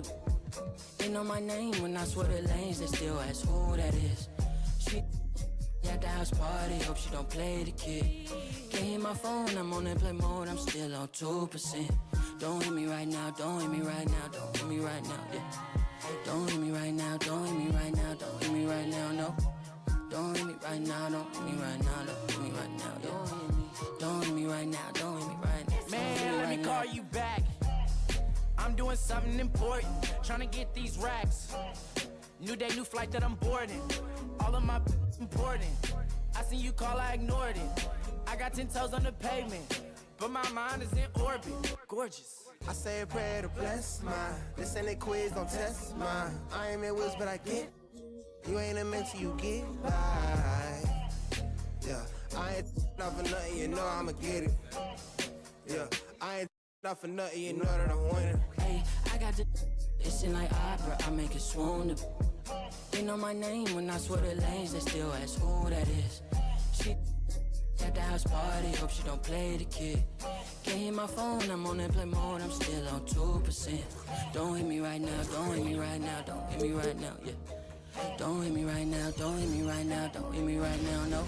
swoon. They know my name when I swear the lanes, they still ask who that is. She at the house party, hope she don't play the kid. Can't hit my phone, I'm on airplane mode, I'm still on 2%. Don't hit me right now, don't hit me right now, don't hit me right now, yeah. Don't hit me right now, don't hit me right now, don't hit me right now, no. Don't hit me right now, don't hit me right now, don't hit me right now, yeah. Don't hit me right now, don't hit me right now. Man, let me call you back. I'm doing something important, trying to get these racks. New day, new flight that I'm boarding. All of my important. I seen you call, I ignored it. I got 10 toes on the pavement, but my mind is in orbit. Gorgeous. I say a prayer to bless mine. This ain't a quiz, don't test mine. I ain't in wheels, but I get. You ain't a mentor, you get by. Yeah, I ain't not for nothing, you know I'ma get it. Yeah, I ain't not for nothing, you know that I'm winning. Hey, I got the it's in like opera, I make it swoon. They know my name when I swear the lanes, they still ask who that is. She at the house party, hope she don't play the kid. Can't hit my phone, I'm on airplane mode, I'm still on 2%. Don't hit me right now, don't hit me right now, don't hit me right now, yeah. Don't hit me right now, don't hit me right now, don't hit me right now, no.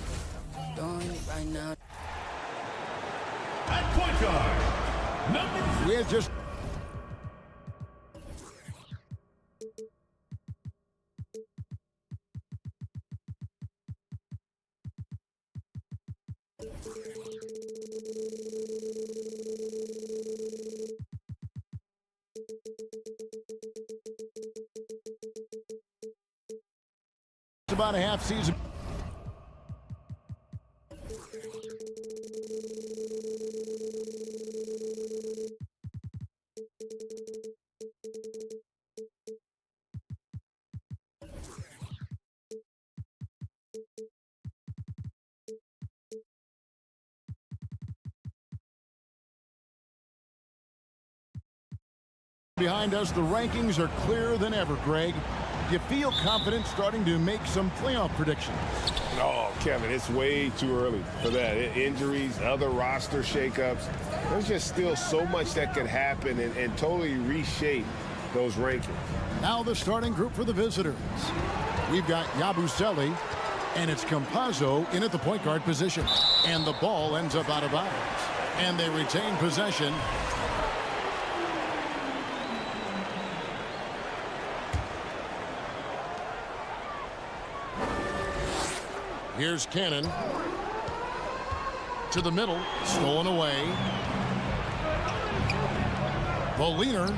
Don't hit me right now. At point guard, number... We're just... About a half season. Behind us, the rankings are clearer than ever, Greg. Do you feel confident starting to make some playoff predictions? Oh, Kevin, it's way too early for that. Injuries, other roster shakeups. There's just still so much that could happen and totally reshape those rankings. Now the starting group for the visitors. We've got Yabusele, and it's Campazzo in at the point guard position. And the ball ends up out of bounds. And they retain possession. Here's Cannon. To the middle. Stolen away. Bjelica.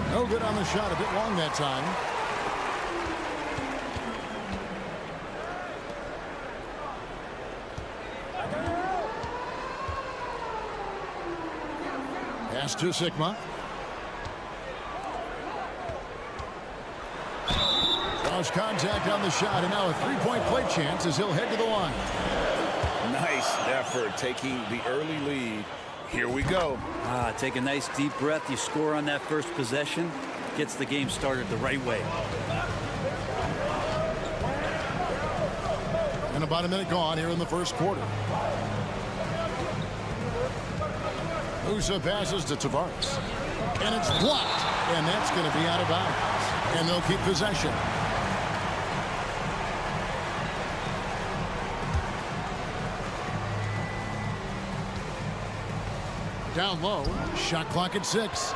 No good on the shot. A bit long that time. Pass to Sigma. Draws contact on the shot, and now a three-point play chance as he'll head to the line. Nice effort taking the early lead. Here we go. Take a nice deep breath. You score on that first possession. Gets the game started the right way. And about a minute gone here in the first quarter. Usa passes to Tavares. And it's blocked. And that's going to be out of bounds. And they'll keep possession. Down low. Shot clock at 6.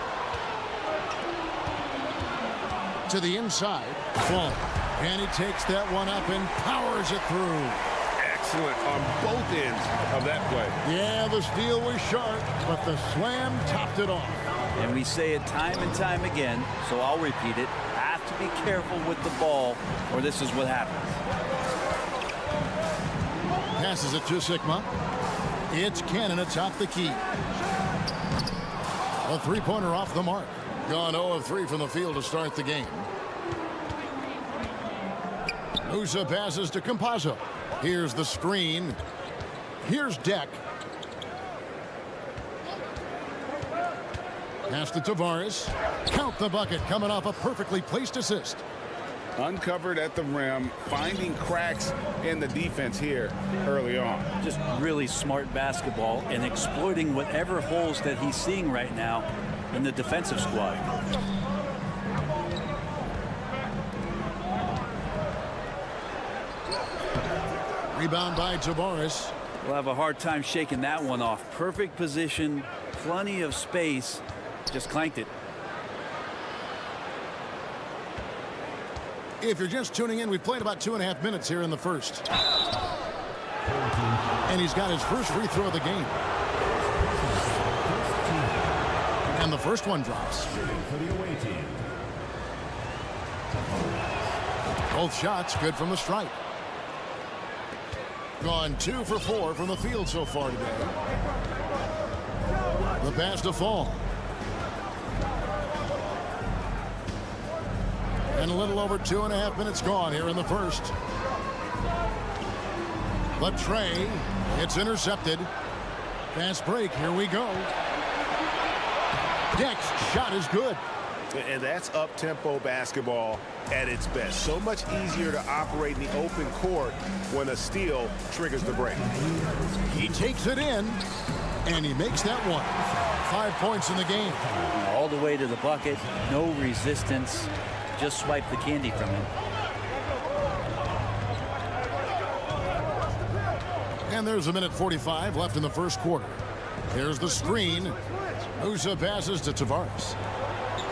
To the inside. Fall. And he takes that one up and powers it through. Excellent on both ends of that play. Yeah, the steal was sharp, but the slam topped it off. And we say it time and time again, so I'll repeat it. Have to be careful with the ball, or this is what happens. Passes it to Sigma. It's Cannon atop the key. A three-pointer off the mark. Gone 0 of 3 from the field to start the game. Musa passes to Campazzo. Here's the screen. Here's Deck. Pass to Tavares. Count the bucket coming off a perfectly placed assist. Uncovered at the rim, finding cracks in the defense here early on. Just really smart basketball and exploiting whatever holes that he's seeing right now in the defensive squad. Rebound by Tavares. We'll have a hard time shaking that one off. Perfect position, plenty of space, just clanked it. If you're just tuning in, we've played about 2.5 minutes here in the first. And he's got his first free throw of the game. And the first one drops. Both shots good from the stripe. Gone 2 for 4 from the field so far today. The pass to Fall. And a little over 2.5 minutes gone here in the first. The tray, it's intercepted. Fast break, here we go. Deck's shot is good. And that's up-tempo basketball at its best. So much easier to operate in the open court when a steal triggers the break. He takes it in, and he makes that one. 5 points in the game. All the way to the bucket, no resistance. Just swipe the candy from him. And there's a minute 45 left in the first quarter. Here's the screen. Musa passes to Tavares.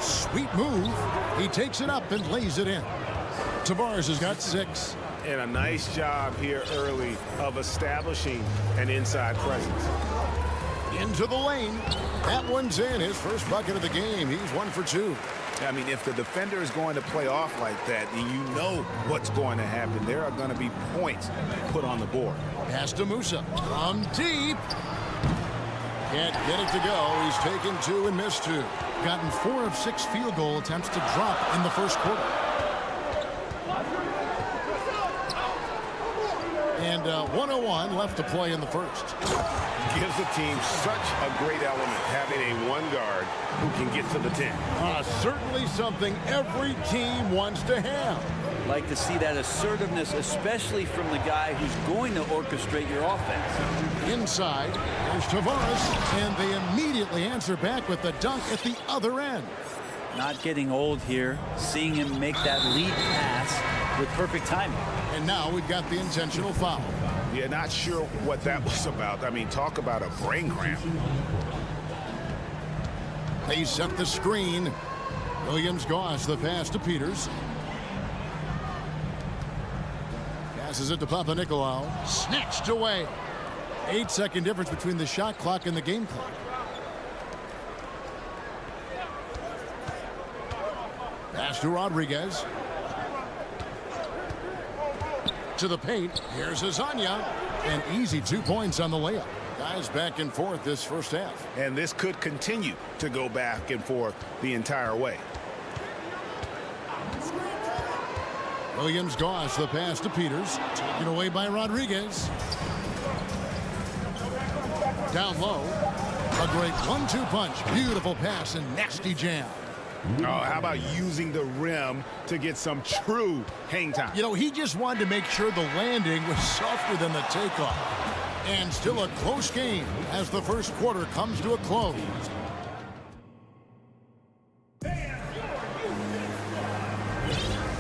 Sweet move. He takes it up and lays it in. Tavares has got 6. And a nice job here early of establishing an inside presence. Into the lane. That one's in. His first bucket of the game. He's 1 for 2. I mean, if the defender is going to play off like that, then you know what's going to happen. There are going to be points put on the board. Pass to Musa. From deep. Can't get it to go. He's taken 2 and missed 2. Gotten 4 of 6 field goal attempts to drop in the first quarter. And 1:01 left to play in the first. Gives the team such a great element having a one guard who can get to the 10. Certainly something every team wants to have. Like to see that assertiveness, especially from the guy who's going to orchestrate your offense. Inside, there's Tavares, and they immediately answer back with the dunk at the other end. Not getting old here, seeing him make that lead pass with perfect timing. And now we've got the intentional foul. Yeah, not sure what that was about. I mean, talk about a brain cramp. They set the screen. Williams-Goss the pass to Peters. Passes it to Papanikolaou. Snatched away. 8-second difference between the shot clock and the game clock. Pass to Rodriguez. To the paint. Here's Azania. An easy 2 points on the layup. Guys back and forth this first half. And this could continue to go back and forth the entire way. Williams-Goss the pass to Peters. Taken away by Rodriguez. Down low. A great 1-2 punch. Beautiful pass and nasty jam. Oh, how about using the rim to get some true hang time? You know, he just wanted to make sure the landing was softer than the takeoff. And still a close game as the first quarter comes to a close.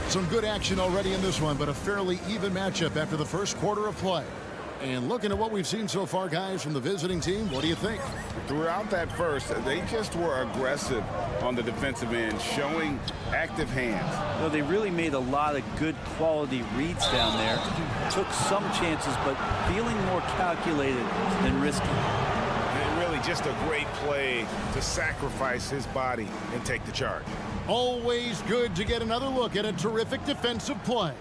Some good action already in this one, but a fairly even matchup after the first quarter of play. And looking at what we've seen so far, guys, from the visiting team, what do you think? Throughout that first, they just were aggressive on the defensive end, showing active hands. No, they really made a lot of good quality reads down there. Took some chances, but feeling more calculated than risky. And really just a great play to sacrifice his body and take the charge. Always good to get another look at a terrific defensive play.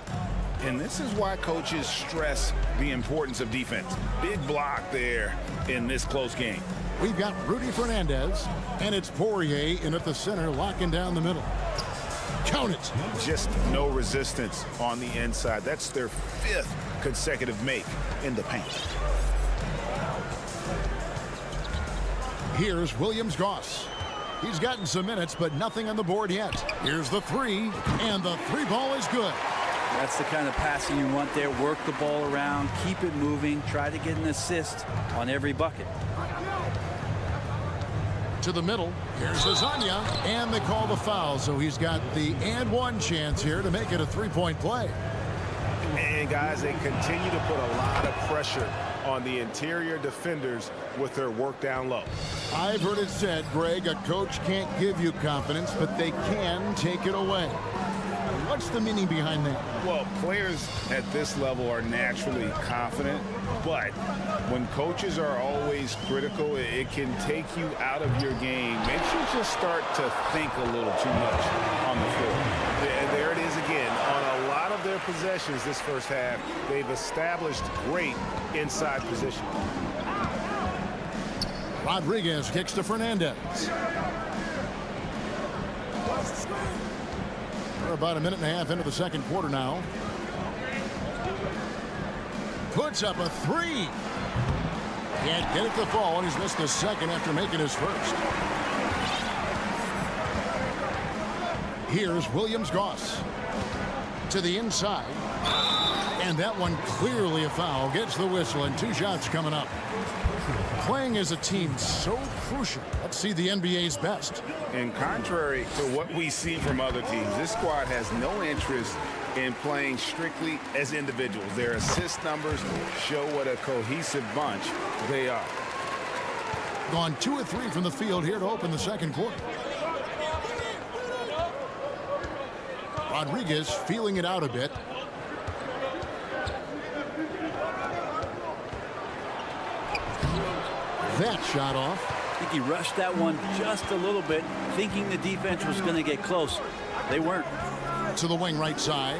And this is why coaches stress the importance of defense. Big block there in this close game. We've got Rudy Fernandez, and it's Poirier in at the center, locking down the middle. Count it. Just no resistance on the inside. That's their 5th consecutive make in the paint. Here's Williams-Goss. He's gotten some minutes, but nothing on the board yet. Here's the 3, and the 3 ball is good. That's the kind of passing you want there. Work the ball around, keep it moving, try to get an assist on every bucket. to the middle. Here's Lasagna, and they call the foul, so he's got the and one chance here to make it a three-point play. And guys, they continue to put a lot of pressure on the interior defenders with their work down low. I've heard it said, Greg, a coach can't give you confidence, but they can take it away. What's the meaning behind that? Well, players at this level are naturally confident, but when coaches are always critical, it can take you out of your game. Makes you just start to think a little too much on the floor. There it is again. On a lot of their possessions this first half, they've established great inside position. Rodriguez kicks to Fernandez. We're about a minute and a half into the second quarter now. Puts up a three. Can't get it to fall, and he's missed the second after making his first. Here's Williams-Goss to the inside. And that one clearly a foul. Gets the whistle, and 2 shots coming up. Playing as a team so crucial. Let's see the NBA's best. And contrary to what we see from other teams, this squad has no interest in playing strictly as individuals. Their assist numbers show what a cohesive bunch they are. Gone 2 of 3 from the field here to open the second quarter. Rodriguez feeling it out a bit. That shot off. I think he rushed that one just a little bit, thinking the defense was going to get close. They weren't. To the wing right side.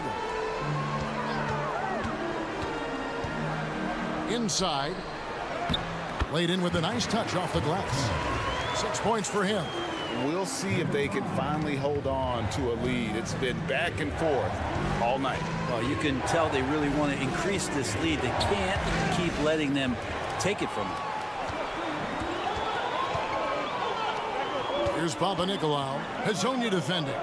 Inside. Laid in with a nice touch off the glass. 6 points for him. We'll see if they can finally hold on to a lead. It's been back and forth all night. Well, you can tell they really want to increase this lead. They can't keep letting them take it from them. Here's Papanikolaou. Hezonja defending.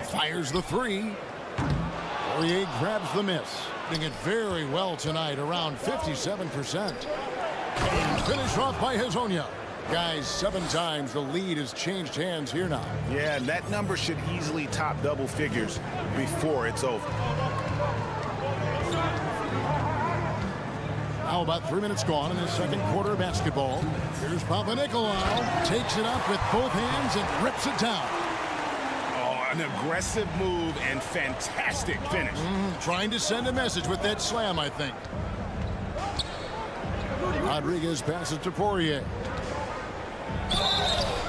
Fires the three. Poirier grabs the miss. Doing it very well tonight, around 57%. And finished off by Hezonja. Guys, 7 times the lead has changed hands here now. Yeah, and that number should easily top double figures before it's over. Now about 3 minutes gone in the second quarter of basketball. Here's Papanikolaou. Takes it up with both hands and rips it down. Oh, an aggressive move and fantastic finish. Trying to send a message with that slam, I think. Rodriguez passes to Poirier.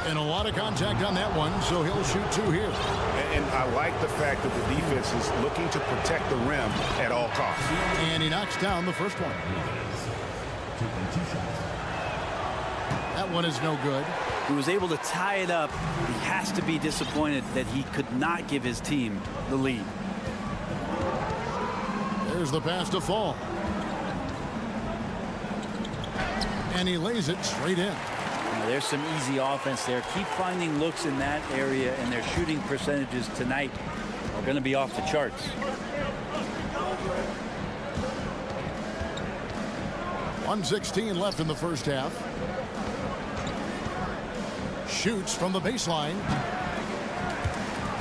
And a lot of contact on that one, so he'll shoot 2 here. And I like the fact that the defense is looking to protect the rim at all costs. And he knocks down the first one. That one is no good. He was able to tie it up. He has to be disappointed that he could not give his team the lead. There's the pass to Fall. And he lays it straight in. Now, there's some easy offense there. Keep finding looks in that area, and their shooting percentages tonight are going to be off the charts. .116 left in the first half. Shoots from the baseline.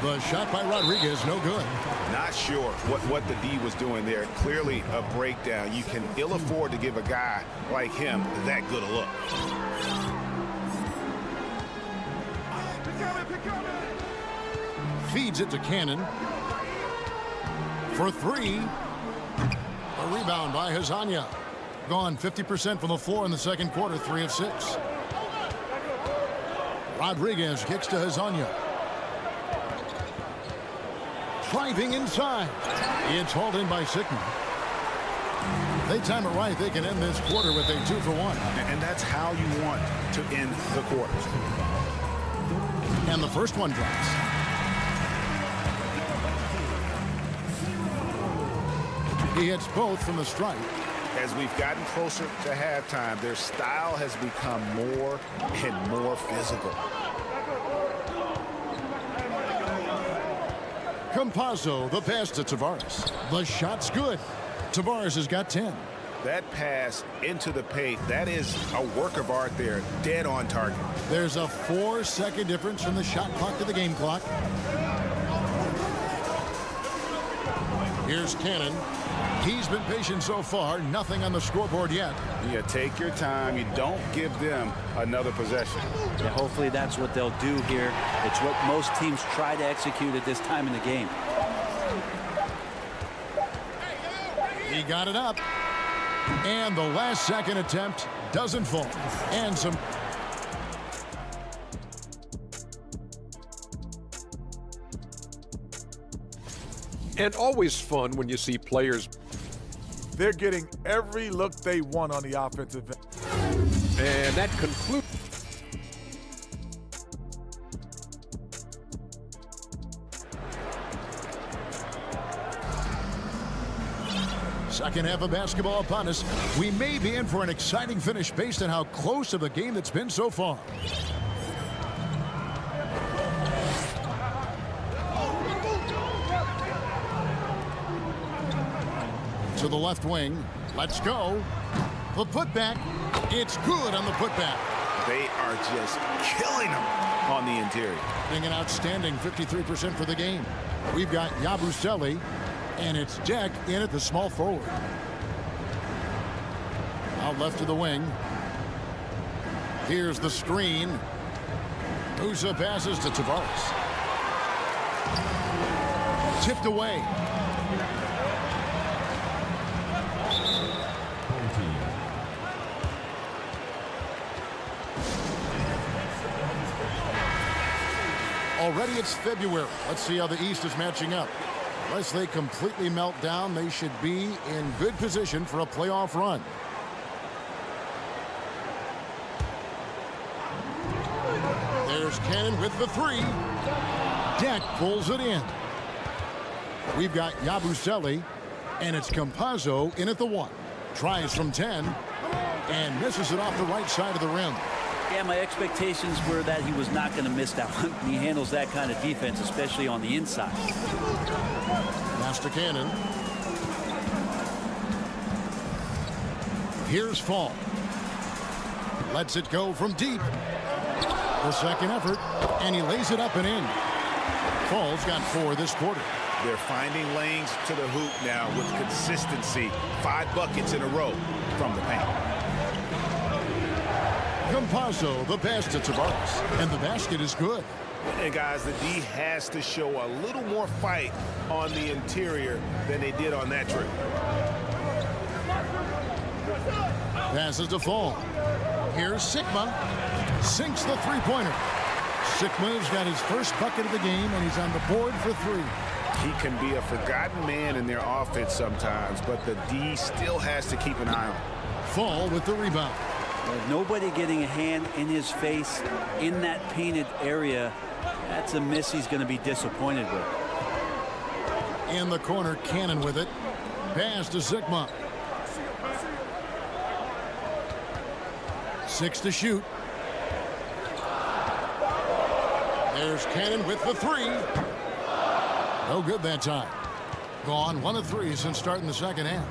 The shot by Rodriguez, no good. Not sure what the D was doing there. Clearly a breakdown. You can ill afford to give a guy like him that good a look. Feeds it to Cannon. For 3. A rebound by Hezonja. Gone 50% from the floor in the second quarter, 3 of 6. Rodriguez kicks to Hezonja. Driving inside. It's hauled in by Sickman. They time it right, they can end this quarter with a 2-for-1. And that's how you want to end the quarters. And the first one drops. He hits both from the stripe. As we've gotten closer to halftime, their style has become more and more physical. Campazzo, the pass to Tavares. The shot's good. Tavares has got 10. That pass into the paint, that is a work of art there, dead on target. There's a 4-second difference from the shot clock to the game clock. Here's Cannon. He's been patient so far. Nothing on the scoreboard yet. Yeah, take your time. You don't give them another possession. Yeah, hopefully that's what they'll do here. It's what most teams try to execute at this time in the game. He got it up. And the last second attempt doesn't fall. And some... And always fun when you see players. They're getting every look they want on the offensive end. And that concludes. Second half of basketball upon us. We may be in for an exciting finish based on how close of a game that's been so far. To the left wing. Let's go. The putback. It's good on the putback. They are just killing them on the interior. Being an outstanding 53% for the game. We've got Yabusele, and it's Deck in at the small forward. Out left to the wing. Here's the screen. Musa passes to Tavares. Tipped away. Already it's February. Let's see how the East is matching up. Unless they completely melt down, they should be in good position for a playoff run. There's Cannon with the three. Deck pulls it in. We've got Yabusele, and it's Campazzo in at the 1. Tries from 10, and misses it off the right side of the rim. Yeah, my expectations were that he was not going to miss that one. He handles that kind of defense, especially on the inside. Master Cannon. Here's Fall. Lets it go from deep. The second effort, and he lays it up and in. Fall's got 4 this quarter. They're finding lanes to the hoop now with consistency. 5 buckets in a row from the paint. Campazzo, the pass to Tavares, and the basket is good. And guys, the D has to show a little more fight on the interior than they did on that trip. Passes to Fall. Here's Sigma. Sinks the three-pointer. Sigma's got his first bucket of the game, and he's on the board for 3. He can be a forgotten man in their offense sometimes, but the D still has to keep an eye on. Fall with the rebound. Nobody getting a hand in his face in that painted area. That's a miss he's going to be disappointed with. In the corner, Cannon with it. Pass to Sigma. 6 to shoot. There's Cannon with the 3. No good that time. Gone 1 of 3 since starting the second half.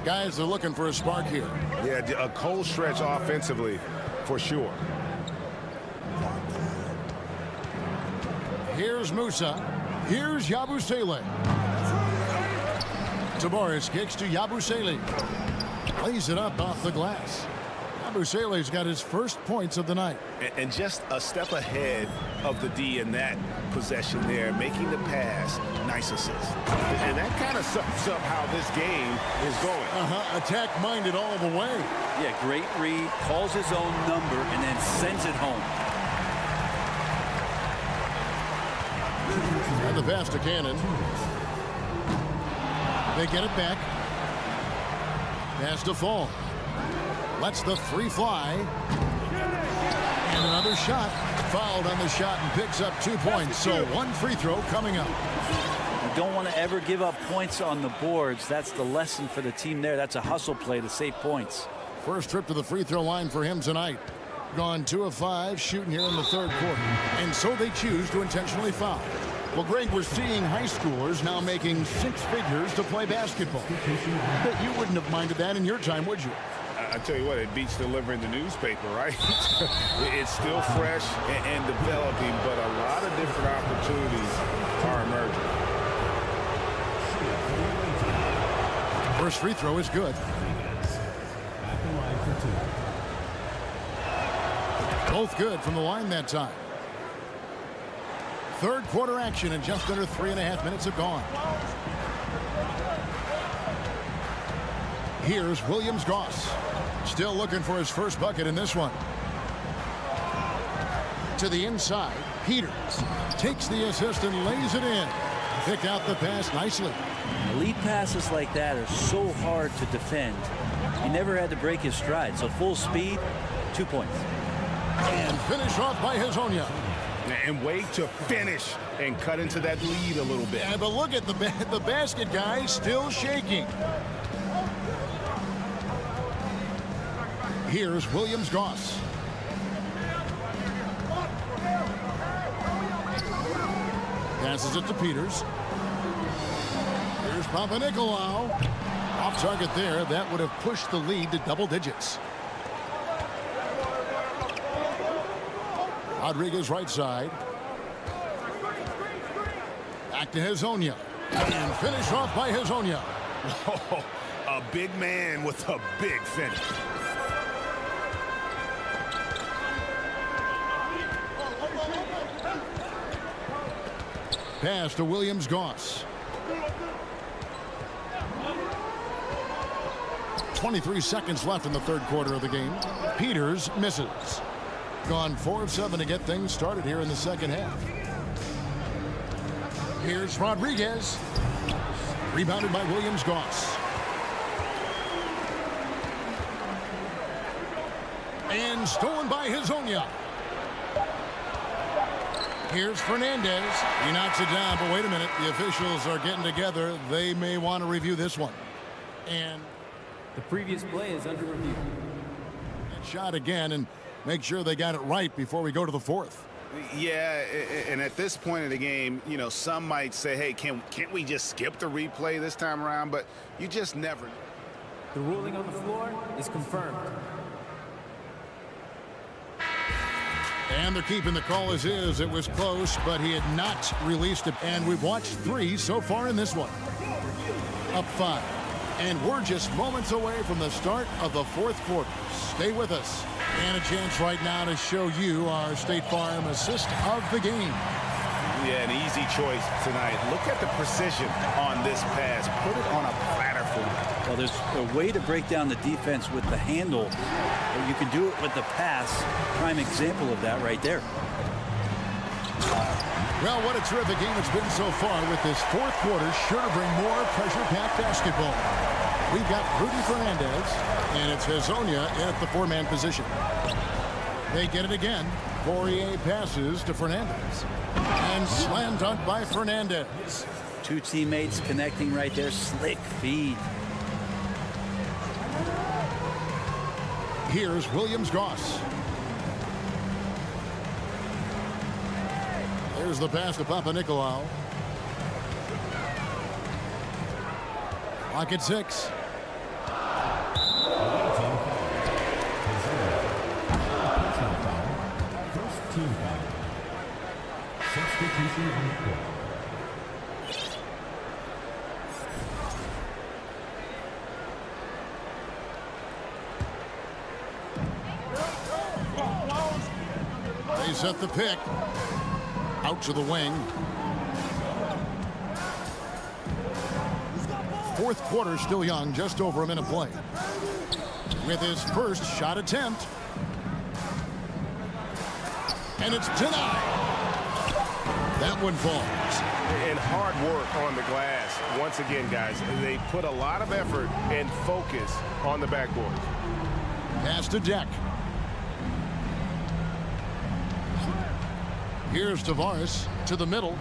Guys, they're looking for a spark here. Yeah, a cold stretch offensively, for sure. Here's Musa. Here's Yabusele. Tavares kicks to Yabusele. Lays it up off the glass. Yabusele's got his first points of the night. And just a step ahead of the D in that possession there, making the pass. Nice assist. And that kind of sums up how this game is going. Attack-minded all the way. Yeah, great read, calls his own number, and then sends it home. And the pass to Cannon. They get it back. Pass to Fall. Lets the 3 fly. And another shot. Fouled on the shot and picks up 2 points. So 1 free throw coming up. You don't want to ever give up points on the boards. That's the lesson for the team there. That's a hustle play to save points. First trip to the free throw line for him tonight. Gone 2 of 5 shooting here in the third quarter. And so they choose to intentionally foul. Well, Greg, we're seeing high schoolers now making 6 figures to play basketball. But you wouldn't have minded that in your time, would you? I tell you what, it beats delivering the newspaper, right? It's still fresh and developing, but a lot of different opportunities are emerging. First free throw is good. Both good from the line that time. Third quarter action, and just under 3.5 minutes have gone. Here's Williams-Goss. Still looking for his first bucket in this one. To the inside, Peters takes the assist and lays it in. Pick out the pass nicely. Elite passes like that are so hard to defend. He never had to break his stride, so full speed, 2 points. And finish off by Hezonja. And wait to finish and cut into that lead a little bit. Yeah, but look at the basket guy still shaking. Here's Williams-Goss. Passes it to Peters. Here's Papanikolaou. Off target there. That would have pushed the lead to double digits. Rodriguez right side. Back to Hezonja. And finish off by Hezonja. Oh, a big man with a big finish. Pass to Williams-Goss. 23 seconds left in the third quarter of the game. Peters misses. Gone 4 of 7 to get things started here in the second half. Here's Rodriguez. Rebounded by Williams-Goss. And stolen by Hezonja. Here's Fernandez. He knocks it down, but wait a minute. The officials are getting together. They may want to review this one. And the previous play is under review. Shot again, and make sure they got it right before we go to the fourth. Yeah, and at this point in the game, you know, some might say, hey, can't we just skip the replay this time around? But you just never. The ruling on the floor is confirmed. And they're keeping the call as is. It was close, but he had not released it. And we've watched 3 so far in this one. Up 5. And we're just moments away from the start of the fourth quarter. Stay with us. And a chance right now to show you our State Farm assist of the game. Yeah, an easy choice tonight. Look at the precision on this pass. Put it on a platter for you. Well, there's a way to break down the defense with the handle. Or you can do it with the pass. Prime example of that right there. Well, what a terrific game it's been so far with this fourth quarter. Sure to bring more pressure-packed basketball. We've got Rudy Fernandez, and it's Hezonja at the 4-man position. They get it again. Fourier passes to Fernandez. And slam dunk by Fernandez. 2 teammates connecting right there. Slick feed. Here's Williams-Goss. There's the pass to Papanikolaou. Clock at 6. First team foul. Substitution on the court. They set the pick. Out to the wing. Fourth quarter still young, just over a minute play. With his first shot attempt. And it's denied. That one falls. And hard work on the glass. Once again, guys, they put a lot of effort and focus on the backboard. Pass to Deck. Here's Tavares to the middle.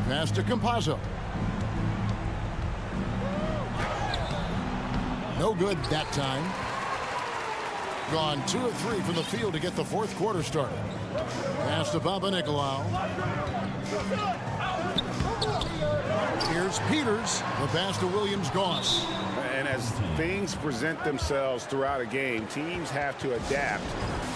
Pass to Campazzo. No good that time. Gone 2 of 3 from the field to get the fourth quarter started. Pass to Papa Nicolau. Here's Peters. The pass to Williams-Goss. And as things present themselves throughout a game, teams have to adapt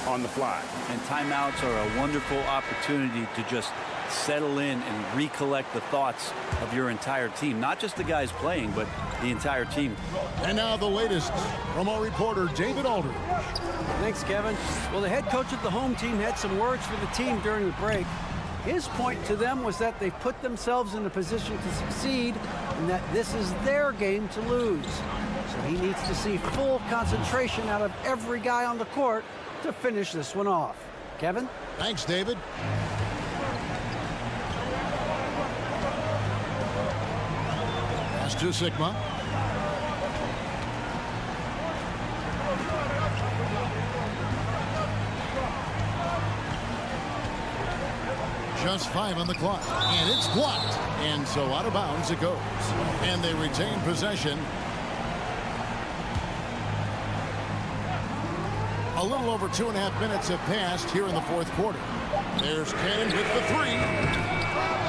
on the fly. And timeouts are a wonderful opportunity to just settle in and recollect the thoughts of your entire team. Not just the guys playing, but the entire team. And now the latest from our reporter, David Aldridge. Thanks, Kevin. Well, the head coach of the home team had some words for the team during the break. His point to them was that they've put themselves in a position to succeed and that this is their game to lose. So he needs to see full concentration out of every guy on the court to finish this one off. Kevin? Thanks, David. Pass to Sigma. Just 5 on the clock, and it's blocked. And so out of bounds it goes. And they retain possession. A little over 2.5 minutes have passed here in the fourth quarter. There's Cannon with the 3.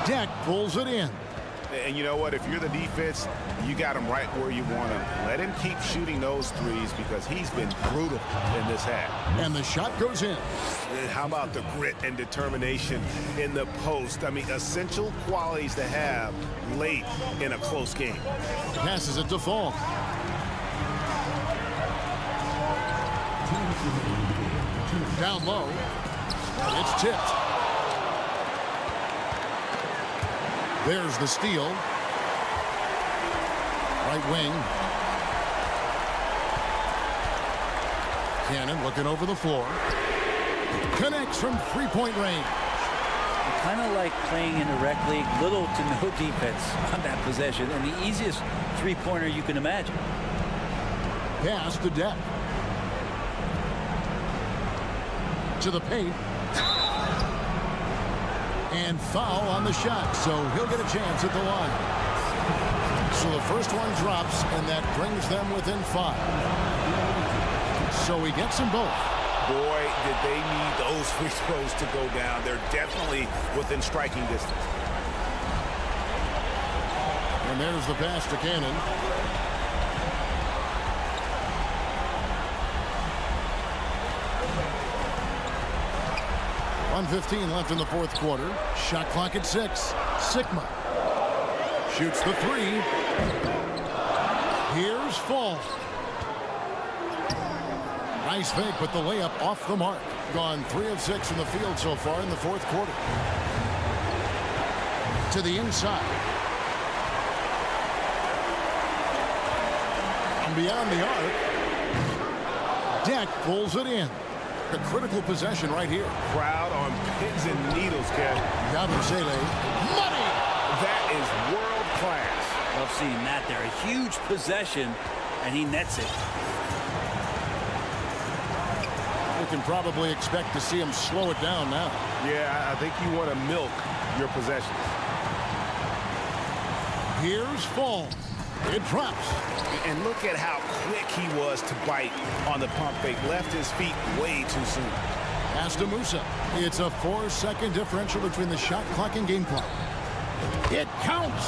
Deck pulls it in. And you know what? If you're the defense, you got him right where you want him. Let him keep shooting those threes because he's been brutal in this half. And the shot goes in. And how about the grit and determination in the post? I mean, essential qualities to have late in a close game. Passes it to Fall. Down low. It's tipped. There's the steal. Right wing. Cannon looking over the floor. Connects from three-point range. Kind of like playing in a rec league, little to no defense on that possession, and the easiest three-pointer you can imagine. Pass to Depp. To the paint. And foul on the shot, so he'll get a chance at the line. So the first one drops, and that brings them within 5. So he gets them both. Boy, did they need those free throws to go down. They're definitely within striking distance. And there's the pass to Cannon. .1:15 left in the fourth quarter. Shot clock at 6. Sigma shoots the 3. Here's Fall. Nice fake, but the layup off the mark. Gone 3 of 6 from the field so far in the fourth quarter. To the inside. And beyond the arc. Deck pulls it in. A critical possession right here. Crowd on pins and needles, Kev. Yabusele. Money! That is world class. Love seeing that there. A huge possession, and he nets it. You can probably expect to see him slow it down now. Yeah, I think you want to milk your possessions. Here's Fall. It drops. And look at how quick he was to bite on the pump fake. Left his feet way too soon. Pass to Musa. It's a 4-second differential between the shot clock and game clock. It counts.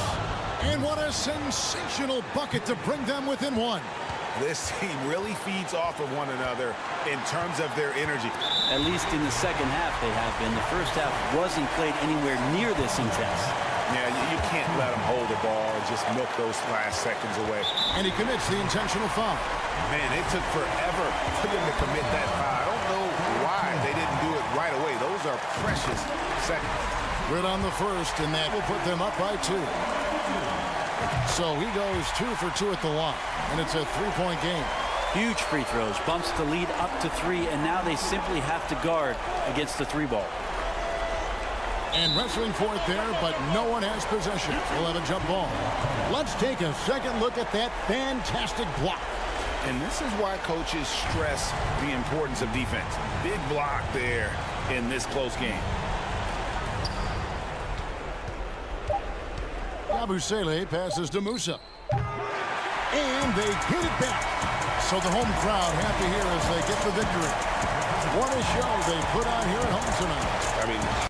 And what a sensational bucket to bring them within 1. This team really feeds off of one another in terms of their energy. At least in the second half they have been. The first half wasn't played anywhere near this intense. Yeah, you can't let them hold the ball and just milk those last seconds away. And he commits the intentional foul. Man, it took forever for them to commit that foul. I don't know why they didn't do it right away. Those are precious seconds. Good on the first, and that will put them up by 2. So he goes 2 for 2 at the line, and it's a 3-point game. Huge free throws, bumps the lead up to 3, and now they simply have to guard against the 3-ball. And wrestling for it there, but no one has possession. We'll have a jump ball. Let's take a second look at that fantastic block. And this is why coaches stress the importance of defense. Big block there in this close game. Yabusele passes to Musa. And they get it back. So the home crowd happy here as they get the victory. What a show they put on here at home tonight. I mean,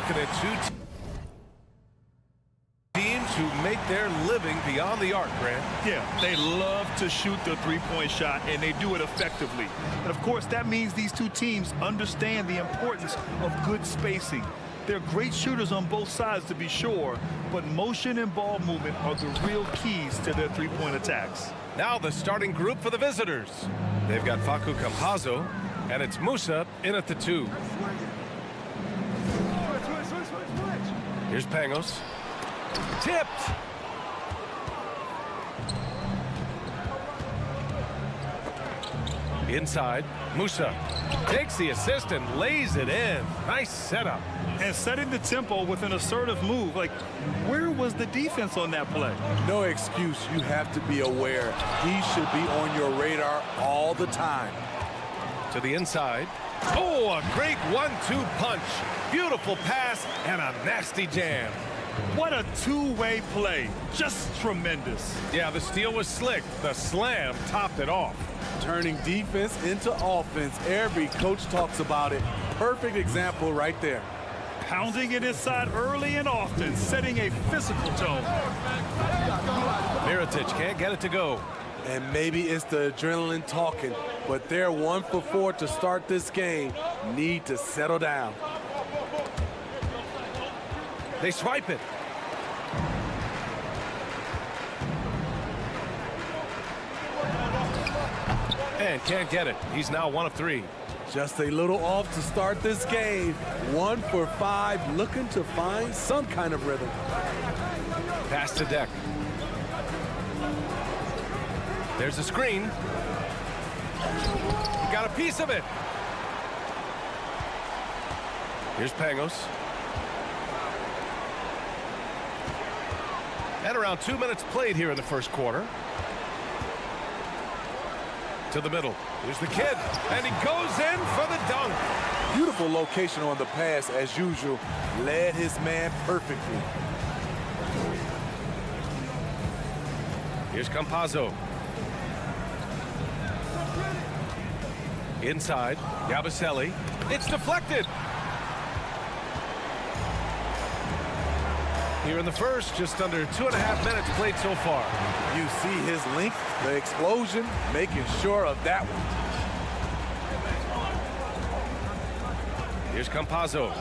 looking at two teams who make their living beyond the arc, Grant. Yeah, they love to shoot the three-point shot, and they do it effectively. And, of course, that means these two teams understand the importance of good spacing. They're great shooters on both sides, to be sure, but motion and ball movement are the real keys to their three-point attacks. Now the starting group for the visitors. They've got Facu Campazzo, and it's Musa in at the 2. Here's Pangos. Tipped. Inside, Musa takes the assist and lays it in. Nice setup. And setting the tempo with an assertive move. Like, where was the defense on that play? No excuse. You have to be aware. He should be on your radar all the time. To the inside. Oh, a great 1-2 punch. Beautiful pass and a nasty jam. What a two-way play. Just tremendous. Yeah, the steal was slick. The slam topped it off. Turning defense into offense. Every coach talks about it. Perfect example right there. Pounding it inside early and often, setting a physical tone. Mirotic can't get it to go. And maybe it's the adrenaline talking, but they're 1 for 4 to start this game. Need to settle down. They swipe it. And can't get it. He's now 1 of 3. Just a little off to start this game. 1 for 5, looking to find some kind of rhythm. Pass to Deck. There's a screen. He got a piece of it. Here's Pangos. And around 2 minutes played here in the first quarter. To the middle. Here's the kid. And he goes in for the dunk. Beautiful location on the pass as usual. Led his man perfectly. Here's Campazzo. Inside. Yabusele. It's deflected. Here in the first, just under 2.5 minutes played so far. You see his length, the explosion, making sure of that one. Here's Campazzo.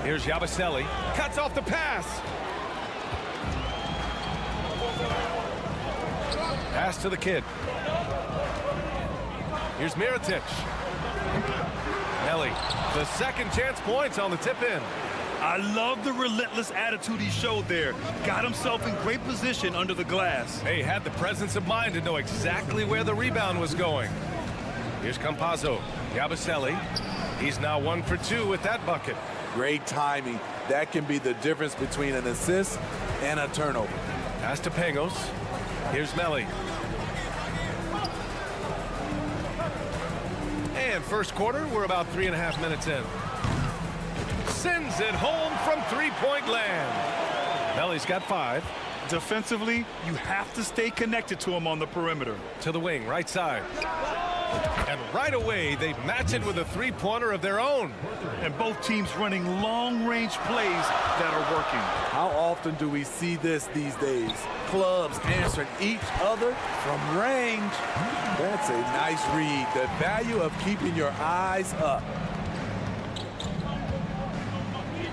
Here's Yabusele. Cuts off the pass. Pass to the kid. Here's Mirotic. Nelly, the second chance points on the tip in. I love the relentless attitude he showed there. Got himself in great position under the glass. Hey, had the presence of mind to know exactly where the rebound was going. Here's Campazzo. Yabusele. He's now 1 for 2 with that bucket. Great timing. That can be the difference between an assist and a turnover. Pass to Pangos. Here's Melly. And first quarter, we're about 3.5 minutes in. Sends it home from three-point land. Melly's got 5. Defensively, you have to stay connected to him on the perimeter. To the wing, right side. And right away, they match it with a three-pointer of their own. And both teams running long-range plays that are working. How often do we see this these days? Clubs answering each other from range. That's a nice read. The value of keeping your eyes up.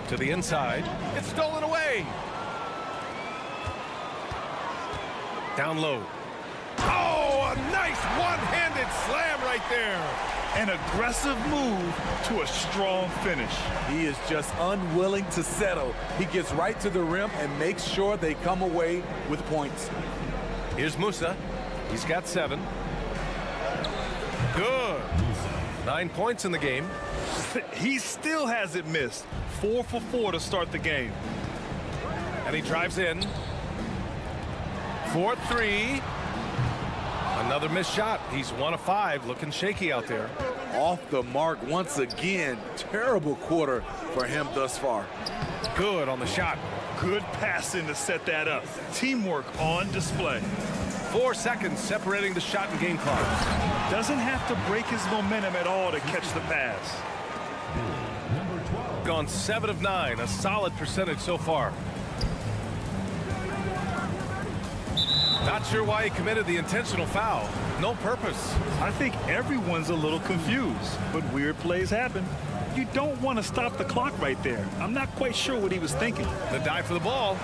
To the inside. It's stolen away. Down low. Oh, a nice one-handed slam right there. An aggressive move to a strong finish. He is just unwilling to settle. He gets right to the rim and makes sure they come away with points. Here's Musa. He's got 7. Good. 9 points in the game. He still hasn't missed. 4 for 4 to start the game. And he drives in. 4-3. Another missed shot. He's 1 of 5, looking shaky out there. Off the mark once again. Terrible quarter for him thus far. Good on the shot. Good passing to set that up. Teamwork on display. 4 seconds separating the shot and game clock. Doesn't have to break his momentum at all to catch the pass. Number 12. gone 7 of 9, a solid percentage so far. Not sure why he committed the intentional foul. No purpose. I think everyone's a little confused, but weird plays happen. You don't want to stop the clock right there. I'm not quite sure what he was thinking. The dive for the ball.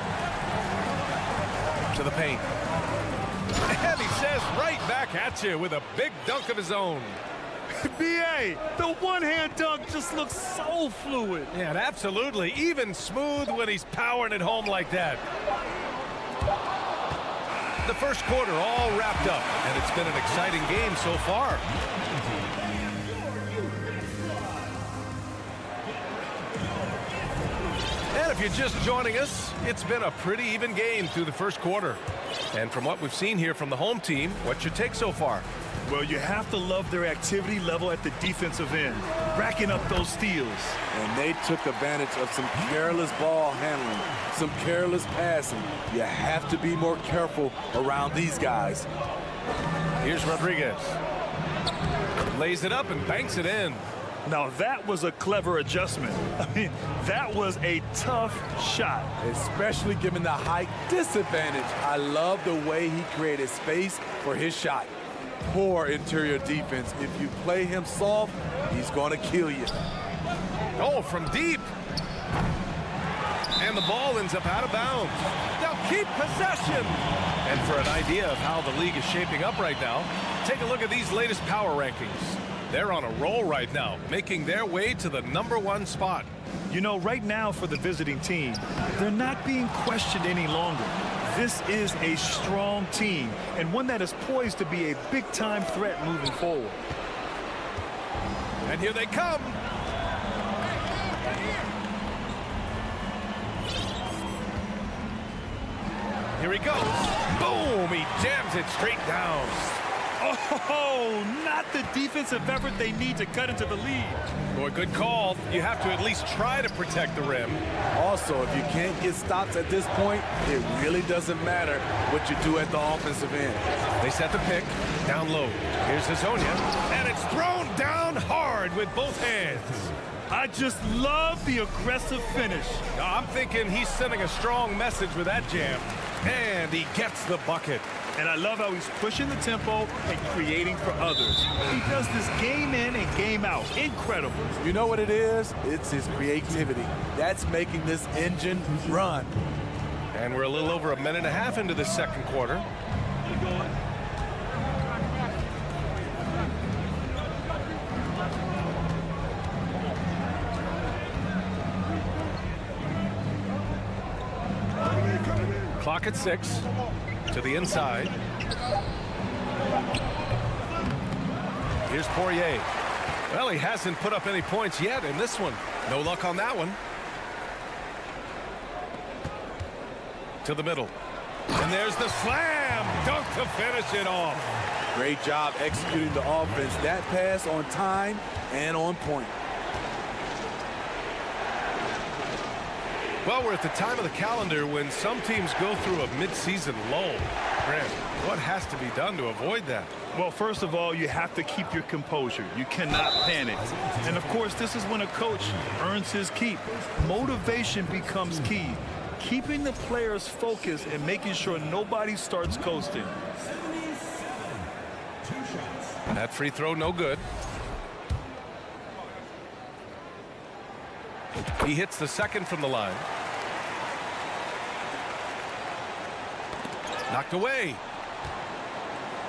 To the paint. And he says right back at you with a big dunk of his own. B.A., the one-hand dunk just looks so fluid. Yeah, absolutely. Even smooth when he's powering it home like that. The first quarter all wrapped up, and it's been an exciting game so far. And if you're just joining us, it's been a pretty even game through the first quarter. And from what we've seen here from the home team, what's your take so far? Well, you have to love their activity level at the defensive end, racking up those steals. And they took advantage of some careless ball handling, some careless passing. You have to be more careful around these guys. Here's Rodriguez. Lays it up and banks it in. Now that was a clever adjustment. I mean, that was a tough shot. Especially given the height disadvantage. I love the way he created space for his shot. Poor interior defense. If you play him soft, he's going to kill you. Oh, from deep. And the ball ends up out of bounds. They'll keep possession. And for an idea of how the league is shaping up right now, take a look at these latest power rankings. They're on a roll right now, making their way to the #1 spot. You know, right now for the visiting team, they're not being questioned any longer. This is a strong team and one that is poised to be a big-time threat moving forward. And here they come. Here he goes. Boom! He jams it straight down. Oh, not the defensive effort they need to cut into the lead. Boy, good call. You have to at least try to protect the rim. Also, if you can't get stops at this point, it really doesn't matter what you do at the offensive end. They set the pick. Down low. Here's Hazonia. And it's thrown down hard with both hands. I just love the aggressive finish. I'm thinking he's sending a strong message with that jam. And he gets the bucket. And I love how he's pushing the tempo and creating for others. He does this game in and game out. Incredible. You know what it is? It's his creativity. That's making this engine run. And we're a little over 1.5 minutes into the second quarter. Clock at 6. To the inside. Here's Poirier. Well, he hasn't put up any points yet in this one. No luck on that one. To the middle. And there's the slam dunk to finish it off. Great job executing the offense. That pass on time and on point. Well, we're at the time of the calendar when some teams go through a mid-season lull. Grant, what has to be done to avoid that? Well, first of all, you have to keep your composure. You cannot panic. And, of course, this is when a coach earns his keep. Motivation becomes key. Keeping the players focused and making sure nobody starts coasting. That free throw, no good. He hits the second from the line. Knocked away.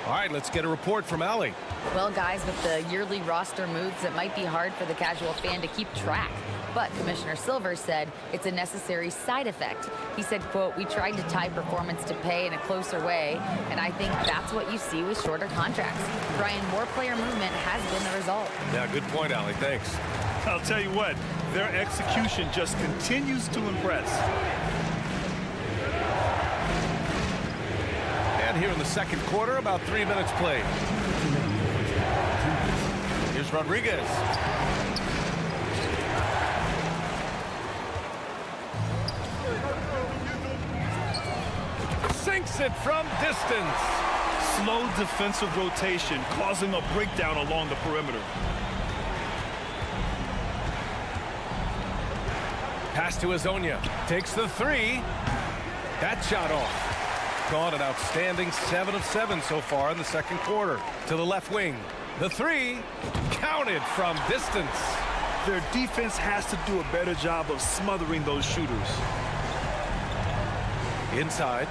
All right, let's get a report from Allie. Well, guys, with the yearly roster moves, it might be hard for the casual fan to keep track. But Commissioner Silver said it's a necessary side effect. He said, quote, "We tried to tie performance to pay in a closer way, and I think that's what you see with shorter contracts." Brian, more player movement has been the result. Yeah, good point, Allie. Thanks. I'll tell you what, their execution just continues to impress. And here in the second quarter, about 3 minutes played. Here's Rodriguez. Sinks it from distance. Slow defensive rotation, causing a breakdown along the perimeter. Pass to Azonia. Takes the three. That shot off. Gone an outstanding 7 of 7 so far in the second quarter. To the left wing. The three. Counted from distance. Their defense has to do a better job of smothering those shooters. Inside.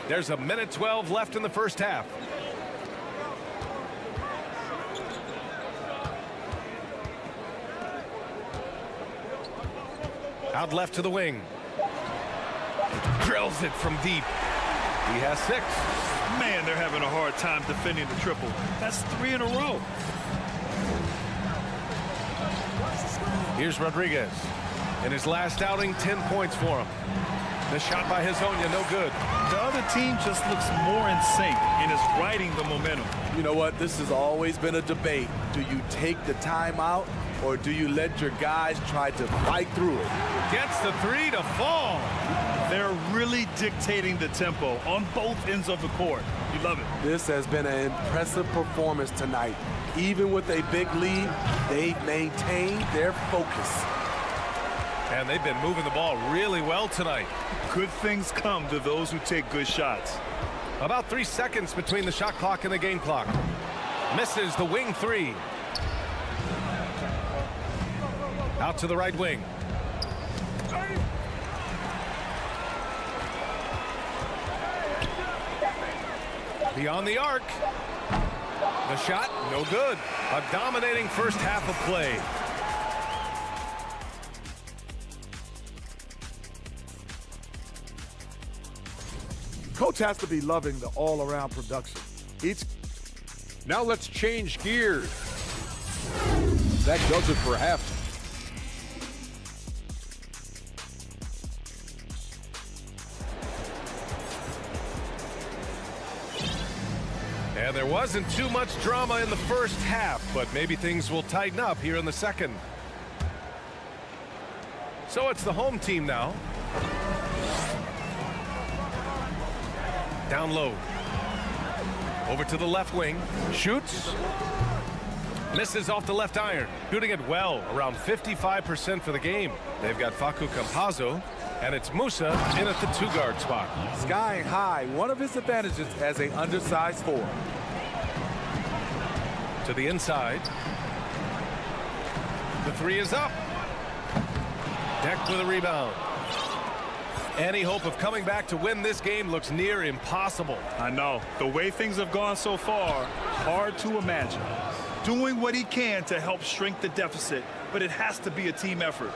There's a minute 12 left in the first half. Out left to the wing. Drills it from deep. He has 6. Man, they're having a hard time defending the triple. That's 3 in a row. Here's Rodriguez. In his last outing, 10 points for him. The shot by Hezonja, no good. The other team just looks more in sync and is riding the momentum. You know what? This has always been a debate. Do you take the timeout or do you let your guys try to fight through it? Gets the three to fall. They're really dictating the tempo on both ends of the court. You love it. This has been an impressive performance tonight. Even with a big lead, they've maintained their focus. And they've been moving the ball really well tonight. Good things come to those who take good shots. About 3 seconds between the shot clock and the game clock. Misses the wing three. Out to the right wing. Beyond the arc. The shot, no good. A dominating first half of play. Coach has to be loving the all-around production. Now let's change gears. That does it for half. And there wasn't too much drama in the first half, but maybe things will tighten up here in the second. So it's the home team now. Down low. Over to the left wing. Shoots. Misses off the left iron. Shooting it well, around 55% for the game. They've got Facu Campazzo, and it's Musa in at the 2-guard spot. Skying high, one of his advantages as an undersized forward. To the inside. The three is up. Deck with a rebound. Any hope of coming back to win this game looks near impossible. I know. The way things have gone so far, hard to imagine. Doing what he can to help shrink the deficit, but it has to be a team effort.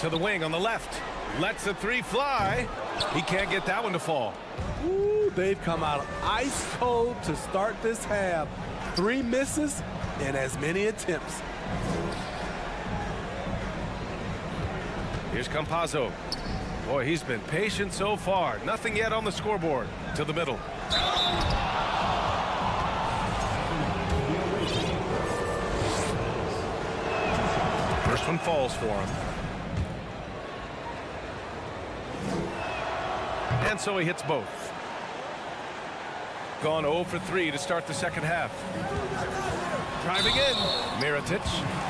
To the wing on the left. Lets the three fly. He can't get that one to fall. Ooh, they've come out ice cold to start this half. 3 misses and as many attempts. Here's Campazzo. Boy, he's been patient so far. Nothing yet on the scoreboard. To the middle. First one falls for him. And so he hits both. Gone 0 for 3 to start the second half. Driving in. Mirotic.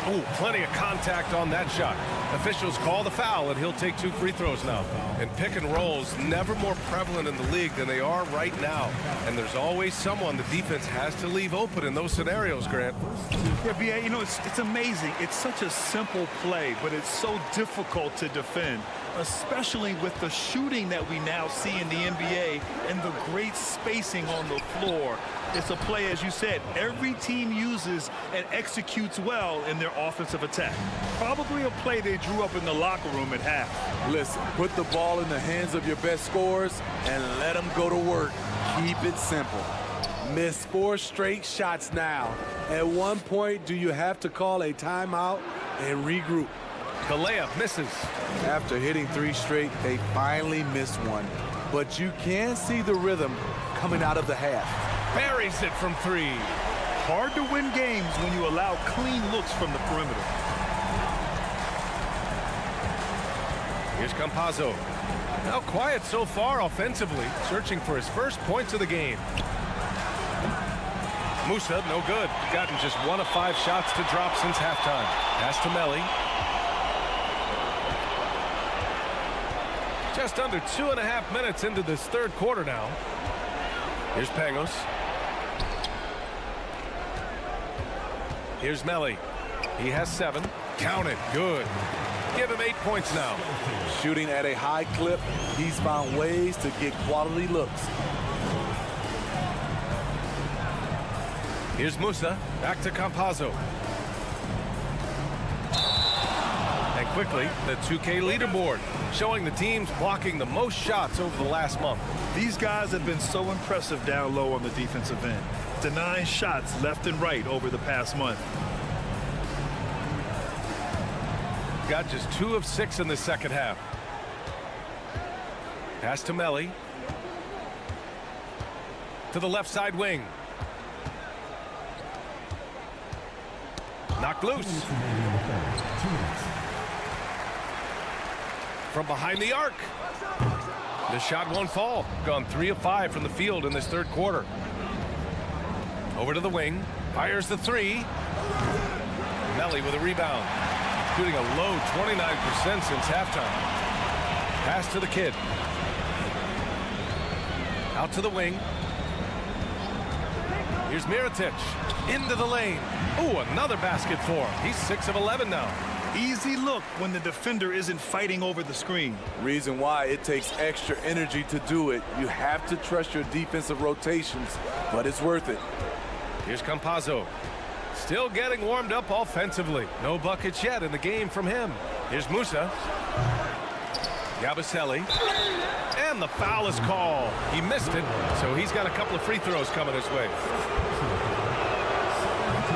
Ooh, plenty of contact on that shot. Officials call the foul, and he'll take 2 free throws now. And pick and rolls never more prevalent in the league than they are right now. And there's always someone the defense has to leave open in those scenarios, Grant. Yeah, B.A., you know, it's amazing. It's such a simple play, but it's so difficult to defend, especially with the shooting that we now see in the NBA and the great spacing on the floor. It's a play, as you said, every team uses and executes well in their offensive attack. Probably a play they drew up in the locker room at half. Listen, put the ball in the hands of your best scorers and let them go to work. Keep it simple. Missed 4 straight shots now. At one point, do you have to call a timeout and regroup? The layup misses. After hitting 3 straight, they finally missed one. But you can see the rhythm coming out of the half. Buries it from 3. Hard to win games when you allow clean looks from the perimeter. Here's Campazzo. Now quiet so far offensively, searching for his first points of the game. Musa, no good. Gotten just 1 of 5 shots to drop since halftime. Pass to Melli. Just under 2.5 minutes into this third quarter now. Here's Pangos. Here's Melli. He has 7. Count it. Good. Give him 8 points now. Shooting at a high clip, he's found ways to get quality looks. Here's Musa. Back to Campazzo. And quickly, the 2K leaderboard, showing the teams blocking the most shots over the last month. These guys have been so impressive down low on the defensive end. Denying shots left and right over the past month. Got just 2 of 6 in the second half. Pass to Melli. To the left side wing. Knocked loose. From behind the arc. The shot won't fall. Gone 3 of 5 from the field in this third quarter. Over to the wing. Fires the 3. Melli with a rebound. Shooting a low 29% since halftime. Pass to the kid. Out to the wing. Here's Mirotic. Into the lane. Ooh, another basket for him. He's 6 of 11 now. Easy look when the defender isn't fighting over the screen. Reason why it takes extra energy to do it. You have to trust your defensive rotations, but it's worth it. Here's Campazzo. Still getting warmed up offensively. No buckets yet in the game from him. Here's Musa. Yabusele. And the foul is called. He missed it, so he's got a couple of free throws coming his way.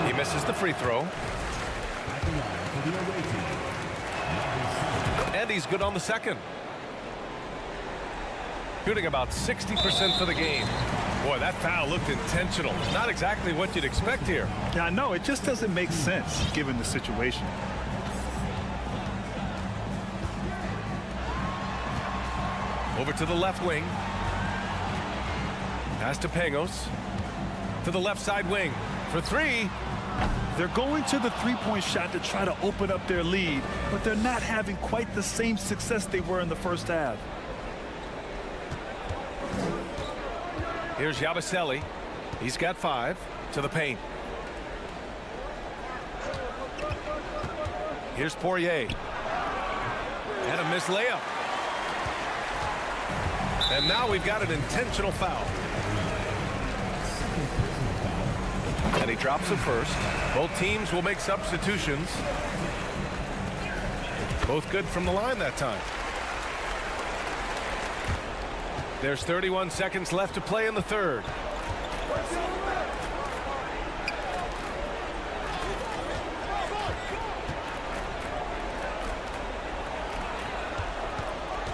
He misses the free throw. And he's good on the second. Shooting about 60% for the game. Boy, that foul looked intentional. Not exactly what you'd expect here. Yeah, I know. It just doesn't make sense given the situation. Over to the left wing. Pass to Pangos. To the left side wing. For 3. They're going to the three-point shot to try to open up their lead, but they're not having quite the same success they were in the first half. Here's Yabusele. He's got 5 to the paint. Here's Poirier. And a missed layup. And now we've got an intentional foul. And he drops it first. Both teams will make substitutions. Both good from the line that time. There's 31 seconds left to play in the third.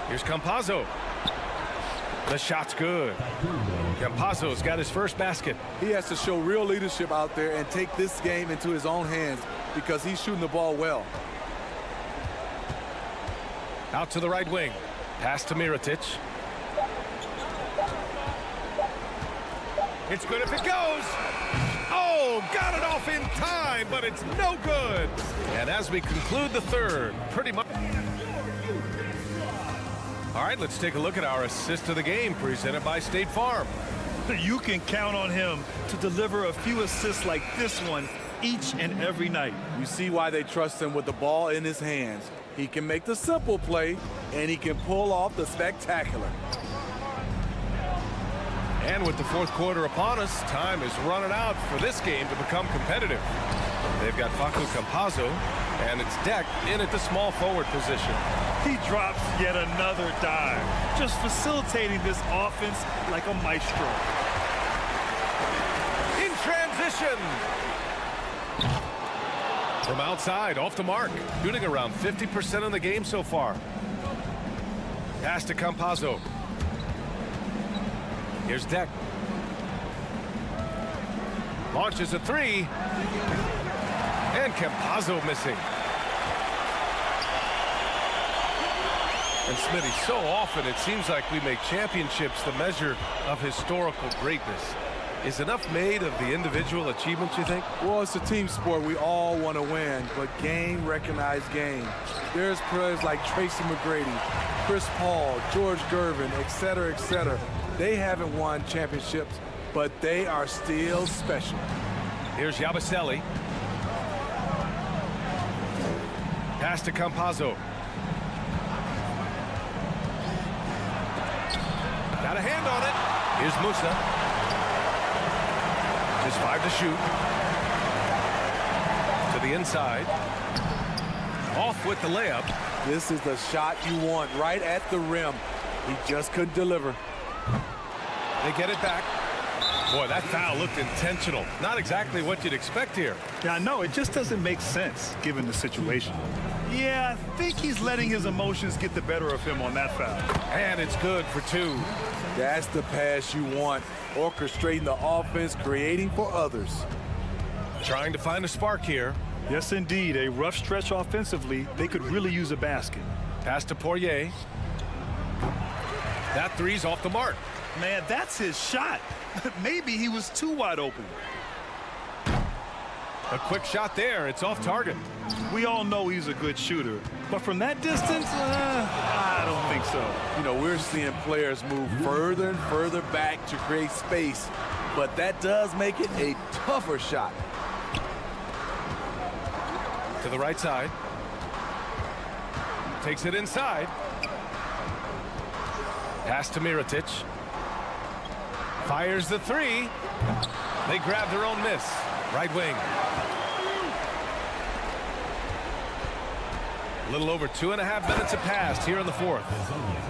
Here's Campazzo. The shot's good. Campazzo's got his first basket. He has to show real leadership out there and take this game into his own hands because he's shooting the ball well. Out to the right wing. Pass to Mirotic. It's good if it goes. Oh, got it off in time, but it's no good. And as we conclude the third, pretty much. All right, let's take a look at our assist of the game presented by State Farm. You can count on him to deliver a few assists like this one each and every night. You see why they trust him with the ball in his hands. He can make the simple play, and he can pull off the spectacular. And with the fourth quarter upon us, time is running out for this game to become competitive. They've got Facu Campazzo, and it's Deck in at the small forward position. He drops yet another dive, just facilitating this offense like a maestro. In transition. From outside, off the mark, shooting around 50% in the game so far. Pass to Campazzo. Here's Deck. Launches a 3. And Campazzo missing. And Smitty, so often it seems like we make championships the measure of historical greatness. Is enough made of the individual achievements, you think? Well, it's a team sport. We all want to win, but game recognized game. There's players like Tracy McGrady, Chris Paul, George Gervin, et cetera, et cetera. They haven't won championships, but they are still special. Here's Yabusele. Pass to Campazzo. Got a hand on it. Here's Musa. Just 5 to shoot. To the inside. Off with the layup. This is the shot you want right at the rim. He just couldn't deliver. They get it back. Boy, that foul looked intentional. Not exactly what you'd expect here. Yeah, I know. It just doesn't make sense given the situation. Yeah, I think he's letting his emotions get the better of him on that foul. And it's good for 2. That's the pass you want. Orchestrating the offense, creating for others. Trying to find a spark here. Yes, indeed. A rough stretch offensively. They could really use a basket. Pass to Poirier. That three's off the mark. Man, that's his shot. Maybe he was too wide open. A quick shot there. It's off target. We all know he's a good shooter, but from that distance, I don't think so. You know, we're seeing players move further and further back to create space, but that does make it a tougher shot. To the right side. Takes it inside. Pass to Mirotic. Fires the 3. They grab their own miss. Right wing. A little over 2.5 minutes have passed here in the 4th.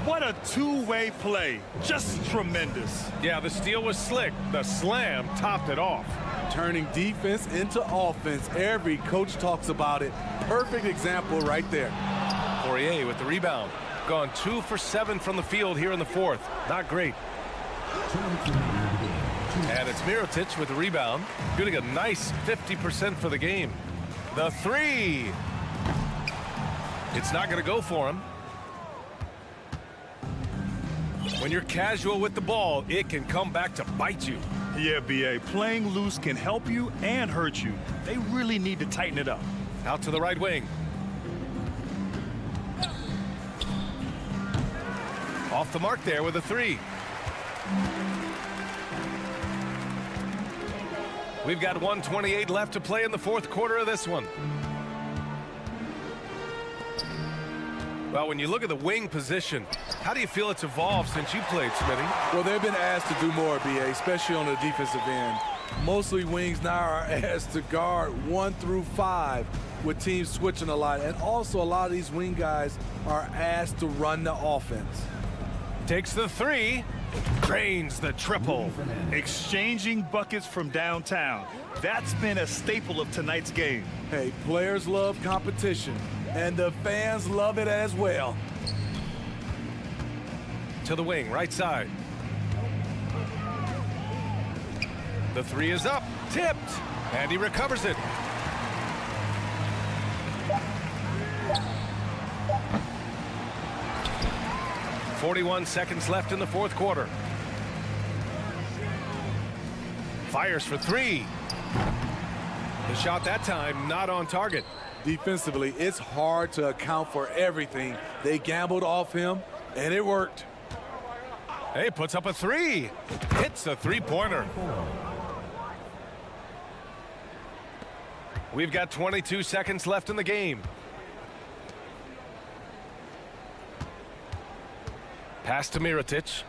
What a two-way play. Just tremendous. Yeah, the steal was slick. The slam topped it off. Turning defense into offense. Every coach talks about it. Perfect example right there. Poirier with the rebound. Gone 2 for 7 from the field here in the 4th. Not great. And it's Mirotic with the rebound. Shooting a nice 50% for the game. The 3. It's not going to go for him. When you're casual with the ball, it can come back to bite you. Yeah, B.A. Playing loose can help you and hurt you. They really need to tighten it up. Out to the right wing. Off the mark there with a 3. We've got 1:28 left to play in the 4th quarter of this one. Well, when you look at the wing position, how do you feel it's evolved since you played, Smitty? Well, they've been asked to do more, B.A., especially on the defensive end. Mostly wings now are asked to guard 1 through 5 with teams switching a lot. And also a lot of these wing guys are asked to run the offense. Takes the 3. Drains the triple. Exchanging buckets from downtown. That's been a staple of tonight's game. Hey, players love competition, and the fans love it as well. To the wing, right side. The 3 is up, tipped, and he recovers it. .41 seconds left in the 4th quarter. Fires for 3. The shot that time not on target. Defensively, it's hard to account for everything. They gambled off him, and it worked. Hey, puts up a 3. Hits a 3-pointer. We've got 22 seconds left in the game. Pass to Mirotic.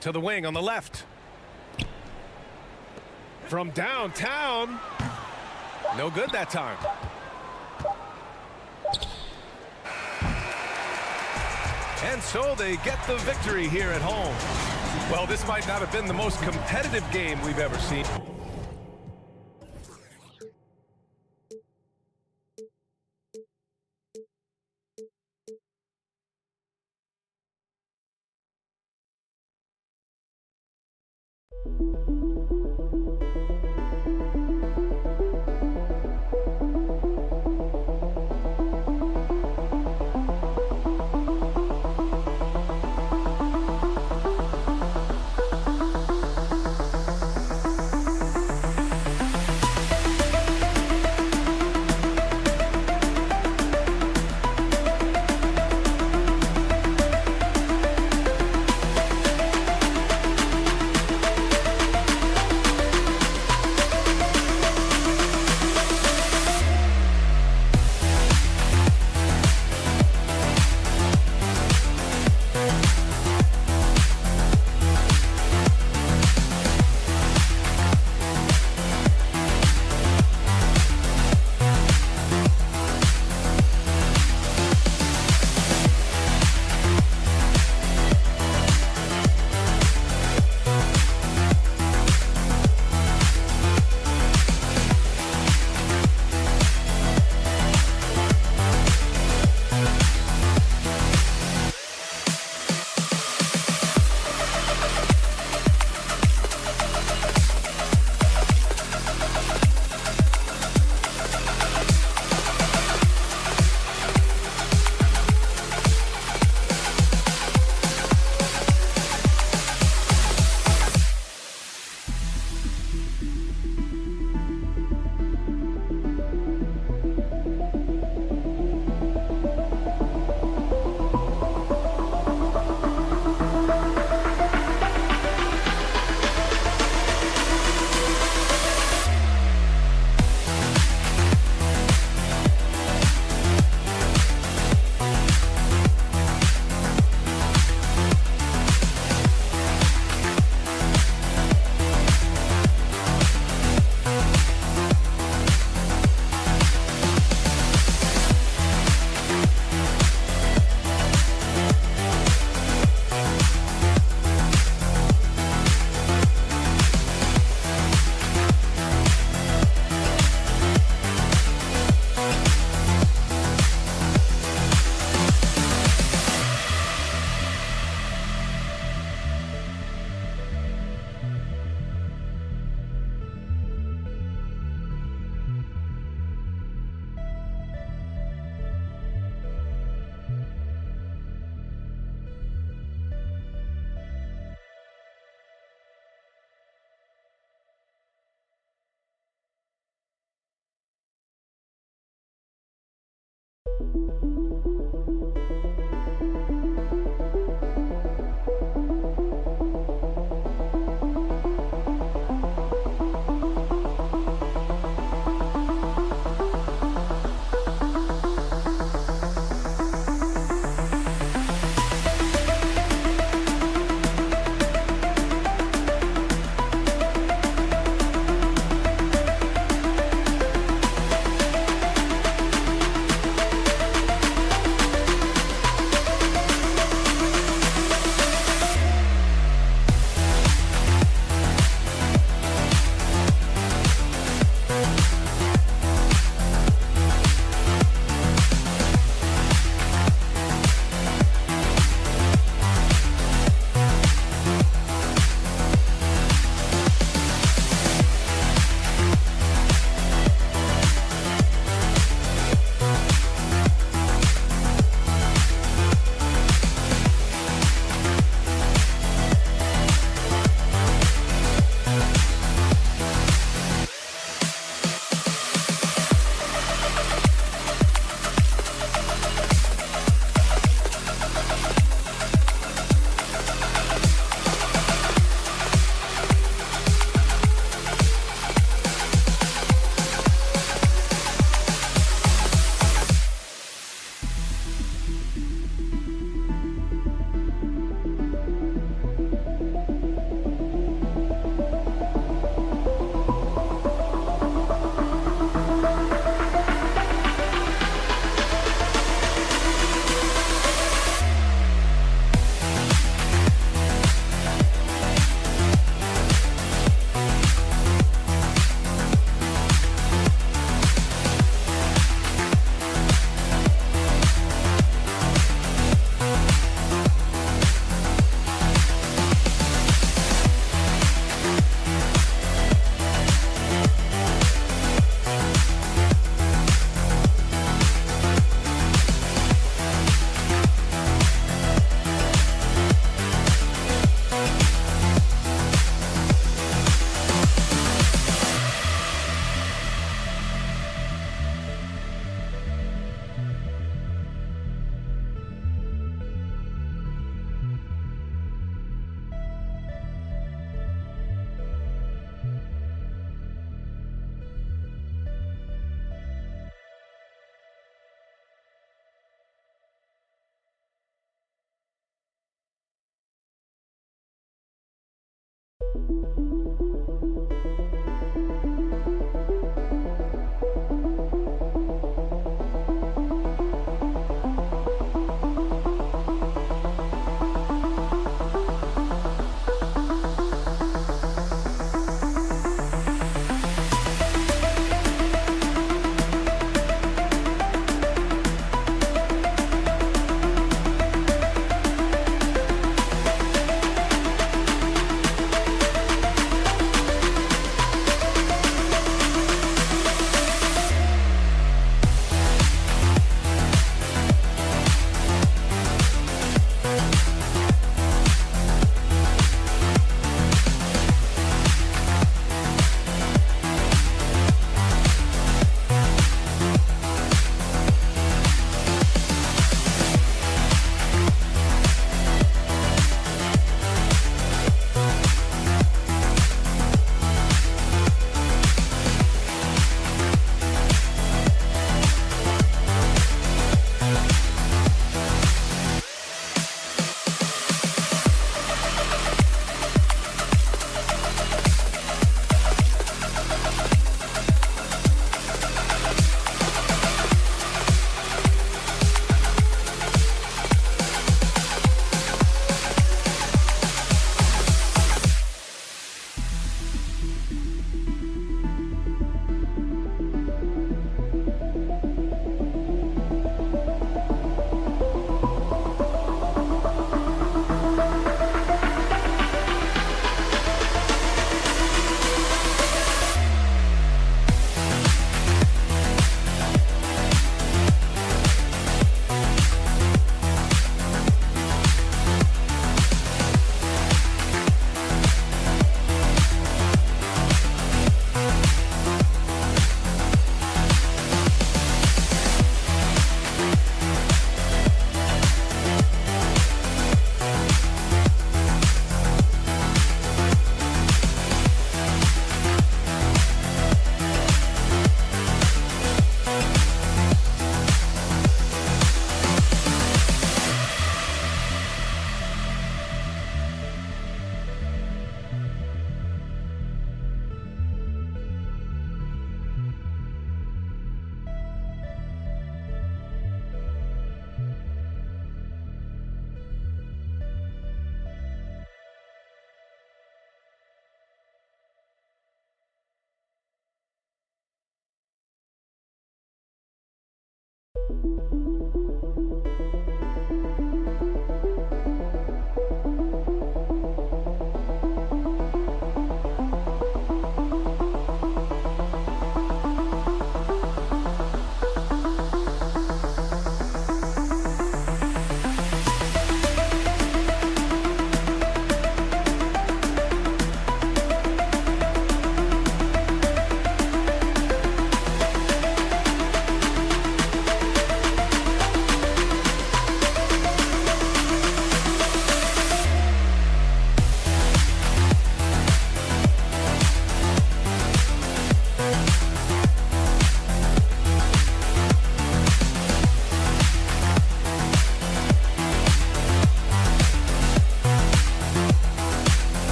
To the wing on the left. From downtown. No good that time. And so they get the victory here at home. Well, this might not have been the most competitive game we've ever seen.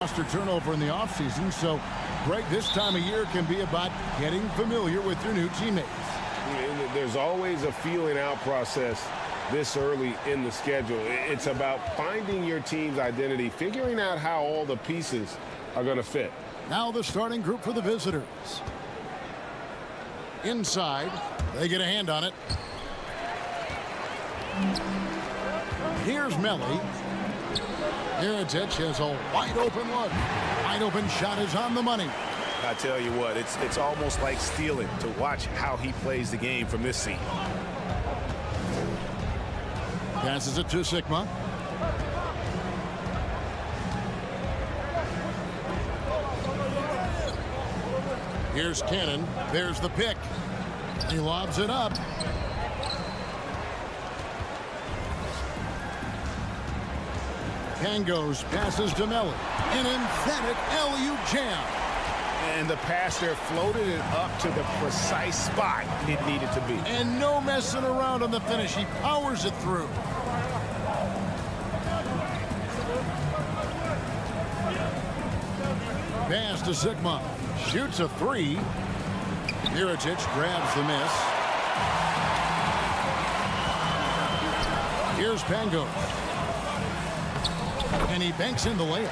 Roster turnover in the offseason, so Greg, this time of year can be about getting familiar with your new teammates. There's always a feeling out process this early in the schedule. It's about finding your team's identity, figuring out how all the pieces are going to fit. Now the starting group for the visitors. Inside, they get a hand on it. Here's Melli. Bjelica has a wide open look. Wide open shot is on the money. I tell you what, it's almost like stealing to watch how he plays the game from this seat. Passes it to Sigma. Here's Cannon. There's the pick. He lobs it up. Pangos passes to Melli. An emphatic LU jam. And the pass there floated it up to the precise spot it needed to be. And no messing around on the finish. He powers it through. Pass to Sigma. Shoots a three. Bjelica grabs the miss. Here's Pangos. And he banks in the layup.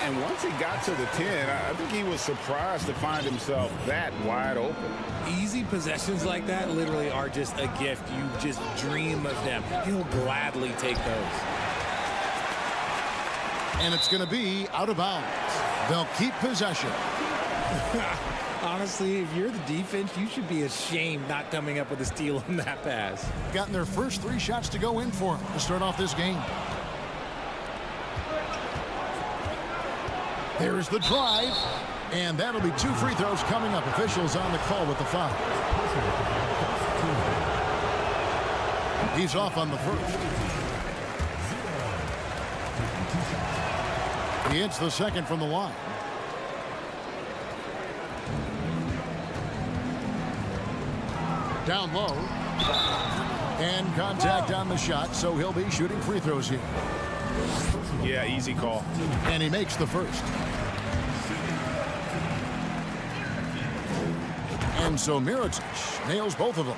And once he got to the 10, I think he was surprised to find himself that wide open. Easy possessions like that literally are just a gift. You just dream of them. He'll gladly take those. And it's going to be out of bounds. They'll keep possession. Honestly, if you're the defense, you should be ashamed not coming up with a steal on that pass. Gotten their first 3 shots to go in for him to start off this game. There's the drive, and that'll be 2 free throws coming up. Officials on the call with the foul. He's off on the first. He hits the second from the line. Down low. And contact on the shot, so he'll be shooting free throws here. Yeah, easy call. And he makes the first. And so Mirotic nails both of them.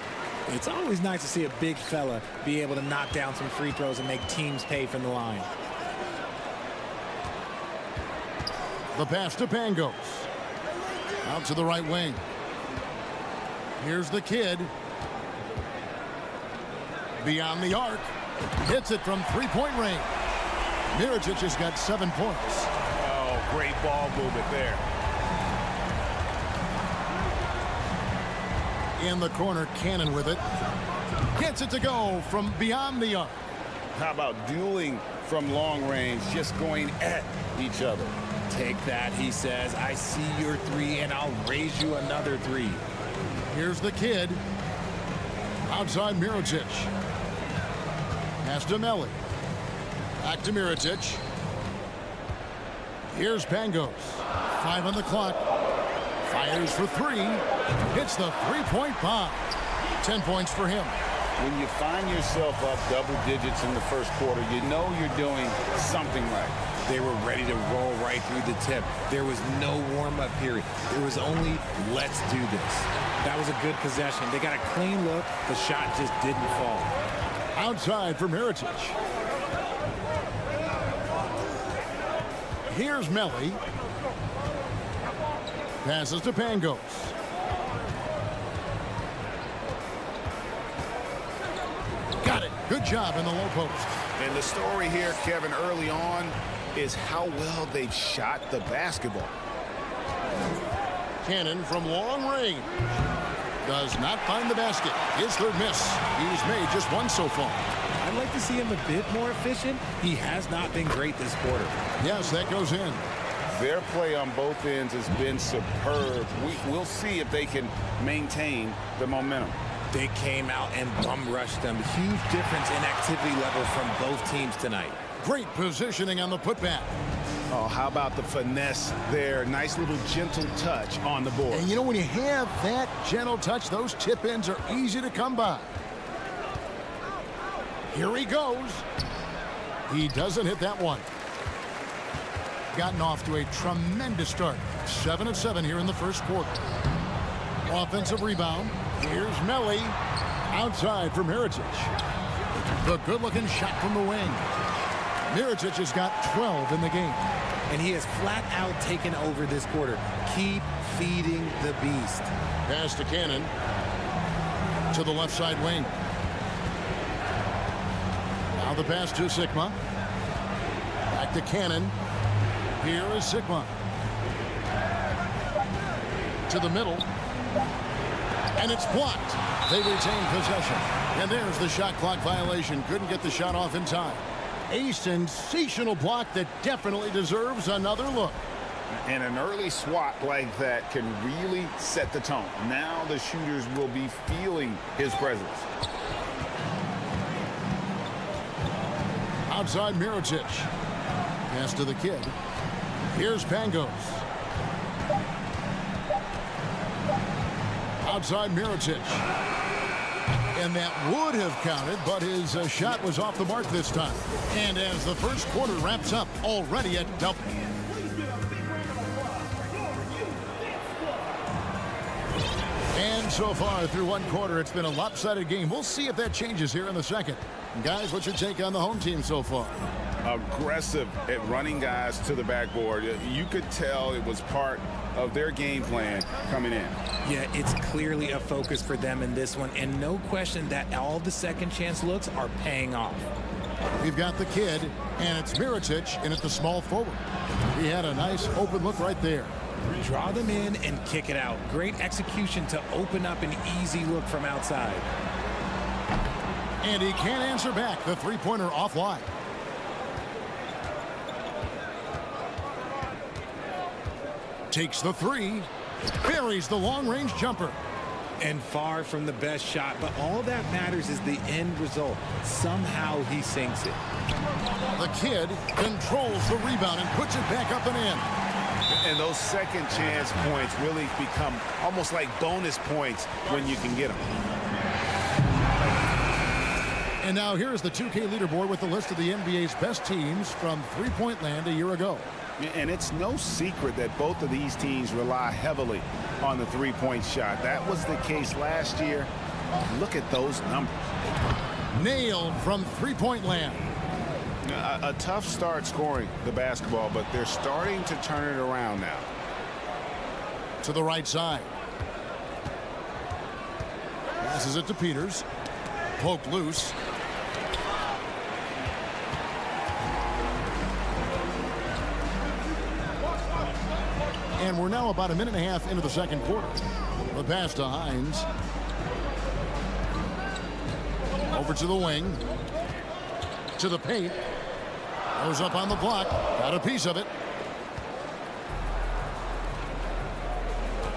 It's always nice to see a big fella be able to knock down some free throws and make teams pay from the line. The pass to Pangos. Out to the right wing. Here's the kid. Beyond the arc. Hits it from 3-point range. Mirotic has got 7 points. Oh, great ball movement there. In the corner, Cannon with it. Gets it to go from beyond the arc. How about dueling from long range, just going at each other? Take that, he says. I see your 3, and I'll raise you another 3. Here's the kid. Outside Mirotic. Pass to Melli. Back to Mirotic. Here's Pangos. 5 on the clock. Fires for 3. Hits the 3-point bomb. 10 points for him. When you find yourself up double digits in the first quarter, you know you're doing something right. They were ready to roll right through the tip. There was no warm-up period. There was only, let's do this. That was a good possession. They got a clean look. The shot just didn't fall. Outside for Mirotic. Here's Melli. Passes to Pangos. Got it. Good job in the low post. And the story here, Kevin, early on is how well they've shot the basketball. Cannon from long range. Does not find the basket. His third miss. He's made just 1 so far. I'd like to see him a bit more efficient. He has not been great this quarter. Yes, that goes in. Their play on both ends has been superb. We'll see if they can maintain the momentum. They came out and bum rushed them. Huge difference in activity level from both teams tonight. Great positioning on the putback. Oh, how about the finesse there? Nice little gentle touch on the board. And you know, when you have that gentle touch, those tip-ins are easy to come by. Here he goes. He doesn't hit that one. gotten off to a tremendous start. 7 of 7 here in the first quarter. Offensive rebound. Here's Melli. Outside from Mirotic. The good-looking shot from the wing. Mirotic has got 12 in the game. And he has flat out taken over this quarter. Keep feeding the beast. Pass to Cannon. To the left side wing. Now the pass to Sigma. Back to Cannon. Here is Sigma. To the middle. And it's blocked. They retain possession. And there's the shot clock violation. Couldn't get the shot off in time. A sensational block that definitely deserves another look. And an early swat like that can really set the tone. Now the shooters will be feeling his presence. Outside Mirotic. Pass to the kid. Here's Pangos. Outside Mirotic. And that would have counted, but his shot was off the mark this time. And as the first quarter wraps up, already at double. And so far through one quarter, it's been a lopsided game. We'll see if that changes here in the second. Guys, what's your take on the home team so far? Aggressive at running guys to the backboard. You could tell it was part of their game plan coming in. Yeah, it's clearly a focus for them in this one, and no question that all the second chance looks are paying off. We've got the kid, and it's Mirotic in at the small forward. He had a nice open look right there. Draw them in and kick it out. Great execution to open up an easy look from outside. And he can't answer back. The three-pointer offline. Takes the three. Buries the long-range jumper. And far from the best shot, but all that matters is the end result. Somehow he sinks it. The kid controls the rebound and puts it back up and in. And those second chance points really become almost like bonus points when you can get them. And now here's the 2K leaderboard with the list of the NBA's best teams from three-point land a year ago. And it's no secret that both of these teams rely heavily on the three-point shot. That was the case last year. Look at those numbers. Nailed from three-point land. A tough start scoring the basketball, but they're starting to turn it around now. To the right side. Passes it to Peters. Poked loose. And we're now about a minute and a half into the second quarter. The pass to Hines. Over to the wing. To the paint. Goes up on the block. Got a piece of it.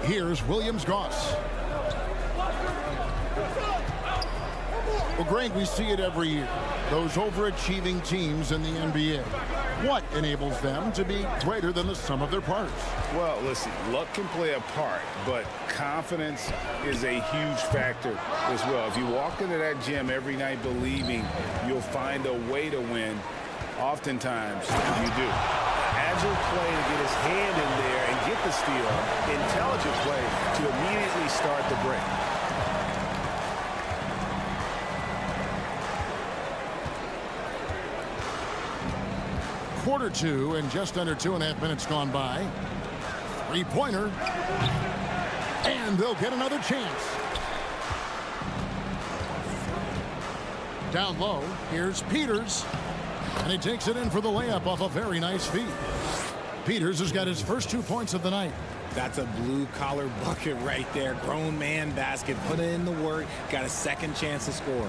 Here's Williams-Goss. Well, Greg, we see it every year. Those overachieving teams in the NBA. What enables them to be greater than the sum of their parts? Well, listen, luck can play a part, but confidence is a huge factor as well. If you walk into that gym every night believing you'll find a way to win, oftentimes you do. Agile play to get his hand in there and get the steal. Intelligent play to immediately start the break. Quarter two and just under 2.5 minutes gone by. Three-pointer. And they'll get another chance. Down low, here's Peters. And he takes it in for the layup off a very nice feed. Peters has got his first 2 points of the night. That's a blue-collar bucket right there. Grown man basket. Put in the work. Got a second chance to score.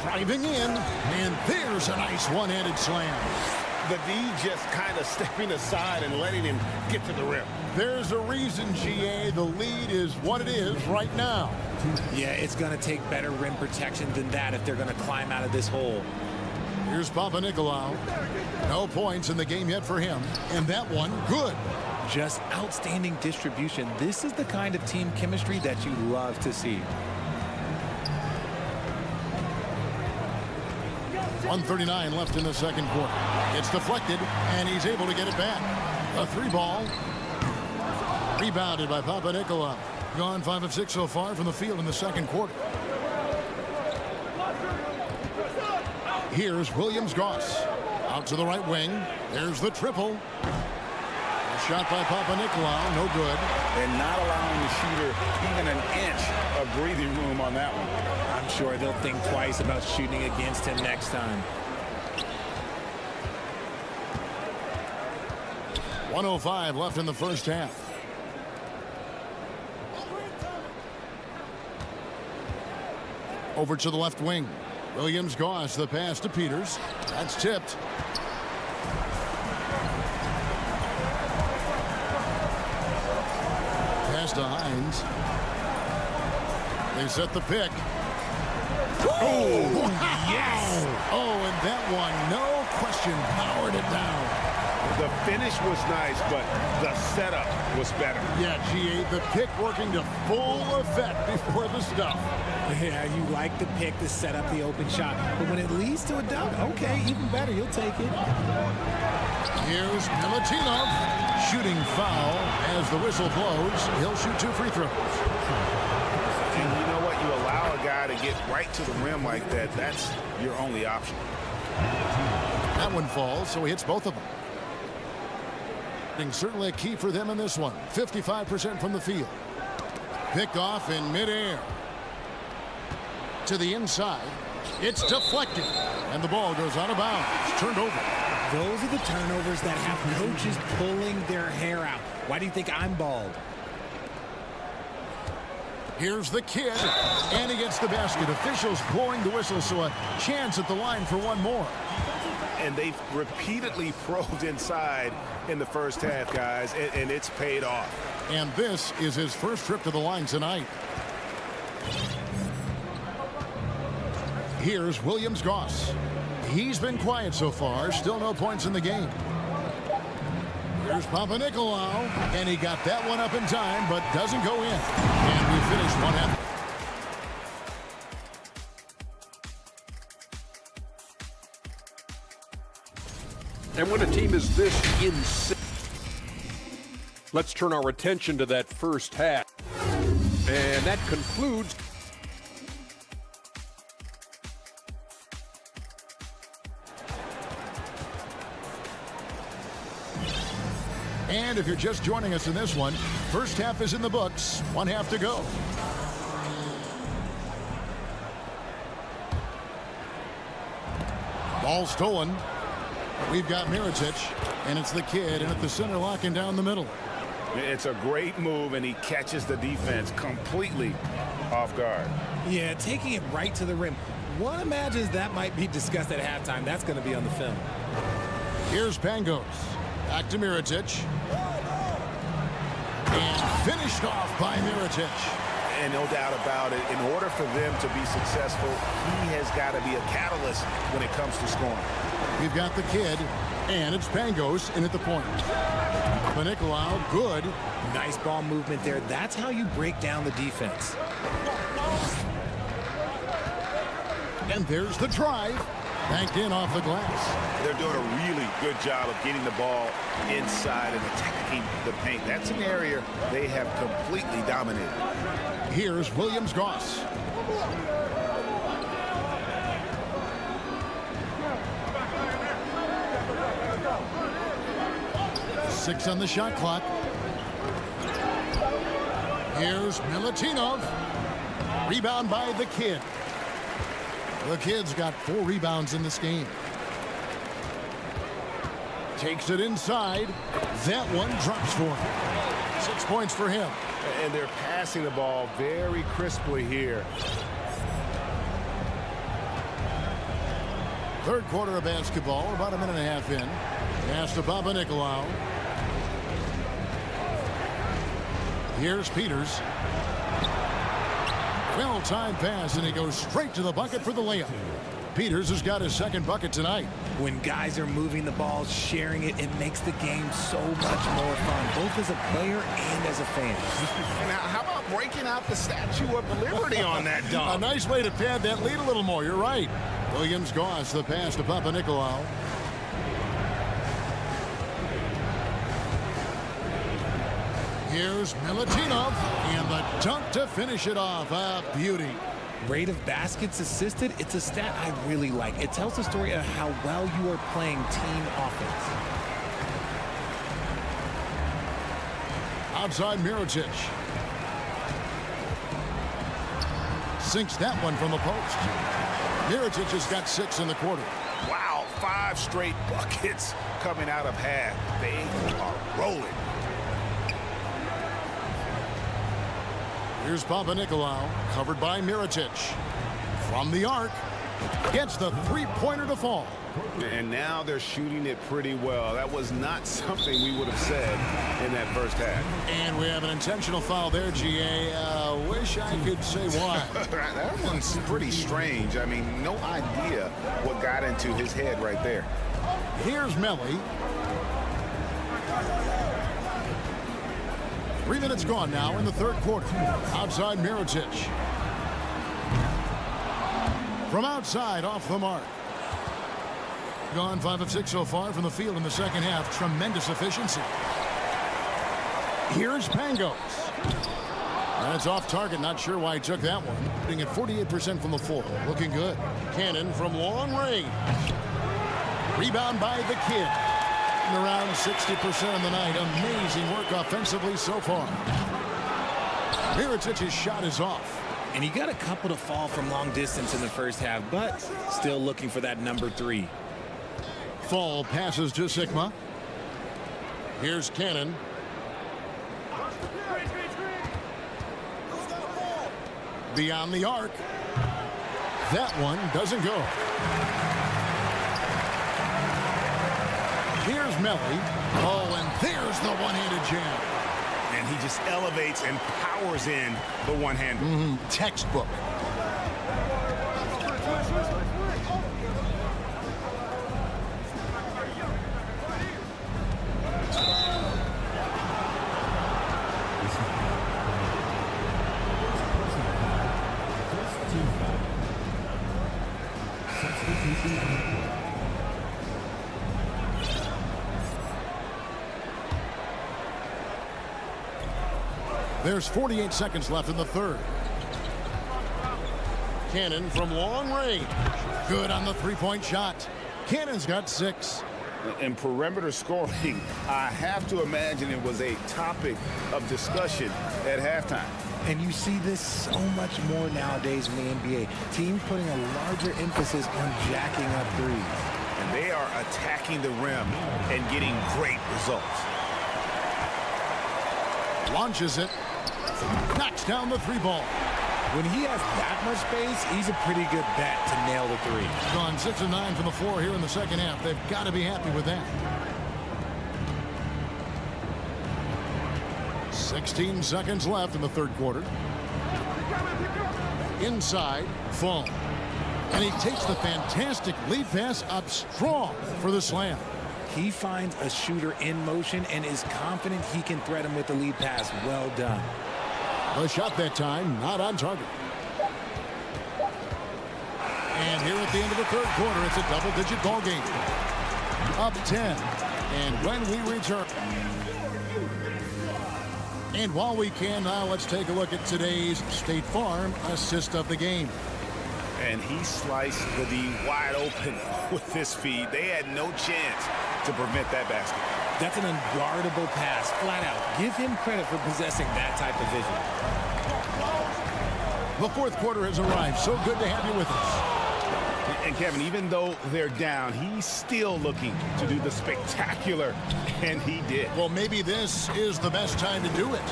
Driving in, and there's a nice one-handed slam. The D just kind of stepping aside and letting him get to the rim. There's a reason, GA, the lead is what it is right now. Yeah, it's going to take better rim protection than that if they're going to climb out of this hole. Here's Papanikolaou. No points in the game yet for him, and that one, good. Just outstanding distribution. This is the kind of team chemistry that you love to see. 1:39 left in the second quarter. It's deflected, and he's able to get it back. A 3-ball. Rebounded by Papanikolaou. Gone 5 of 6 so far from the field in the second quarter. Here's Williams-Goss. Out to the right wing. There's the triple. A shot by Papanikolaou, no good. And not allowing the shooter even an inch of breathing room on that one. I'm sure they'll think twice about shooting against him next time. 1:05 left in the first half. Over to the left wing. Williams-Goss, the pass to Peters. That's tipped. Pass to Hines. They set the pick. Oh, yes! Oh, and that one, no question, powered it down. The finish was nice, but the setup was better. Yeah, GA, the pick working to full effect before the stuff. Yeah, you like the pick to set up the open shot. But when it leads to a dunk, okay, even better, you'll take it. Here's Milutinov. Shooting foul as the whistle blows. He'll shoot 2 free throws. And you know what? You allow a guy to get right to the rim like that. That's your only option. That one falls, so he hits both of them. Certainly a key for them in this one. 55% from the field. Picked off in midair. To the inside. It's deflected. And the ball goes out of bounds. Turned over. Those are the turnovers that have coaches pulling their hair out. Why do you think I'm bald? Here's the kid. And he gets the basket. Officials blowing the whistle, so a chance at the line for one more. And they've repeatedly probed inside in the first half, guys, and it's paid off. And this is his first trip to the line tonight. Here's Williams-Goss. He's been quiet so far. Still no points in the game. Here's Papanikolaou, and he got that one up in time, but doesn't go in. And we finish one half. And when a team is this insane, let's turn our attention to that first half. And that concludes. And if you're just joining us in this one, first half is in the books. One half to go. Ball stolen. We've got Mirotic, and it's the kid, and at the center, locking down the middle. It's a great move, and he catches the defense completely off guard. Yeah, taking it right to the rim. One imagines that might be discussed at halftime. That's going to be on the film. Here's Pangos. Back to Mirotic. And finished off by Mirotic. And no doubt about it, in order for them to be successful, he has got to be a catalyst when it comes to scoring. We've got the kid, and it's Pangos in at the point. Papanikolaou, good. Nice ball movement there. That's how you break down the defense. And there's the drive. Banked in off the glass. They're doing a really good job of getting the ball inside and attacking the paint. That's an area they have completely dominated. Here's Williams-Goss. Six on the shot clock. Here's Milutinov. Rebound by the kid. The kid's got 4 rebounds in this game. Takes it inside. That one drops for him. 6 points for him. And they're passing the ball very crisply here. Third quarter of basketball, about a minute and a half in. Pass to Papanikolaou. Here's Peters. Well-timed pass, and he goes straight to the bucket for the layup. Peters has got his second bucket tonight. When guys are moving the ball, sharing it, it makes the game so much more fun, both as a player and as a fan. Now, how about breaking out the Statue of Liberty on that dunk? A nice way to pad that lead a little more. You're right. Williams-Goss, the pass to Papanikolaou. Here's Milutinov, and the dunk to finish it off. A beauty. Rate of baskets assisted, it's a stat I really like. It tells the story of how well you are playing team offense. Outside Mirotic. Sinks that one from the post. Mirotic has got 6 in the quarter. Wow, 5 straight buckets coming out of half. They are rolling. Here's Papanikolaou, covered by Mirotic. From the arc, gets the three-pointer to fall. And now they're shooting it pretty well. That was not something we would have said in that first half. And we have an intentional foul there, GA. Wish I could say why. That one's pretty strange. I mean, no idea what got into his head right there. Here's Melly. 3 minutes gone now in the third quarter. Outside Mirotic. From outside, off the mark. Gone 5 of 6 so far from the field in the second half. Tremendous efficiency. Here's Pangos. That's off target. Not sure why he took that one. Putting at 48% from the floor. Looking good. Cannon from long range. Rebound by the kid. Around 60% of the night. Amazing work offensively so far. Mirotic's shot is off. And he got a couple to fall from long distance in the first half, but still looking for that number 3. Fall passes to Sigma. Here's Cannon. Beyond the arc. That one doesn't go. Here's Melly. Oh, and there's the one-handed jam. And he just elevates and powers in the one-hander. Textbook. There's 48 seconds left in the third. Cannon from long range. Good on the three-point shot. Cannon's got 6. And perimeter scoring, I have to imagine it was a topic of discussion at halftime. And you see this so much more nowadays in the NBA. Teams putting a larger emphasis on jacking up threes. And they are attacking the rim and getting great results. Launches it. Knocks down the 3-ball. When he has that much space, he's a pretty good bet to nail the 3. Gone 6 of 9 from the floor here in the second half. They've got to be happy with that. 16 seconds left in the third quarter. Inside, Fall. And he takes the fantastic lead pass up strong for the slam. He finds a shooter in motion and is confident he can threat him with the lead pass. Well done. The shot that time, not on target. And here at the end of the third quarter, it's a double-digit ball game. Up 10. And when we return... And while we can, now let's take a look at today's State Farm assist of the game. And he sliced the D wide open with this feed. They had no chance to prevent that basket. That's an unguardable pass, flat out. Give him credit for possessing that type of vision. The fourth quarter has arrived. So good to have you with us. And Kevin, even though they're down, he's still looking to do the spectacular, and he did. Well, maybe this is the best time to do it.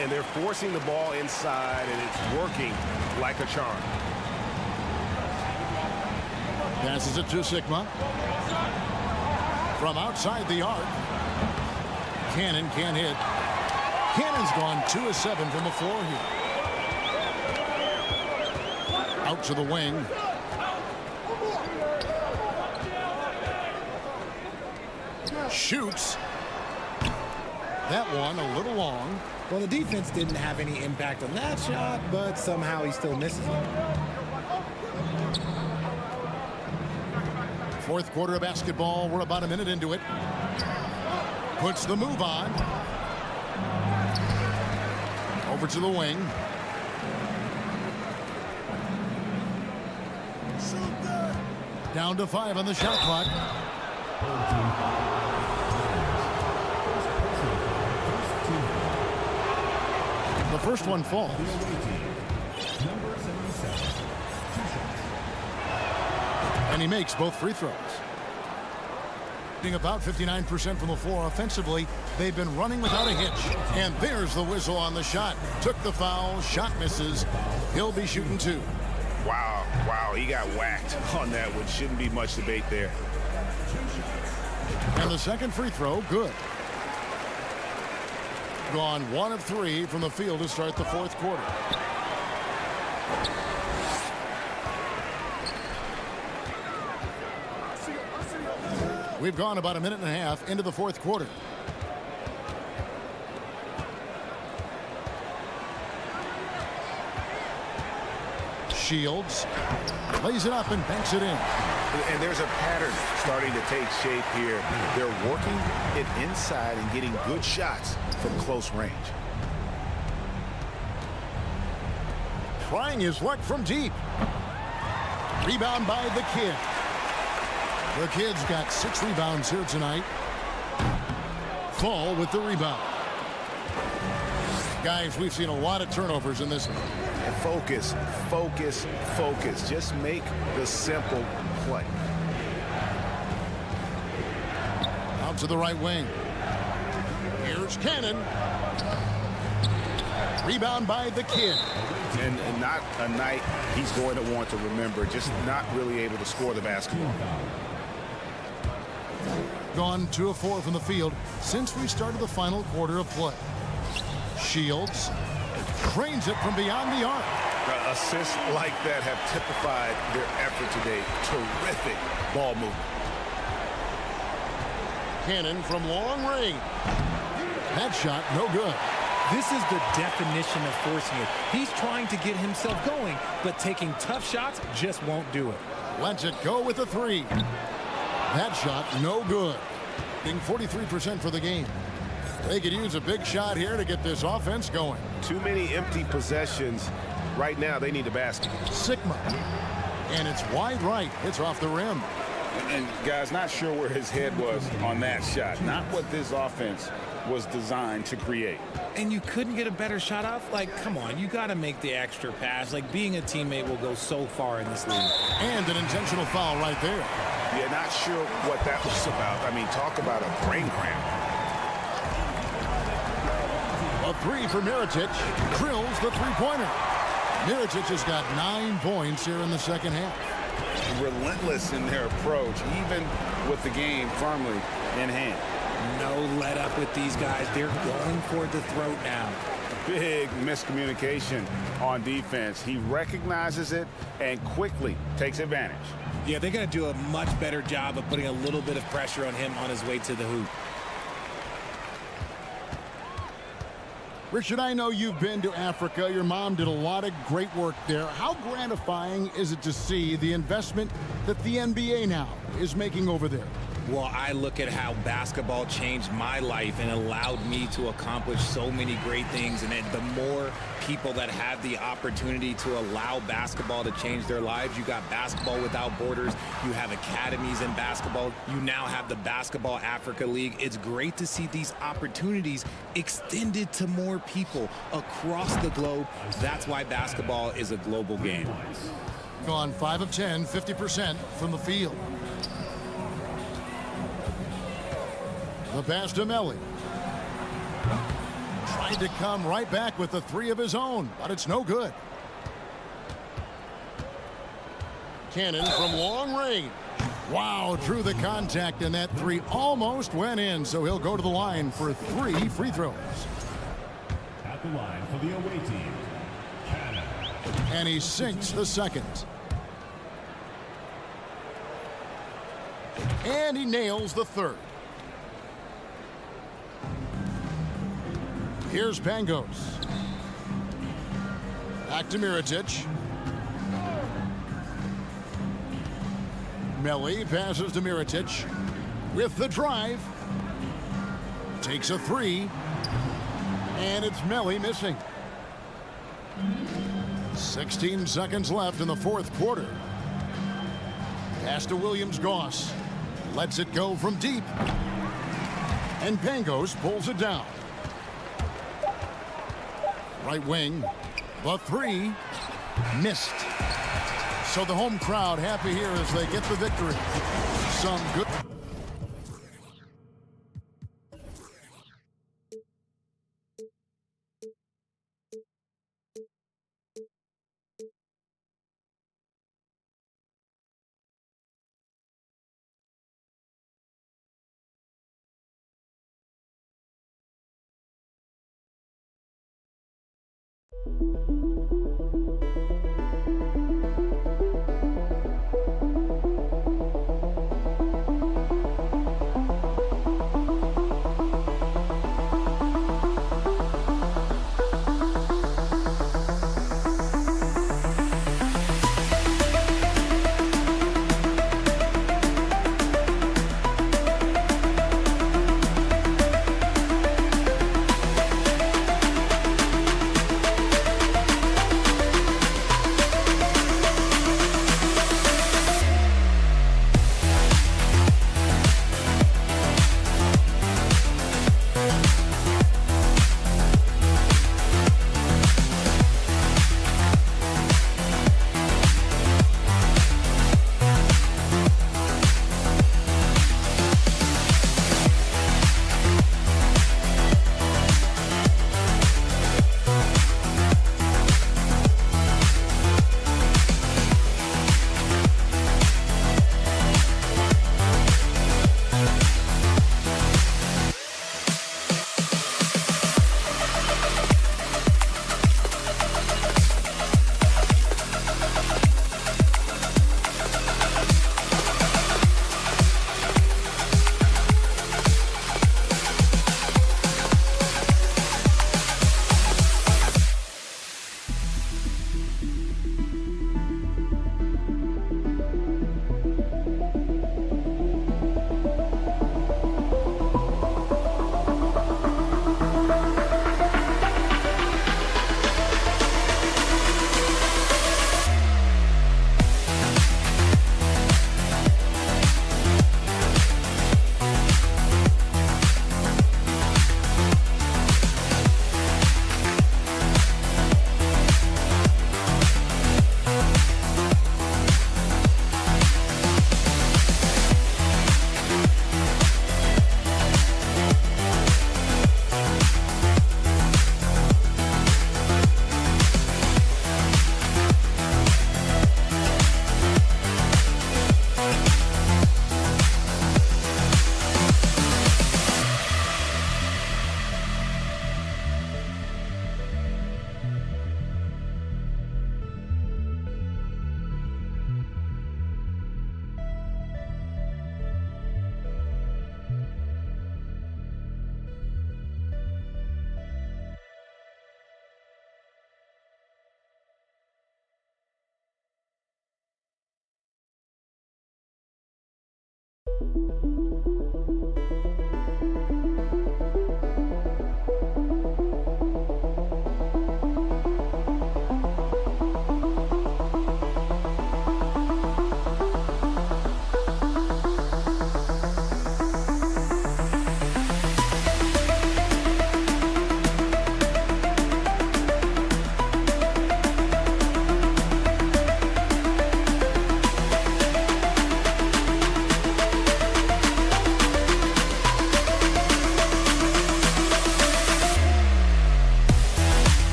And they're forcing the ball inside, and it's working like a charm. Passes it to Sigma. From outside the arc. Cannon can't hit. Cannon's gone 2 of 7 from the floor here. Out to the wing. Shoots. That one a little long. Well, the defense didn't have any impact on that shot, but somehow he still misses it. Fourth quarter of basketball. We're about a minute into it. Puts the move on. Over to the wing. Down to 5 on the shot clock. The first one falls. And he makes both free throws. Being about 59% from the floor offensively, they've been running without a hitch. And there's the whistle on the shot. Took the foul, shot misses. He'll be shooting 2. Wow, he got whacked on that one. Shouldn't be much debate there. And the second free throw, good. Gone 1 of 3 from the field to start the fourth quarter. We've gone about a minute and a half into the fourth quarter. Shields lays it up and banks it in. And there's a pattern starting to take shape here. They're working it inside and getting good shots from close range. Trying his luck from deep. Rebound by the kid. The kid's got 6 rebounds here tonight. Fall with the rebound. Guys, we've seen a lot of turnovers in this one. Focus, focus, focus. Just make the simple play. Out to the right wing. Here's Cannon. Rebound by the kid. And not a night he's going to want to remember. Just not really able to score the basketball. Gone 2 of 4 from the field since we started the final quarter of play. Shields trains it from beyond the arc. Assists like that have typified their effort today. Terrific ball movement. Cannon from long range. That shot, no good. This is the definition of forcing it. He's trying to get himself going, but taking tough shots just won't do it. Lets it go with a 3. That shot, no good. Being 43% for the game. They could use a big shot here to get this offense going. Too many empty possessions. Right now, they need a basket. Sigma. And it's wide right. It's off the rim. And guys, not sure where his head was on that shot. Not what this offense was designed to create. And you couldn't get a better shot off? Like, come on, you got to make the extra pass. Like, being a teammate will go so far in this league. And an intentional foul right there. Yeah, not sure what that was about. I mean, talk about a brain cramp. A 3 for Mirotic. Drills the three-pointer. Mirotic has got 9 points here in the second half. Relentless in their approach, even with the game firmly in hand. No let up with these guys. They're going for the throat now. Big miscommunication on defense. He recognizes it and quickly takes advantage. Yeah, they're going to do a much better job of putting a little bit of pressure on him on his way to the hoop. Richard, I know you've been to Africa. Your mom did a lot of great work there. How gratifying is it to see the investment that the NBA now is making over there? Well, I look at how basketball changed my life and allowed me to accomplish so many great things. And the more people that have the opportunity to allow basketball to change their lives, you got Basketball Without Borders, you have academies in basketball, you now have the Basketball Africa League. It's great to see these opportunities extended to more people across the globe. That's why basketball is a global game. Gone 5 of 10, 50% from the field. The pass to Melly. Tried to come right back with the 3 of his own, but it's no good. Cannon from long range. Wow, drew the contact, and that 3 almost went in, so he'll go to the line for 3 free throws. At the line for the away team, Cannon. And he sinks the second. And he nails the third. Here's Pangos. Back to Mirotic. Melli passes to Mirotic with the drive. Takes a three. And it's Melli missing. 16 seconds left in the fourth quarter. Pass to Williams-Goss. Lets it go from deep. And Pangos pulls it down. Right wing. The three. Missed. So the home crowd happy here as they get the victory. Some good.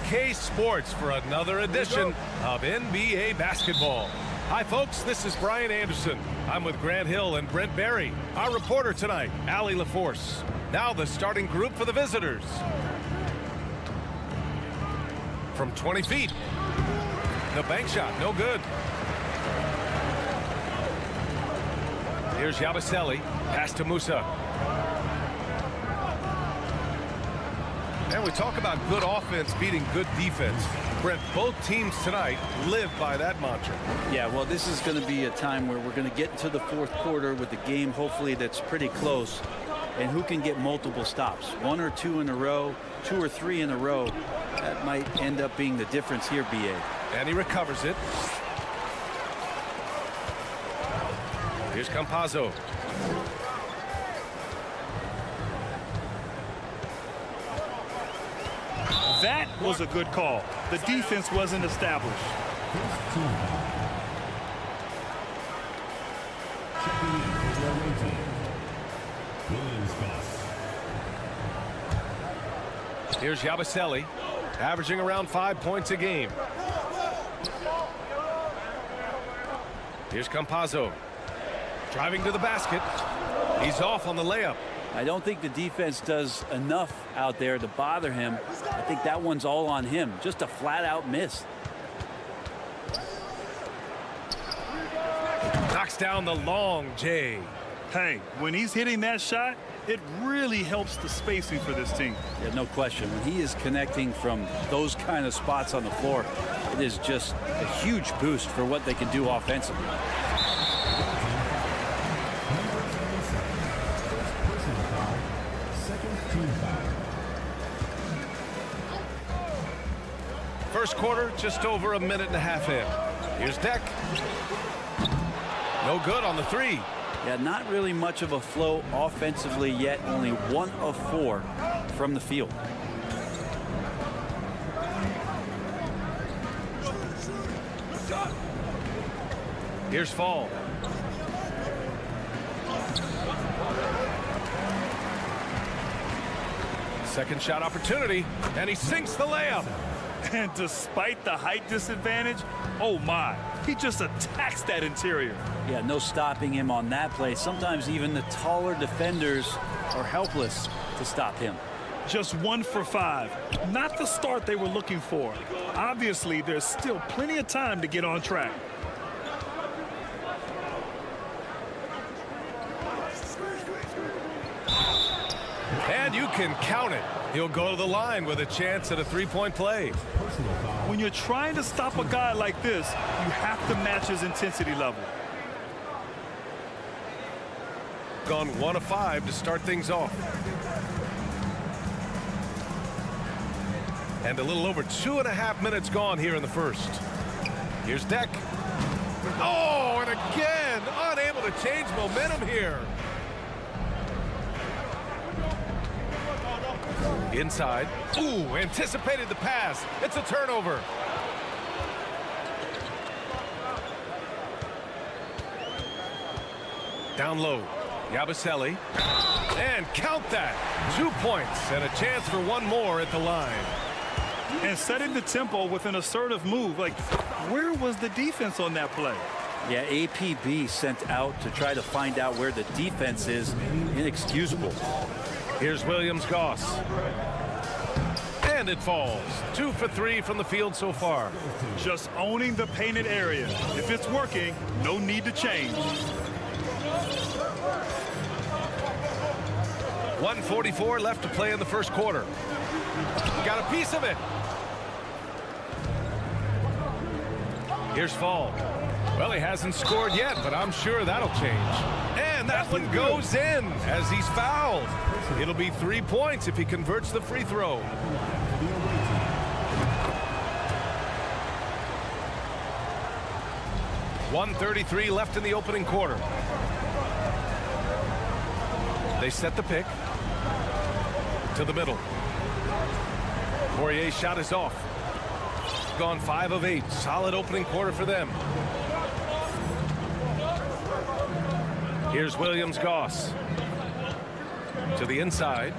2K Sports for another edition of NBA basketball. Hi, folks. This is Brian Anderson. I'm with Grant Hill and Brent Barry. Our reporter tonight, Allie LaForce. Now the starting group for the visitors. From 20 feet. The bank shot, no good. Here's Yabusele. Pass to Musa. And we talk about good offense beating good defense. Brent, both teams tonight live by that mantra. Yeah, well, this is going to be a time where we're going to get into the fourth quarter with the game, hopefully, that's pretty close. And who can get multiple stops? 1 or 2 in a row, 2 or 3 in a row. That might end up being the difference here, B.A. And he recovers it. Here's Campazzo. That was a good call. The defense wasn't established. Here's Yabusele, averaging around 5 points a game. Here's Campazzo, driving to the basket. He's off on the layup. I don't think the defense does enough out there to bother him. I think that one's all on him. Just a flat-out miss. Knocks down the long J. Hey, when he's hitting that shot, it really helps the spacing for this team. Yeah, no question. When he is connecting from those kind of spots on the floor, it is just a huge boost for what they can do offensively. First quarter, just over a minute and a half in. Here's Deck. No good on the three. Yeah, not really much of a flow offensively yet. Only 1 of 4 from the field. Here's Fall. Second shot opportunity, and he sinks the layup. And despite the height disadvantage, oh my, he just attacks that interior. Yeah, no stopping him on that play. Sometimes even the taller defenders are helpless to stop him. Just 1 for 5. Not the start they were looking for. Obviously, there's still plenty of time to get on track. And you can count it. He'll go to the line with a chance at a three-point play. When you're trying to stop a guy like this, you have to match his intensity level. Gone 1 of 5 to start things off. And a little over 2.5 minutes gone here in the first. Here's Deck. Oh, and again, unable to change momentum here. Inside. Ooh, anticipated the pass. It's a turnover. Down low. Yabusele. And count that. 2 points and a chance for 1 more at the line. And setting the tempo with an assertive move. Like, where was the defense on that play? Yeah, APB sent out to try to find out where the defense is. Inexcusable. Here's Williams-Goss. And it falls. 2 for 3 from the field so far. Just owning the painted area. If it's working, no need to change. 1:44 left to play in the first quarter. Got a piece of it. Here's Fall. Well, he hasn't scored yet, but I'm sure that'll change. And that one goes in as he's fouled. It'll be 3 points if he converts the free throw. .133 left in the opening quarter. They set the pick to the middle. Poirier's shot is off. Gone 5 of 8. Solid opening quarter for them. Here's Williams-Goss to the inside.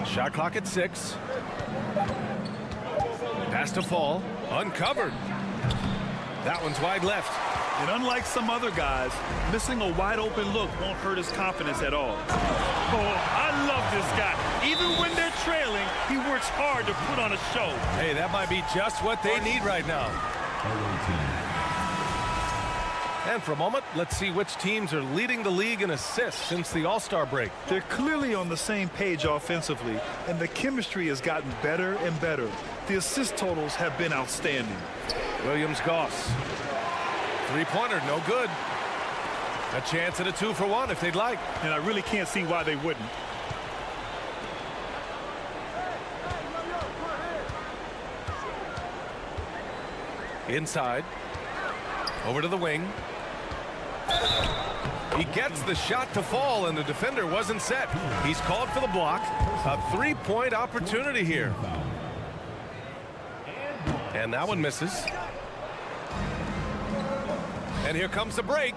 Shot clock at 6. Pass to Fall. Uncovered. That one's wide left. And unlike some other guys, missing a wide-open look won't hurt his confidence at all. Oh, I love this guy. Even when they're trailing, he works hard to put on a show. Hey, that might be just what they need right now. And for a moment, let's see which teams are leading the league in assists since the All-Star break. They're clearly on the same page offensively, and the chemistry has gotten better and better. The assist totals have been outstanding. Williams-Goss. Three-pointer, no good. A chance at a 2-for-1 if they'd like. And I really can't see why they wouldn't. Inside. Over to the wing. He gets the shot to fall, and the defender wasn't set. He's called for the block. A three-point opportunity here. And that one misses. And here comes the break.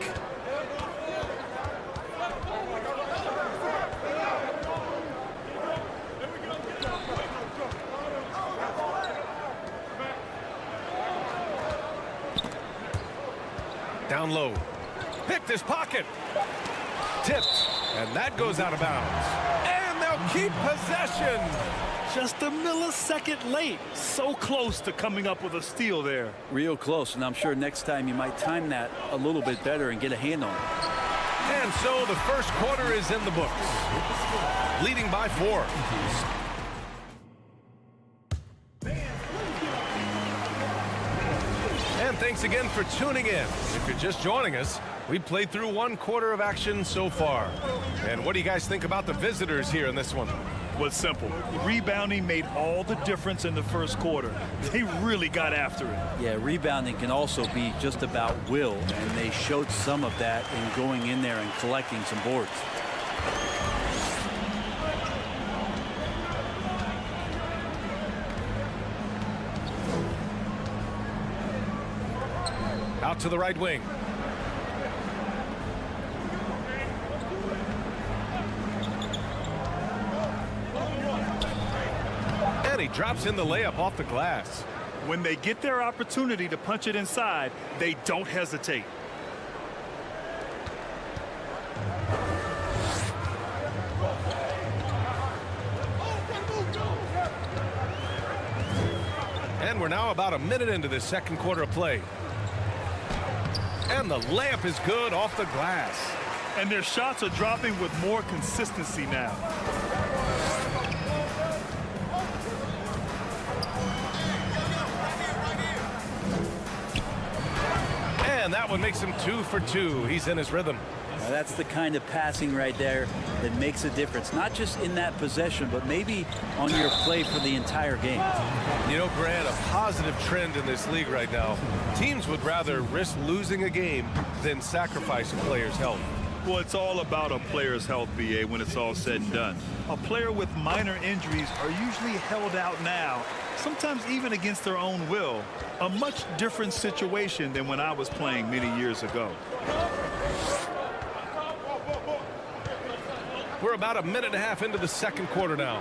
Down low. Picked his pocket. Tipped. And that goes out of bounds. And they'll keep possession. Just a millisecond late. So close to coming up with a steal there. Real close, and I'm sure next time you might time that a little bit better and get a hand on it. And so the first quarter is in the books. Leading by 4. And thanks again for tuning in. If you're just joining us, we played through 1 quarter of action so far. And what do you guys think about the visitors here in this one? Was simple. Rebounding made all the difference in the first quarter. They really got after it. Yeah, rebounding can also be just about will, and they showed some of that in going in there and collecting some boards. Out to the right wing. And he drops in the layup off the glass. When they get their opportunity to punch it inside, they don't hesitate. And we're now about a minute into this second quarter of play. And the layup is good off the glass. And their shots are dropping with more consistency now. And that one makes him 2 for 2. He's in his rhythm. Now that's the kind of passing right there that makes a difference, not just in that possession, but maybe on your play for the entire game. You know, Grant, a positive trend in this league right now. Teams would rather risk losing a game than sacrifice a player's health. Well, it's all about a player's health, BA, when it's all said and done. A player with minor injuries are usually held out now, sometimes even against their own will. A much different situation than when I was playing many years ago. We're about a minute and a half into the second quarter now.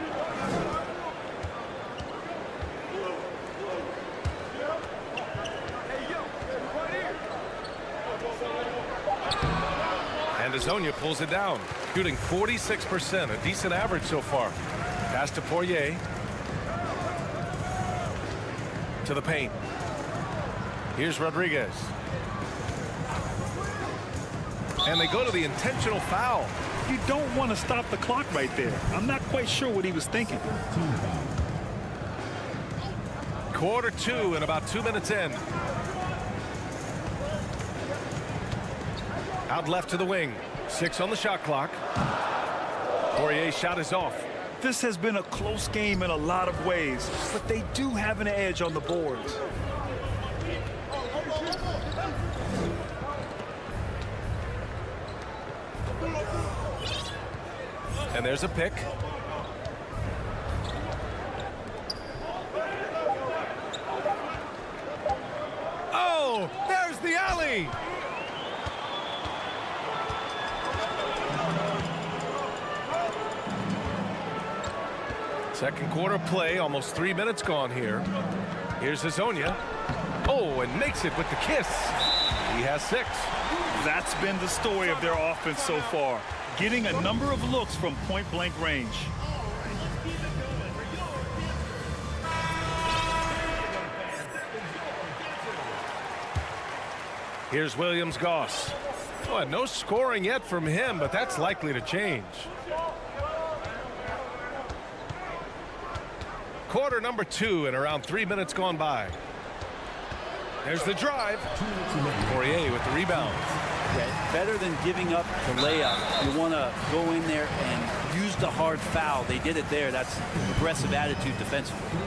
And Azonia pulls it down, shooting 46%, a decent average so far. Pass to Poirier. To the paint. Here's Rodriguez. And they go to the intentional foul. You don't want to stop the clock right there. I'm not quite sure what he was thinking. Quarter 2 and about 2 minutes in. Out left to the wing. 6 on the shot clock. Poirier's shot is off. This has been a close game in a lot of ways, but they do have an edge on the boards. And there's a pick. Oh, there's the alley. Second quarter play, almost 3 minutes gone here. Here's Azonia. Oh, and makes it with the kiss. He has 6. That's been the story of their offense so far, getting a number of looks from point-blank range. Here's Williams-Goss. Well, no scoring yet from him, but that's likely to change. Quarter number 2 and around 3 minutes gone by. There's the drive. Poirier with the rebound. Yeah, better than giving up the layup. You want to go in there and use the hard foul. They did it there. That's aggressive attitude defensively.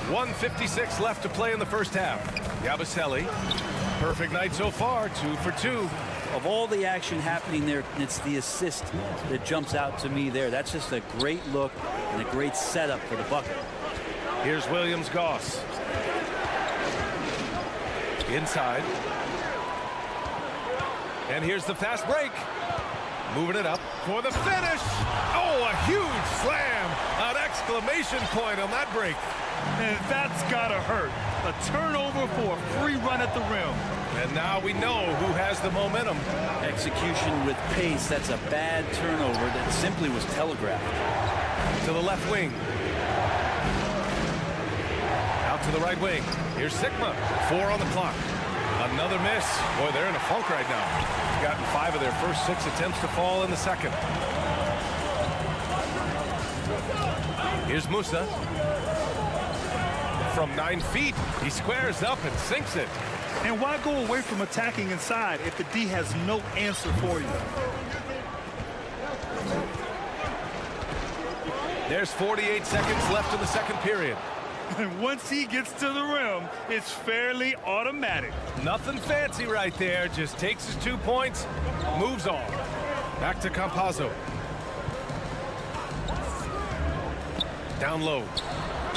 1:56 left to play in the first half. Yabusele, perfect night so far, 2 for 2. Of all the action happening there, it's the assist that jumps out to me there. That's just a great look and a great setup for the bucket. Here's Williams-Goss. Inside. And here's the fast break. Moving it up for the finish. Oh, a huge slam. An exclamation point on that break. And that's gotta hurt. A turnover for a free run at the rim. And now we know who has the momentum. Execution with pace. That's a bad turnover that simply was telegraphed. To the left wing. Out to the right wing. Here's Sigma. 4 on the clock. Another miss. Boy, they're in a funk right now. They've gotten 5 of their first 6 attempts to fall in the second. Here's Musa. From 9 feet, he squares up and sinks it. And why go away from attacking inside if the D has no answer for you? There's 48 seconds left in the second period. And once he gets to the rim, it's fairly automatic. Nothing fancy right there. Just takes his 2 points, moves on. Back to Campazzo. Down low.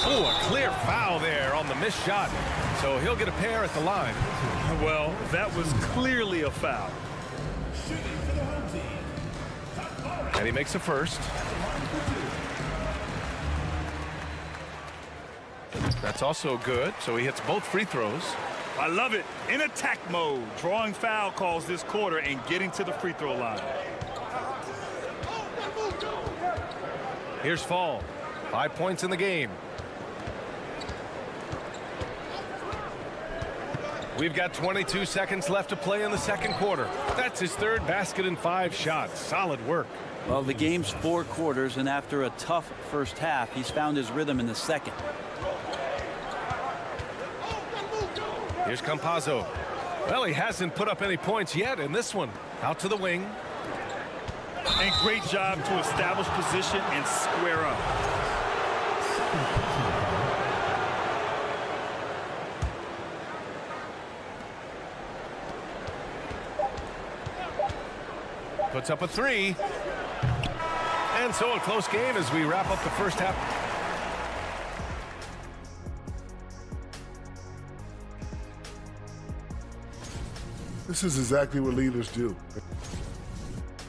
Oh, a clear foul there on the missed shot. So he'll get a pair at the line. Well, that was clearly a foul. And he makes a first. That's also good. So he hits both free throws. I love it. In attack mode, drawing foul calls this quarter and getting to the free throw line. Here's Fall. 5 points in the game. We've got 22 seconds left to play in the second quarter. That's his 3rd basket in 5 shots. Solid work. Well, the game's 4 quarters, and after a tough first half, he's found his rhythm in the second. Here's Campazzo. Well, he hasn't put up any points yet in this one. Out to the wing. And great job to establish position and square up. Puts up a 3. And so a close game as we wrap up the first half. This is exactly what leaders do.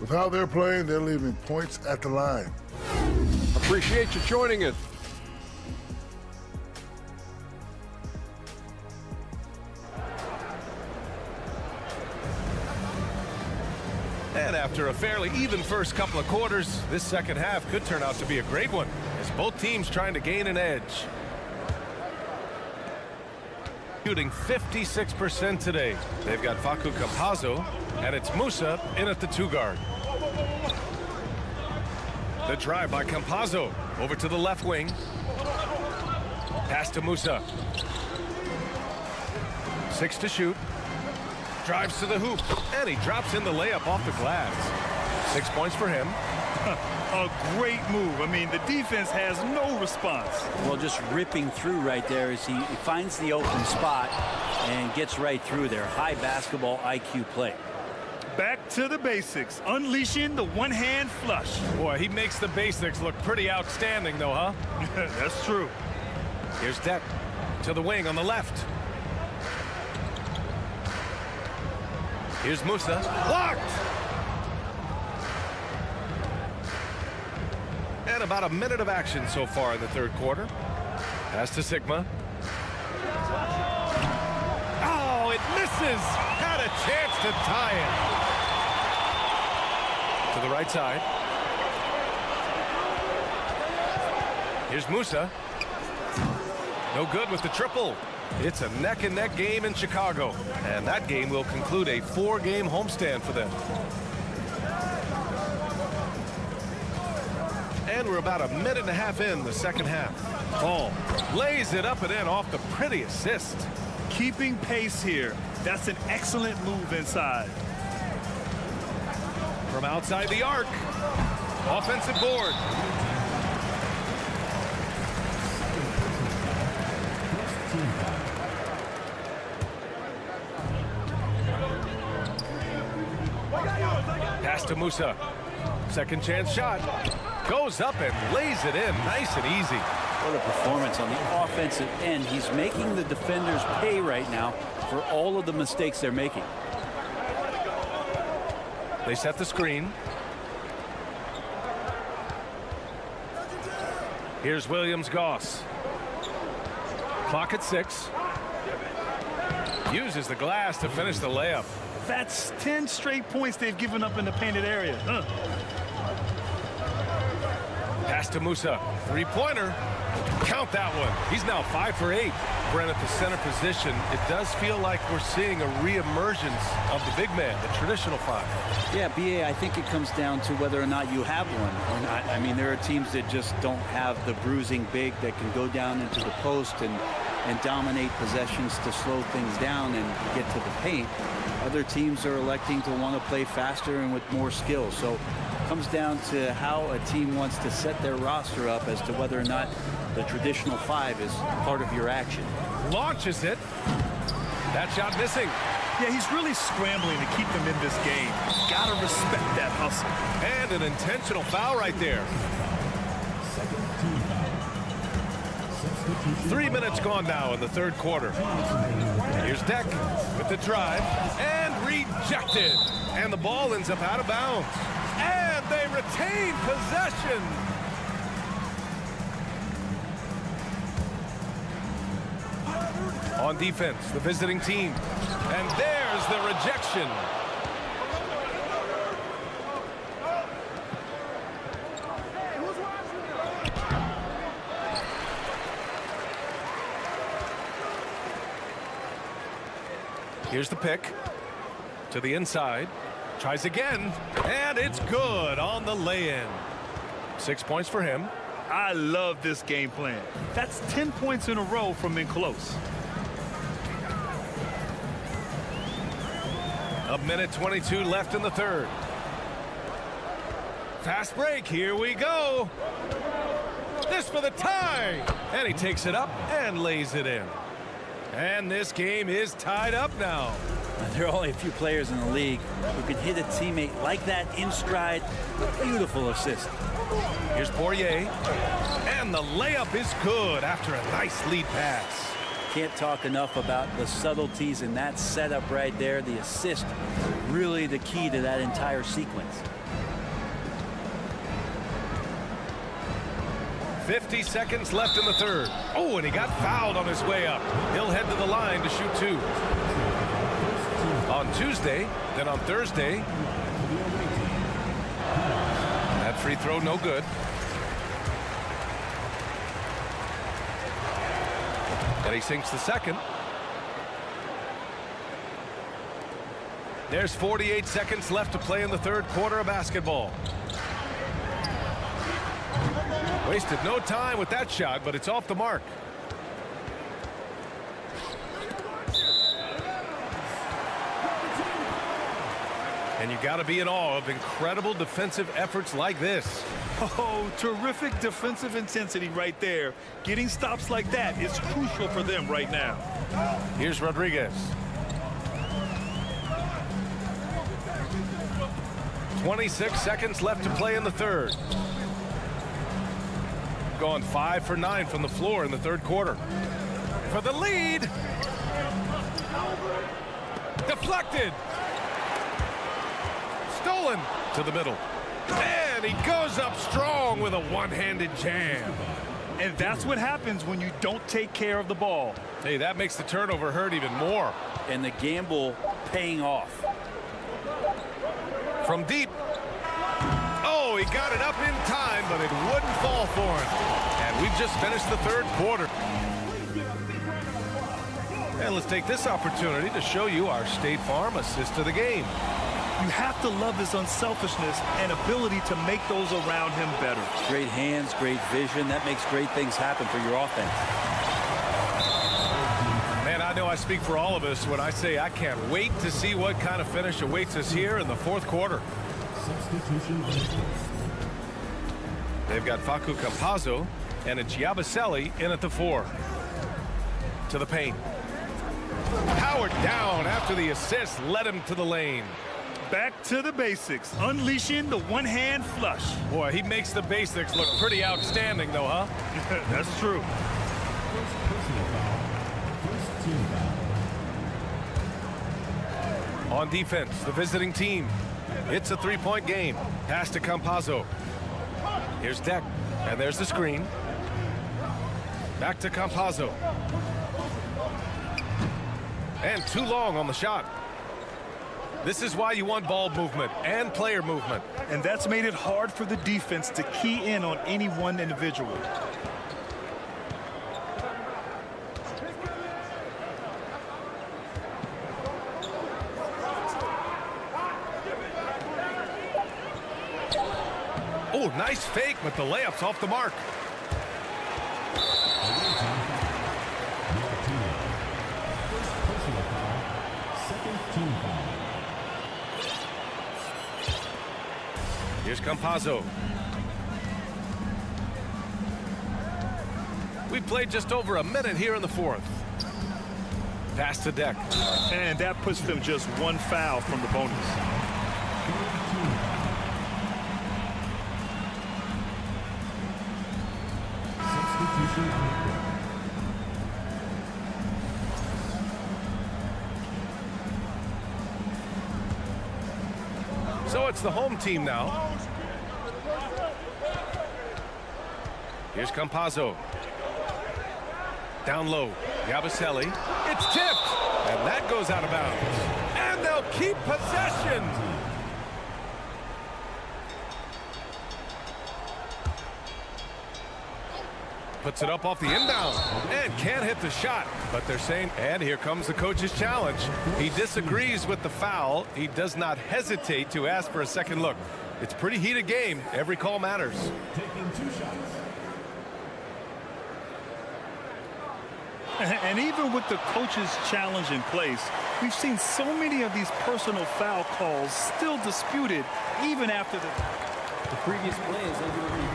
With how they're playing, they're leaving points at the line. Appreciate you joining us. And after a fairly even first couple of quarters, this second half could turn out to be a great one as both teams trying to gain an edge. Shooting 56% today. They've got Facu Campazzo, and it's Musa in at the 2 guard. The drive by Campazzo over to the left wing. Pass to Musa. 6 to shoot. Drives to the hoop, and he drops in the layup off the glass. 6 points for him. A great move. I mean, the defense has no response. Well, just ripping through right there as he finds the open spot and gets right through there. High basketball IQ play. Back to the basics, unleashing the one-hand flush. Boy, he makes the basics look pretty outstanding, though, huh? That's true. Here's Deck to the wing on the left. Here's Musa. Blocked! And about a minute of action so far in the third quarter. Pass to Sigma. Oh, it misses. Had a chance to tie it. To the right side. Here's Musa. No good with the triple. It's a neck-and-neck game in Chicago. And that game will conclude a 4-game homestand for them. And we're about a minute and a half in the second half. Paul lays it up and in off the pretty assist. Keeping pace here. That's an excellent move inside. From outside the arc. Offensive board. Pass to Musa. Second chance shot. Goes up and lays it in nice and easy. What a performance on the offensive end. He's making the defenders pay right now for all of the mistakes they're making. They set the screen. Here's Williams-Goss. Clock at 6. Uses the glass to finish the layup. That's 10 straight points they've given up in the painted area. Pass to Musa. Three-pointer. Count that one. He's now 5 for 8. Brent, at the center position, it does feel like we're seeing a re-emergence of the big man, the traditional 5. Yeah, BA, I think it comes down to whether or not you have one or not. I mean, there are teams that just don't have the bruising big that can go down into the post and dominate possessions to slow things down and get to the paint. Other teams are electing to want to play faster and with more skill. So it comes down to how a team wants to set their roster up as to whether or not the traditional 5 is part of your action. Launches it. That shot missing. Yeah, he's really scrambling to keep them in this game. Gotta respect that hustle. And an intentional foul right there. 3 minutes gone now in the third quarter. Here's Deck with the drive and rejected. And the ball ends up out of bounds. And they retain possession. On defense, the visiting team. And there's the rejection. Here's the pick to the inside. Tries again, and it's good on the lay-in. 6 points for him. I love this game plan. That's 10 points in a row from in close. A minute 22 left in the third. Fast break, here we go. This for the tie. And he takes it up and lays it in. And this game is tied up now. There are only a few players in the league who can hit a teammate like that in stride. Beautiful assist. Here's Poirier. And the layup is good after a nice lead pass. Can't talk enough about the subtleties in that setup right there. The assist, really the key to that entire sequence. 50 seconds left in the third. Oh, and he got fouled on his way up. He'll head to the line to shoot 2. On Tuesday, then on Thursday. That free throw no good. And he sinks the second. There's 48 seconds left to play in the third quarter of basketball. Wasted no time with that shot, but it's off the mark. And you got to be in awe of incredible defensive efforts like this. Oh, terrific defensive intensity right there. Getting stops like that is crucial for them right now. Here's Rodriguez. 26 seconds left to play in the third. Going 5 for 9 from the floor in the third quarter. For the lead. Deflected. Stolen to the middle. And he goes up strong with a one-handed jam. And that's what happens when you don't take care of the ball. Hey, that makes the turnover hurt even more. And the gamble paying off. From deep. Oh, he got it up in time, but it wouldn't fall for him. And we've just finished the third quarter. And let's take this opportunity to show you our State Farm assist of the game. You have to love his unselfishness and ability to make those around him better. Great hands, great vision. That makes great things happen for your offense. Man, I know I speak for all of us when I say I can't wait to see what kind of finish awaits us here in the fourth quarter. They've got Facu Campazzo and it's Yabusele in at the 4. To the paint. Powered down after the assist led him to the lane. Back to the basics, unleashing the one-hand flush. Boy, he makes the basics look pretty outstanding, though, huh? That's true. On defense, the visiting team. It's a three-point game. Pass to Campazzo. Here's Deck, and there's the screen. Back to Campazzo. And too long on the shot. This is why you want ball movement and player movement. And that's made it hard for the defense to key in on any one individual. Oh, nice fake, but the layup's off the mark. Here's Campazzo. We played just over a minute here in the fourth. Pass to Deck. And that puts them just one foul from the bonus. So it's the home team now. Here's Campazzo. Down low. Yabusele. It's tipped. And that goes out of bounds. And they'll keep possession. Puts it up off the inbound and can't hit the shot. But they're saying, and here comes the coach's challenge. He disagrees with the foul. He does not hesitate to ask for a second look. It's a pretty heated game. Every call matters. Taking 2 shots. And even with the coach's challenge in place, we've seen so many of these personal foul calls still disputed even after the previous play is under review.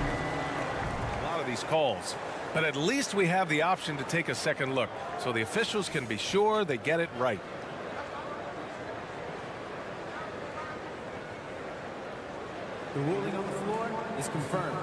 A lot of these calls. But at least we have the option to take a second look, so the officials can be sure they get it right. The ruling on the floor is confirmed.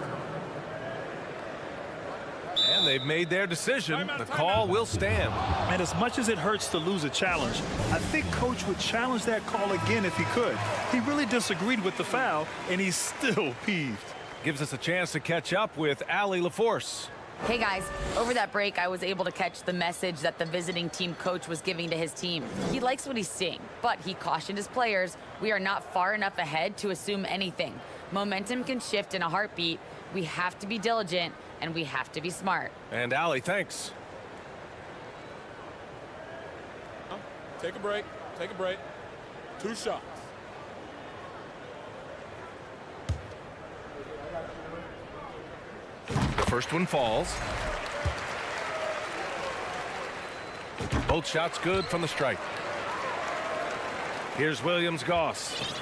And they've made their decision. The call will stand. And as much as it hurts to lose a challenge, I think Coach would challenge that call again if he could. He really disagreed with the foul, and he's still peeved. Gives us a chance to catch up with Allie LaForce. Hey guys, over that break, I was able to catch the message that the visiting team coach was giving to his team. He likes what he's seeing, but he cautioned his players, we are not far enough ahead to assume anything. Momentum can shift in a heartbeat. We have to be diligent, and we have to be smart. And Allie, thanks. Take a break. Take a break. 2 shots. The first one falls. Both shots good from the strike. Here's Williams-Goss.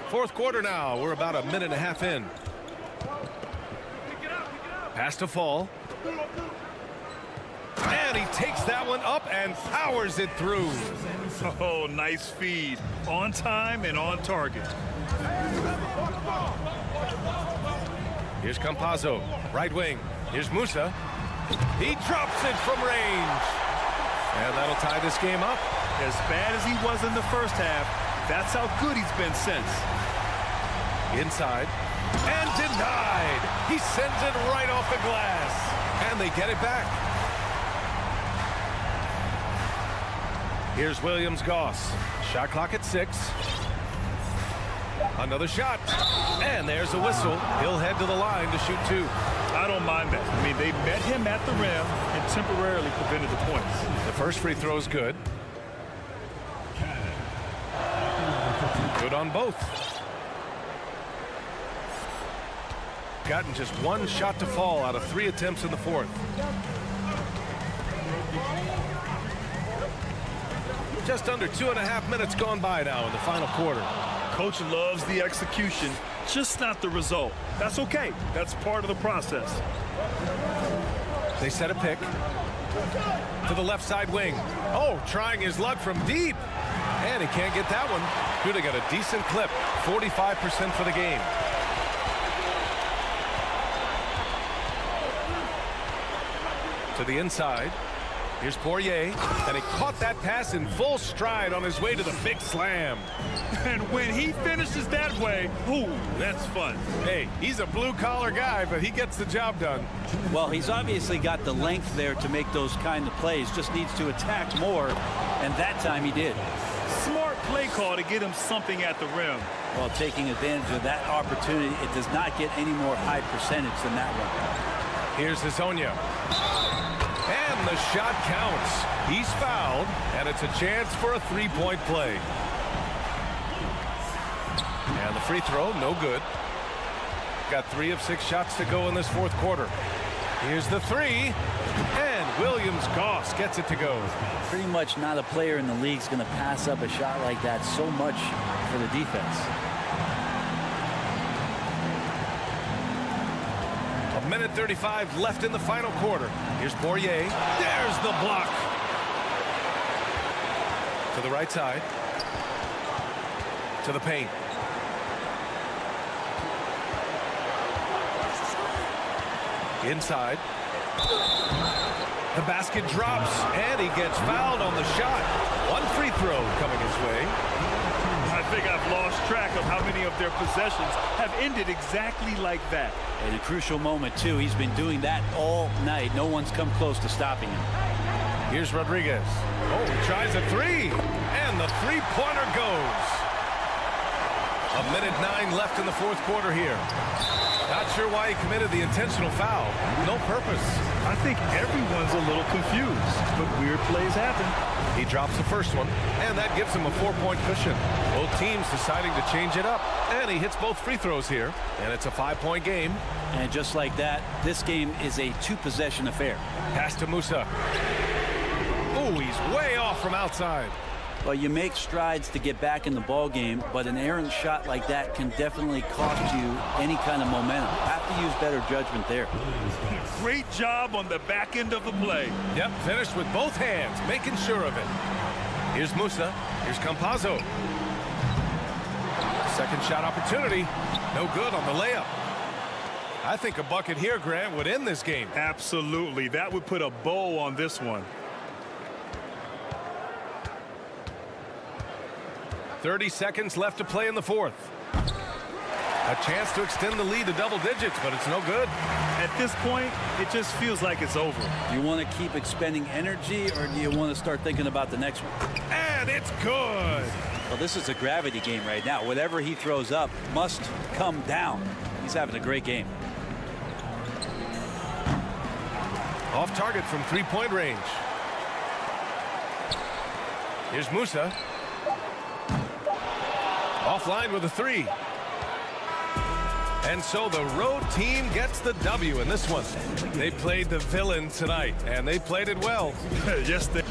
Fourth quarter now. We're about a minute and a half in. Pass to Fall. And he takes that one up and powers it through. Oh, nice feed. On time and on target. Here's Campazzo, right wing. Here's Musa. He drops it from range. And that'll tie this game up. As bad as he was in the first half, That's how good he's been since. Inside. And denied. He sends it right off the glass. And they get it back. Here's Williams-Goss. Shot clock at 6. Another shot. And there's a whistle. He'll head to the line to shoot 2. I don't mind that. I mean, they met him at the rim and temporarily prevented the points. The first free throw is good. Good on both. Gotten just 1 shot to fall out of 3 attempts in the fourth. Just under 2.5 minutes gone by now in the final quarter. Coach loves the execution, just not the result. That's okay. That's part of the process. They set a pick to the left side wing. Oh, trying his luck from deep. And he can't get that one. Dude, got a decent clip. 45% for the game. To the inside. Here's Poirier, and he caught that pass in full stride on his way to the big slam. And when he finishes that way, ooh, that's fun. Hey, he's a blue-collar guy, but he gets the job done. Well, he's obviously got the length there to make those kind of plays. Just needs to attack more, and that time he did. Smart play call to get him something at the rim. While taking advantage of that opportunity, it does not get any more high percentage than that one. Here's Hezonja. And the shot counts. He's fouled, and it's a chance for a 3-point play. And the free throw, no good. Got 3 of 6 shots to go in this fourth quarter. Here's the 3, and Williams-Goss gets it to go. Pretty much not a player in the league is going to pass up a shot like that so much for the defense. 1:35 left in the final quarter. Here's Poirier. There's the block. To the right side. To the paint. Inside. The basket drops, and he gets fouled on the shot. 1 free throw coming his way. I think I've lost track of how many of their possessions have ended exactly like that. At a crucial moment, too. He's been doing that all night. No one's come close to stopping him. Here's Rodriguez. Oh, he tries a 3, and the three-pointer goes. 1:09 left in the fourth quarter here. Not sure why he committed the intentional foul. No purpose. I think everyone's a little confused, but weird plays happen. He drops the first one, and that gives him a 4-point cushion. Both teams deciding to change it up, and he hits both free throws here, and it's a 5-point game. And just like that, this game is a 2-possession affair. Pass to Musa. Oh, he's way off from outside. Well, you make strides to get back in the ball game, but an errant shot like that can definitely cost you any kind of momentum. Have to use better judgment there. Great job on the back end of the play. Yep, finished with both hands, making sure of it. Here's Musa. Here's Campazzo. Second shot opportunity. No good on the layup. I think a bucket here, Grant, would end this game. Absolutely. That would put a bow on this one. 30 seconds left to play in the fourth. A chance to extend the lead to double digits, but it's no good. At this point, it just feels like it's over. You want to keep expending energy, or do you want to start thinking about the next one? And it's good. Well, this is a gravity game right now. Whatever he throws up must come down. He's having a great game. Off target from 3-point range. Here's Musa. Offline with a 3. And so the road team gets the W in this one. They played the villain tonight, and they played it well. Yes, they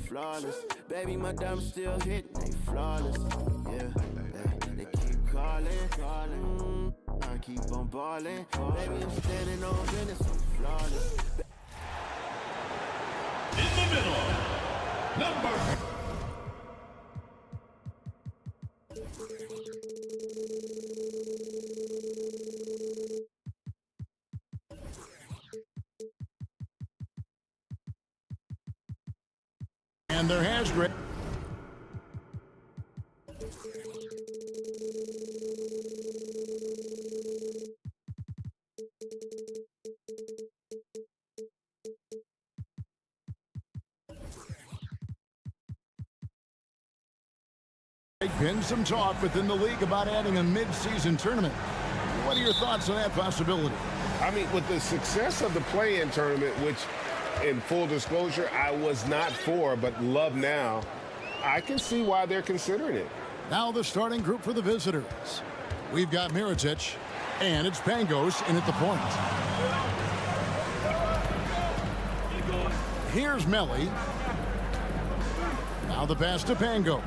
Flawless. Baby, my diamonds still hitting, they flawless. Yeah, they keep calling. I keep on balling. Baby, I'm standing on business, I'm flawless. In the middle, number. And there has great. Been some talk within the league about adding a mid-season tournament. What are your thoughts on that possibility? I mean, with the success of the play-in tournament, which in full disclosure, I was not for, but love now, I can see why they're considering it. Now the starting group for the visitors. We've got Mirotic, and it's Pangos in at the point. Here's Melli. Now the pass to Pangos.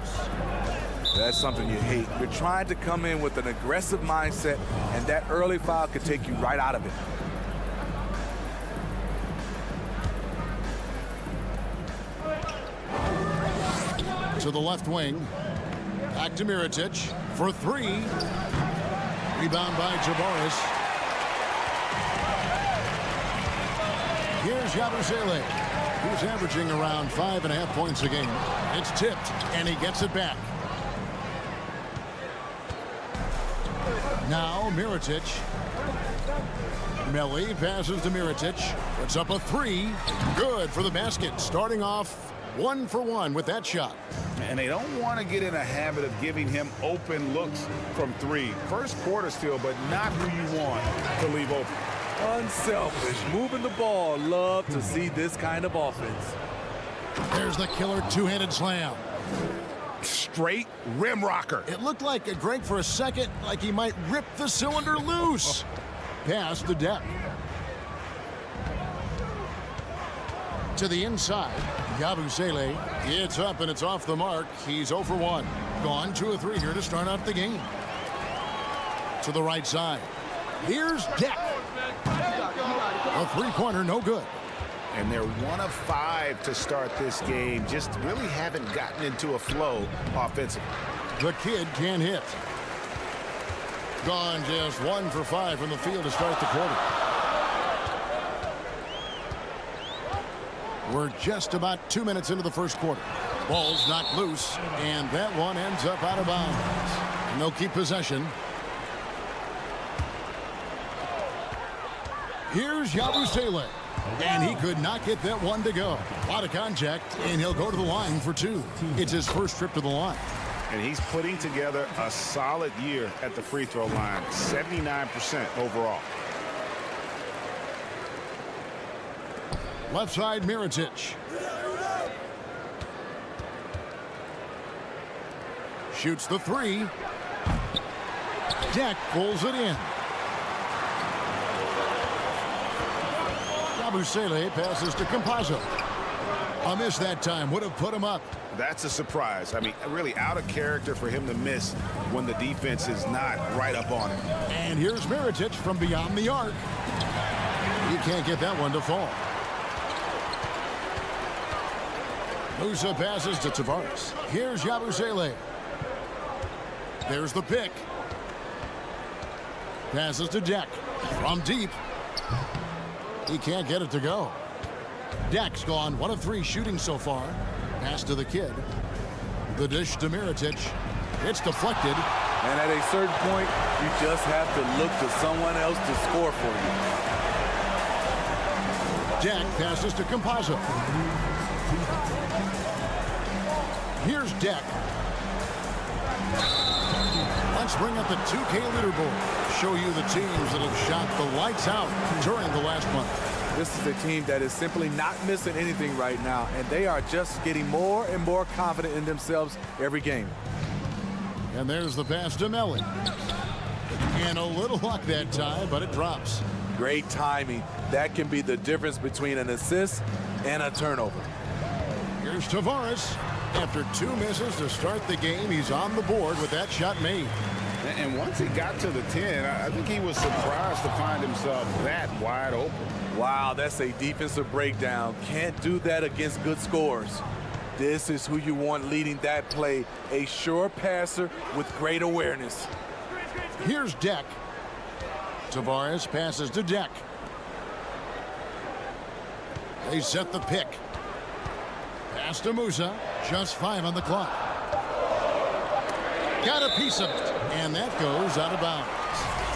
That's something you hate. You're trying to come in with an aggressive mindset, and that early foul could take you right out of it. To the left wing. Back to Mirotic for three. Rebound by Jabaris. Here's Yabusele. He's averaging around 5.5 points a game. It's tipped, and he gets it back. Now Mirotic. Melli passes to Mirotic. Puts up a three. Good for the basket. Starting off 1 for 1 with that shot. And they don't want to get in a habit of giving him open looks from three. First quarter still, but not who you want to leave open. Unselfish, moving the ball. Love to see this kind of offense. There's the killer two-handed slam. Straight rim rocker. It looked like a Greg for a second, like he might rip the cylinder loose. Pass the deck. To the inside. Yabusele. It's up and it's off the mark. He's 0 for 1. Gone 2 of 3 here to start out the game. To the right side. Here's Deck. A three-pointer, no good. And they're 1 of 5 to start this game. Just really haven't gotten into a flow offensively. The kid can't hit. Gone just 1 for 5 from the field to start the quarter. We're just about 2 minutes into the first quarter. Ball's knocked loose, and that one ends up out of bounds. And they'll keep possession. Here's Yabusele. And he could not get that one to go. A lot of contact, and he'll go to the line for 2. It's his first trip to the line. And he's putting together a solid year at the free throw line. 79% overall. Left side, Mirotic. Shoots the three. Deck pulls it in. Yabusele passes to Campazzo. A miss that time would have put him up. That's a surprise. I mean, really out of character for him to miss when the defense is not right up on him. And here's Mirotic from beyond the arc. He can't get that one to fall. Musa passes to Tavares. Here's Yabusele. There's the pick. Passes to Deck. From deep. He can't get it to go. Deck's gone 1 of 3 shooting so far. Pass to the kid. The dish to Mirotic. It's deflected. And at a certain point, you just have to look to someone else to score for you. Deck passes to Campazzo. Here's Deck. Let's bring up the 2K leaderboard. Show you the teams that have shot the lights out during the last month. This is a team that is simply not missing anything right now, and they are just getting more and more confident in themselves every game. And there's the pass to Melli. And a little luck that time, but it drops. Great timing. That can be the difference between an assist and a turnover. Here's Tavares. After 2 misses to start the game, he's on the board with that shot made. And once he got to the 10, I think he was surprised to find himself that wide open. Wow, that's a defensive breakdown. Can't do that against good scores. This is who you want leading that play. A sure passer with great awareness. Here's Deck. Tavares passes to Deck. They set the pick. Pass to Musa. Just 5 on the clock. Got a piece of it. And that goes out of bounds.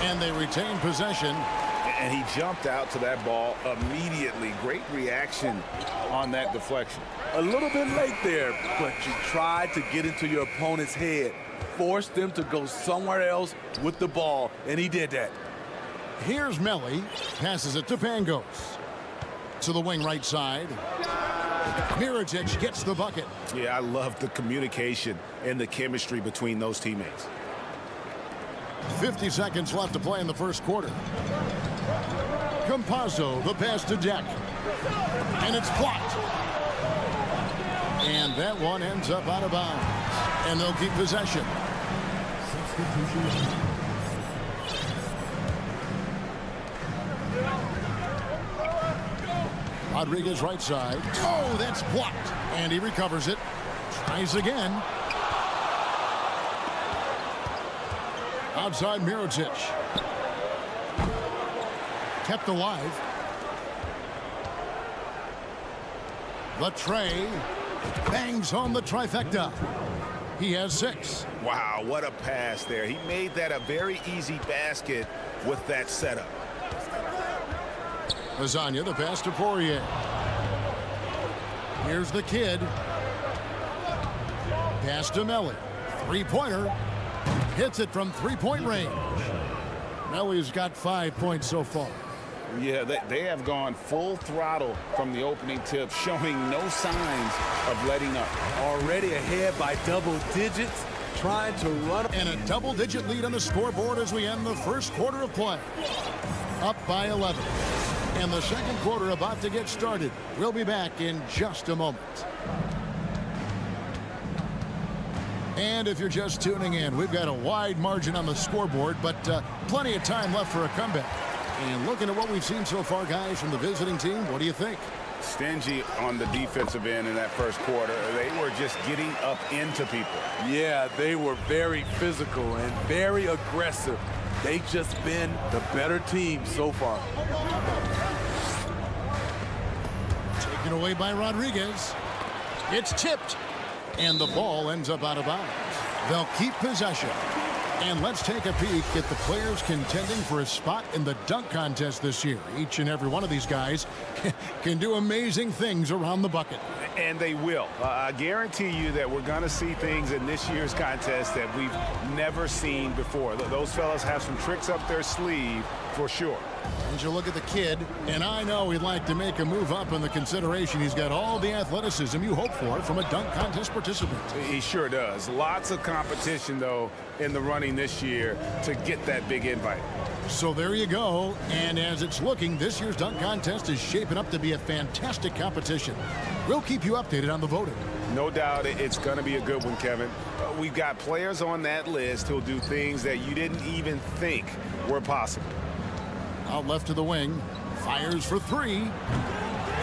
And they retain possession. And he jumped out to that ball immediately. Great reaction on that deflection. A little bit late there, but you tried to get into your opponent's head. Force them to go somewhere else with the ball, and he did that. Here's Melli. Passes it to Pangos. To the wing right side. Mirotic gets the bucket. Yeah, I love the communication and the chemistry between those teammates. 50 seconds left to play in the first quarter. Campazzo, the pass to Deck. And it's blocked. And that one ends up out of bounds. And they'll keep possession. Rodriguez right side. Oh, that's blocked. And he recovers it. Tries again. Outside Mirotic. Kept alive. The tray. Bangs home the trifecta. He has 6. Wow, what a pass there. He made that a very easy basket with that setup. Lasagna, the pass to Poirier. Here's the kid. Pass to Melly. Three-pointer. Hits it from three-point range. Melly's got 5 points so far. Yeah, they have gone full throttle from the opening tip, showing no signs of letting up. Already ahead by double digits, trying to run. And a double-digit lead on the scoreboard as we end the first quarter of play. Up by 11. And the second quarter about to get started. We'll be back in just a moment. And if you're just tuning in, we've got a wide margin on the scoreboard, but plenty of time left for a comeback. And looking at what we've seen so far, guys, from the visiting team, what do you think? Stingy on the defensive end in that first quarter. They were just getting up into people. Yeah, they were very physical and very aggressive. They've just been the better team so far. Taken away by Rodriguez. It's tipped. And the ball ends up out of bounds. They'll keep possession. And let's take a peek at the players contending for a spot in the dunk contest this year. Each and every one of these guys can do amazing things around the bucket. And they will. I guarantee you that we're going to see things in this year's contest that we've never seen before. Those fellas have some tricks up their sleeve for sure. And you look at the kid, and I know he'd like to make a move up in the consideration. He's got all the athleticism you hope for from a dunk contest participant. He sure does. Lots of competition, though, in the running this year to get that big invite. So there you go. And as it's looking, this year's dunk contest is shaping up to be a fantastic competition. We'll keep you updated on the voting. No doubt it's going to be a good one, Kevin. We've got players on that list who'll do things that you didn't even think were possible. Out left to the wing. Fires for 3.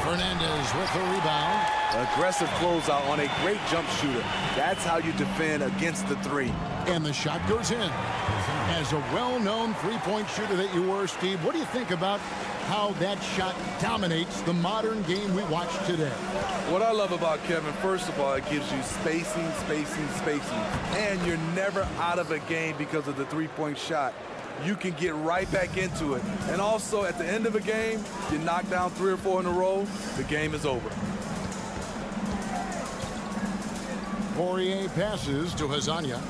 Fernandez with the rebound. Aggressive closeout on a great jump shooter. That's how you defend against the 3. And the shot goes in. As a well-known three-point shooter that you were, Steve, what do you think about how that shot dominates the modern game we watch today? What I love about Kevin, first of all, it gives you spacing. And you're never out of a game because of the three-point shot. You can get right back into it. And also, at the end of a game, you knock down 3 or 4 in a row, the game is over. Poirier passes to Lasagna.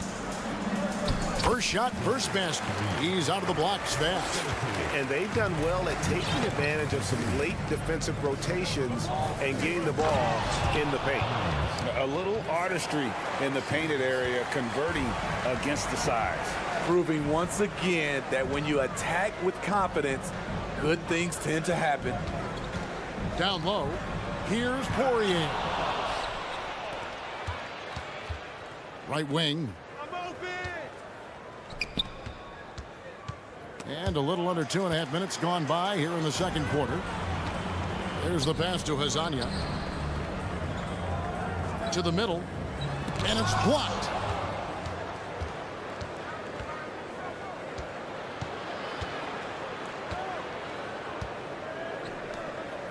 First shot, first basket. He's out of the blocks fast. And they've done well at taking advantage of some late defensive rotations and getting the ball in the paint. A little artistry in the painted area, converting against the size. Proving once again that when you attack with confidence, good things tend to happen. Down low, here's Poirier. Right wing. And a little under 2.5 minutes gone by here in the second quarter. There's the pass to Lasagna. To the middle. And it's blocked.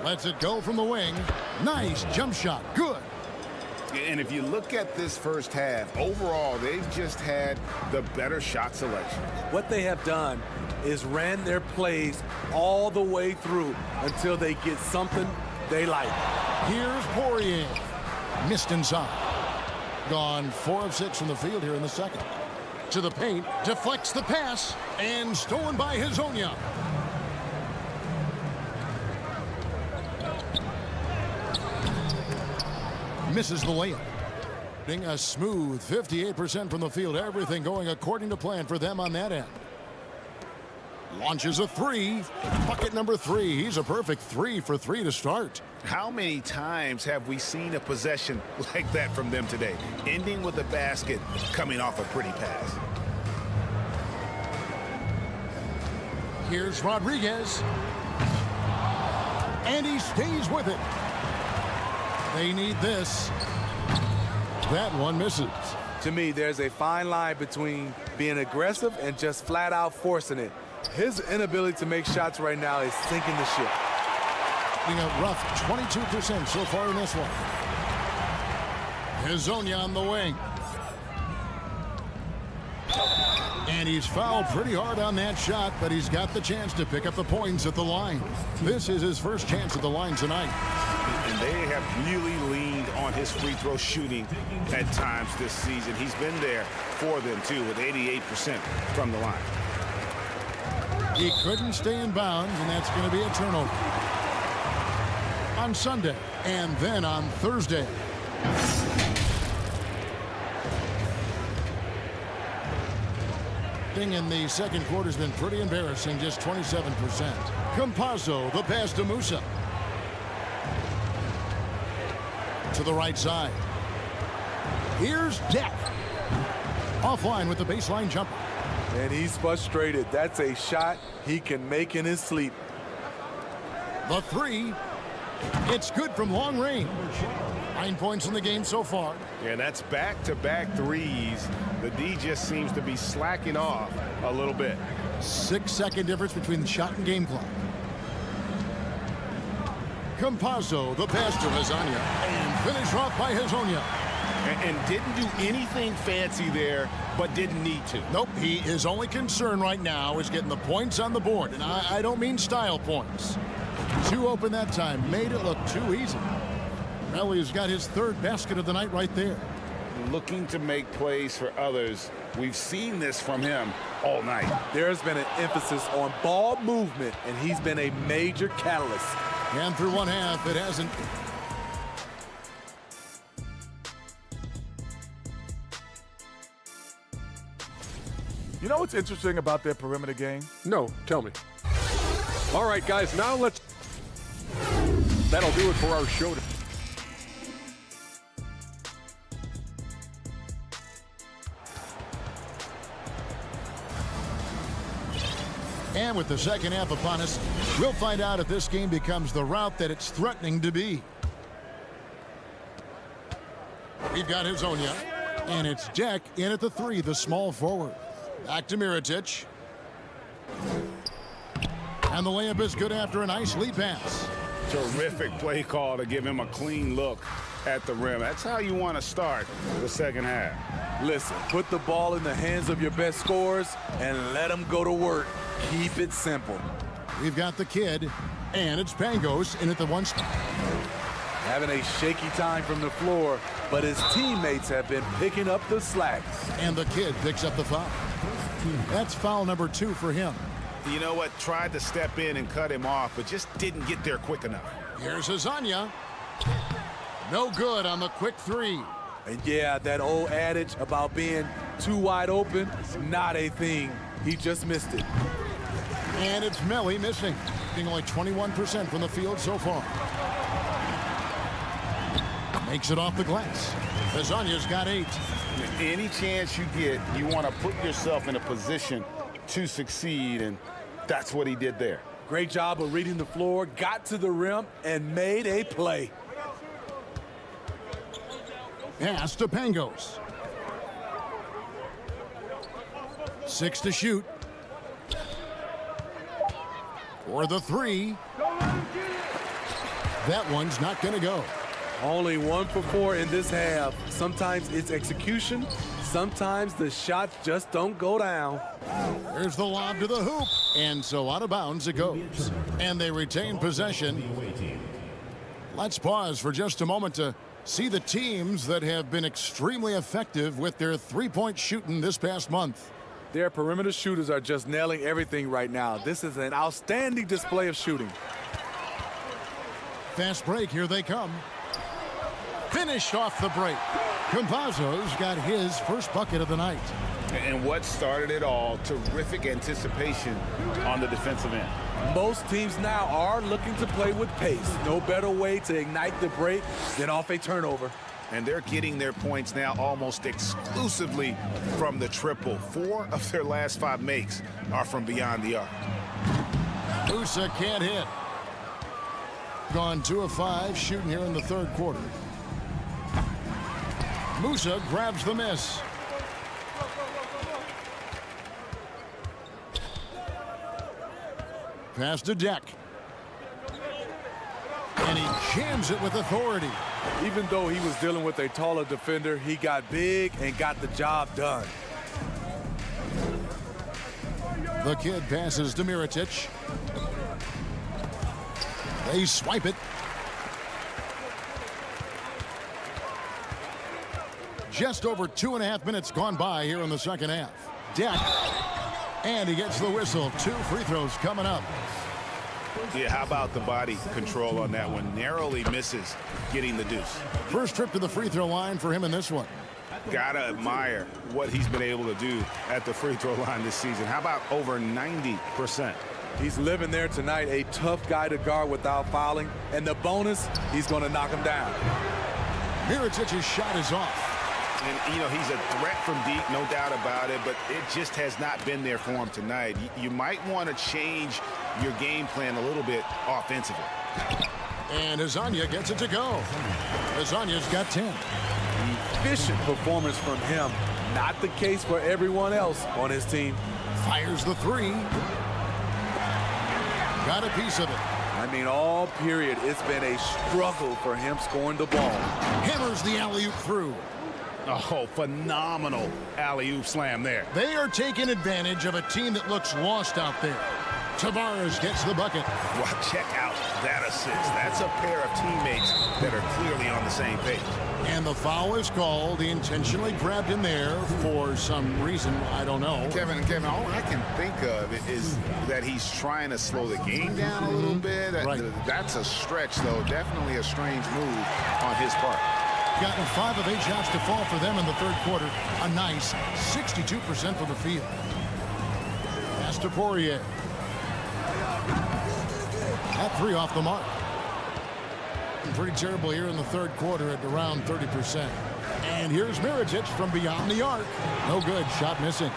Lets it go from the wing. Nice jump shot. Good. And if you look at this first half, overall, they've just had the better shot selection. What they have done is ran their plays all the way through until they get something they like. Here's Poirier. Missed inside. Gone 4 of 6 from the field here in the second. To the paint. Deflects the pass. And stolen by Hezonja. Misses the layup. A smooth 58% from the field. Everything going according to plan for them on that end. Launches a 3. Bucket number 3. He's a perfect 3 for 3 to start. How many times have we seen a possession like that from them today? Ending with a basket, coming off a pretty pass. Here's Rodriguez. And he stays with it. They need this. That one misses. To me, there's a fine line between being aggressive and just flat out forcing it. His inability to make shots right now is sinking the ship. shooting a rough 22% so far in this one. Hazonia on the wing. And he's fouled pretty hard on that shot, but he's got the chance to pick up the points at the line. This is his first chance at the line tonight. And they have really leaned on his free throw shooting at times this season. He's been there for them, too, with 88% from the line. He couldn't stay in bounds, and that's going to be a turnover. On Sunday, and then on Thursday. In the second quarter has been pretty embarrassing, just 27%. Campazzo, the pass to Musa. To the right side. Here's Deck. Offline with the baseline jumper. And he's frustrated. That's a shot he can make in his sleep. The three. It's good from long range. 9 points in the game so far. Yeah, that's back-to-back threes. The D just seems to be slacking off a little bit. 6-second difference between the shot and game clock. Campazzo, the pass to Hazonia, and finished off by Hazonia. And didn't do anything fancy there, but didn't need to. Nope, his only concern right now is getting the points on the board, and I don't mean style points. Too open that time, made it look too easy. Ellio's got his third basket of the night right there. Looking to make plays for others. We've seen this from him all night. There's been an emphasis on ball movement, and he's been a major catalyst. And through one half, it hasn't. You know what's interesting about their perimeter game? No, tell me. All right, guys, now let's... That'll do it for our show. And with the second half upon us, we'll find out if this game becomes the route that it's threatening to be. We've got Hazonia, and it's Jack in at the three, the small forward. Back to Mirotic. And the layup is good after a nice lead pass. Terrific play call to give him a clean look at the rim. That's how you want to start the second half. Listen, put the ball in the hands of your best scorers and let them go to work. Keep it simple. We've got the kid, and it's Pangos in at the one spot. Having a shaky time from the floor, but his teammates have been picking up the slack. And the kid picks up the foul. That's foul number 2 for him. You know what? Tried to step in and cut him off, but just didn't get there quick enough. Here's Hazonia. No good on the quick three. And yeah, that old adage about being too wide open, not a thing. He just missed it. And it's Melly missing, being only 21% from the field so far. Makes it off the glass. Hazonia's got 8. Any chance you get, you want to put yourself in a position to succeed, and that's what he did there. Great job of reading the floor, got to the rim, and made a play. Pass to Pangos. 6 to shoot. For the 3. That one's not going to go. Only 1 for 4 in this half. Sometimes it's execution. Sometimes the shots just don't go down. There's the lob to the hoop. And so out of bounds it goes. And they retain possession. Let's pause for just a moment to see the teams that have been extremely effective with their three-point shooting this past month. Their perimeter shooters are just nailing everything right now. This is an outstanding display of shooting. Fast break, here they come. Finish off the break. Campazzo's got his first bucket of the night. And what started it all, terrific anticipation on the defensive end. Most teams now are looking to play with pace. No better way to ignite the break than off a turnover. And they're getting their points now almost exclusively from the triple. 4 of their last 5 makes are from beyond the arc. Musa can't hit. Gone 2 of 5 shooting here in the third quarter. Musa grabs the miss. Pass to Deck. jams it with authority. Even though he was dealing with a taller defender, he got big and got the job done. The kid passes to Mirotic. They swipe it. Just over 2.5 minutes gone by here in the second half. Deck. And he gets the whistle. 2 free throws coming up. Yeah, how about the body control on that one? Narrowly misses getting the deuce. First trip to the free throw line for him in this one. Gotta admire what he's been able to do at the free throw line this season. How about over 90%? He's living there tonight, a tough guy to guard without fouling. And the bonus, he's going to knock him down. Mirotic's shot is off. And, you know, he's a threat from deep, no doubt about it, but it just has not been there for him tonight. You might want to change your game plan a little bit offensively. And Azania gets it to go. Azania's got 10. Efficient performance from him. Not the case for everyone else on his team. Fires the 3. Got a piece of it. I mean, all period, it's been a struggle for him scoring the ball. Hammers the alley-oop through. Oh, phenomenal alley-oop slam there. They are taking advantage of a team that looks lost out there. Tavares gets the bucket. Well, check out that assist. That's a pair of teammates that are clearly on the same page. And the foul is called. He intentionally grabbed him there for some reason. I don't know. Kevin, all I can think of is that he's trying to slow the game down a little bit. Right. That's a stretch, though. Definitely a strange move on his part. Gotten 5 of 8 shots to fall for them in the third quarter. A nice 62% from the field. Pass to Poirier. That 3 off the mark. Pretty terrible here in the third quarter at around 30%. And here's Mirotic from beyond the arc. No good. Shot missing.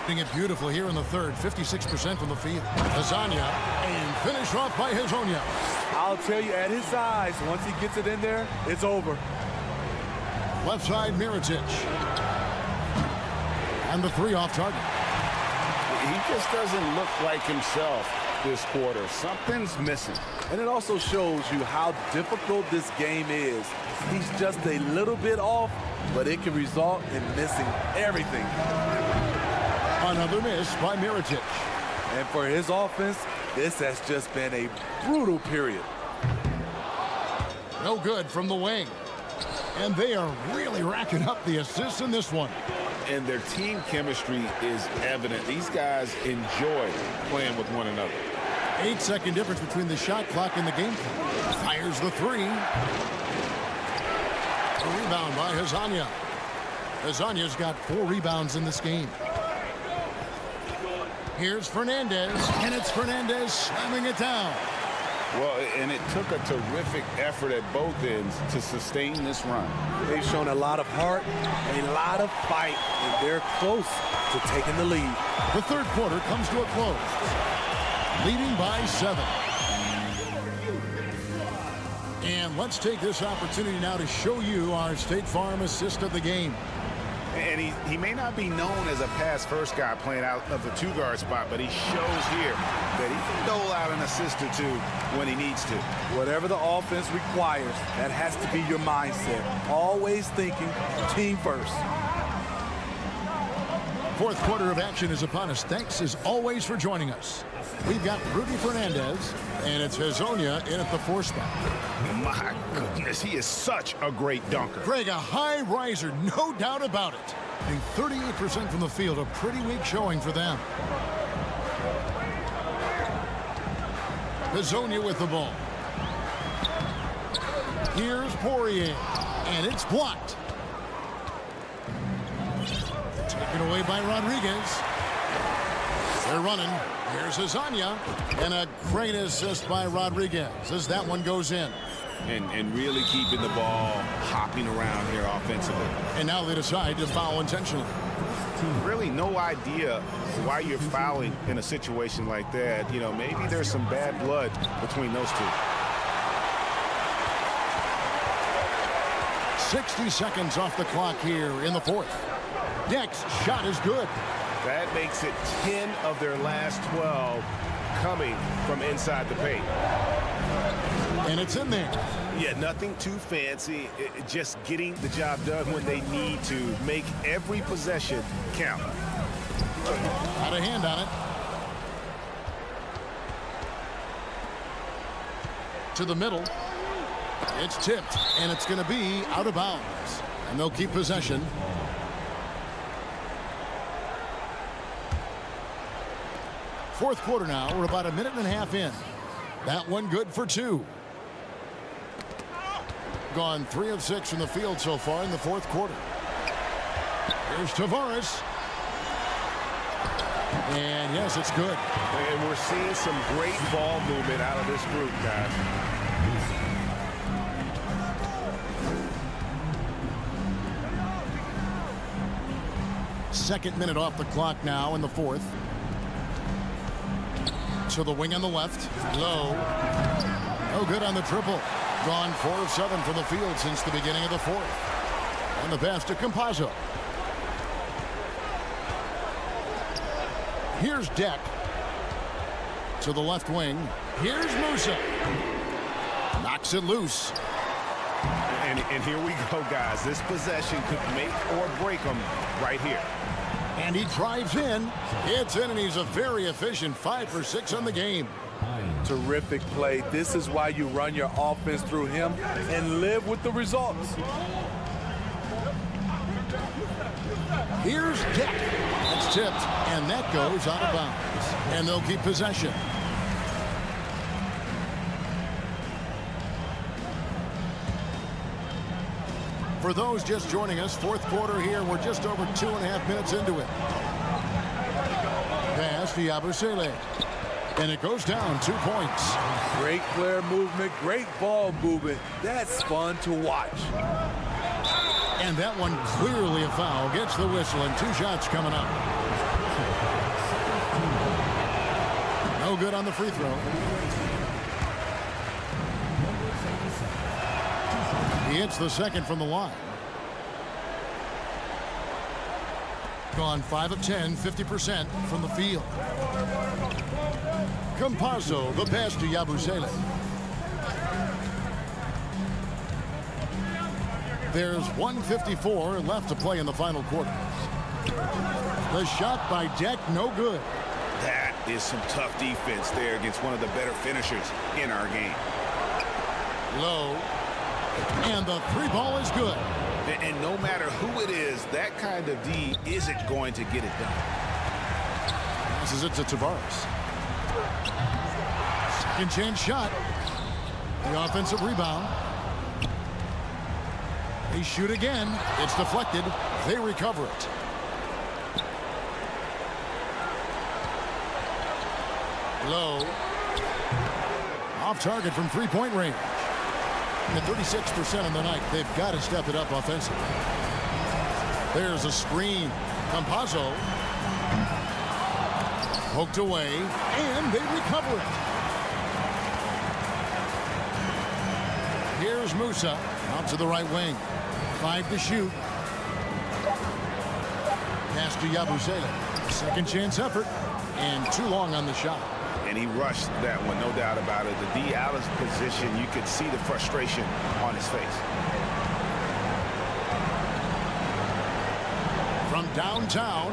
Doing it beautiful here in the third. 56% from the field. Azania. And finished off by Hazonia. I'll tell you, at his size, once he gets it in there, it's over. Left side, Mirotic. And the 3 off target. He just doesn't look like himself this quarter. Something's missing. And it also shows you how difficult this game is. He's just a little bit off, but it can result in missing everything. Another miss by Mirotic. And for his offense, this has just been a brutal period. No good from the wing. And they are really racking up the assists in this one. And their team chemistry is evident. These guys enjoy playing with one another. 8-second difference between the shot clock and the game clock. Fires the 3. A rebound by Hazonia. Hazania's got 4 rebounds in this game. Here's Fernandez, and it's Fernandez slamming it down. Well, and it took a terrific effort at both ends to sustain this run. They've shown a lot of heart, a lot of fight, and they're close to taking the lead. The third quarter comes to a close. Leading by 7. And let's take this opportunity now to show you our State Farm assist of the game. And he may not be known as a pass-first guy playing out of the 2-guard spot, but he shows here that he can dole out an assist or 2 when he needs to. Whatever the offense requires, that has to be your mindset. Always thinking team first. Fourth quarter of action is upon us. Thanks, as always, for joining us. We've got Rudy Fernandez, and it's Hazonia in at the 4 spot. My goodness, he is such a great dunker. Greg, a high riser, no doubt about it. And 38% from the field, a pretty weak showing for them. Hazonia with the ball. Here's Poirier, and it's blocked. Taken away by Rodriguez. They're running. Here's Hazonia, and a great assist by Rodriguez as that one goes in. And really keeping the ball hopping around here offensively. And now they decide to foul intentionally. Really no idea why you're fouling in a situation like that. You know, maybe there's some bad blood between those two. 60 seconds off the clock here in the fourth. Next shot is good. That makes it 10 of their last 12 coming from inside the paint. And it's in there. Yeah, nothing too fancy. Just getting the job done when they need to. Make every possession count. Got a hand on it. To the middle. It's tipped, and it's going to be out of bounds. And they'll keep possession. Fourth quarter now. We're about a minute and a half in. That one good for 2. Gone 3 of 6 from the field so far in the fourth quarter. Here's Tavares. And yes, it's good. And we're seeing some great ball movement out of this group, guys. Second minute off the clock now in the fourth. To the wing on the left. Low. No good on the triple. Gone 4 of 7 from the field since the beginning of the fourth. And the pass to Campazzo. Here's Deck. To the left wing. Here's Musa. Knocks it loose. And here we go, guys. This possession could make or break them right here. And he drives in. It's in, and he's a very efficient 5 for 6 on the game. Terrific play. This is why you run your offense through him and live with the results. Here's Deck. It's tipped, and that goes out of bounds. And they'll keep possession. For those just joining us, fourth quarter here. We're just over 2.5 minutes into it. Pass to Yabusele. And it goes down 2 points. Great player movement, great ball movement. That's fun to watch. And that one clearly a foul. Gets the whistle, and 2 shots coming up. No good on the free throw. He hits the second from the line. Gone 5 of 10, 50% from the field. Campazzo, the pass to Yabusele. There's 1:54 left to play in the final quarter. The shot by Deck, no good. That is some tough defense there against one of the better finishers in our game. Low. And the 3 ball is good. And no matter who it is, that kind of D isn't going to get it done. Passes it to Tavares. Second chance shot. The offensive rebound. They shoot again. It's deflected. They recover it. Low. Off target from 3-point range. At 36% on the night. They've got to step it up offensively. There's a screen. Campazzo. Poked away. And they recover it. Here's Musa. Out to the right wing. 5 to shoot. Pass to Yabusele. Second chance effort. And too long on the shot. And he rushed that one, no doubt about it. The D out of position, you could see the frustration on his face. From downtown,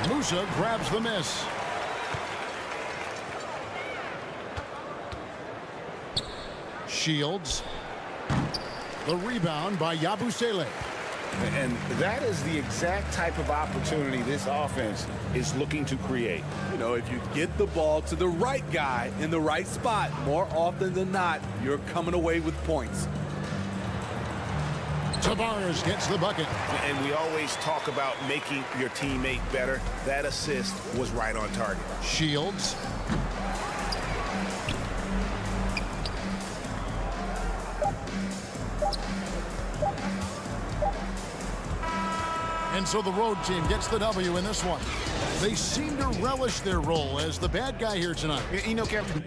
Musa grabs the miss. Shields. The rebound by Yabusele. And that is the exact type of opportunity this offense is looking to create. You know, if you get the ball to the right guy in the right spot, more often than not, you're coming away with points. Tavares gets the bucket. And we always talk about making your teammate better. That assist was right on target. Shields. And so the road team gets the W in this one. They seem to relish their role as the bad guy here tonight. You know, Captain.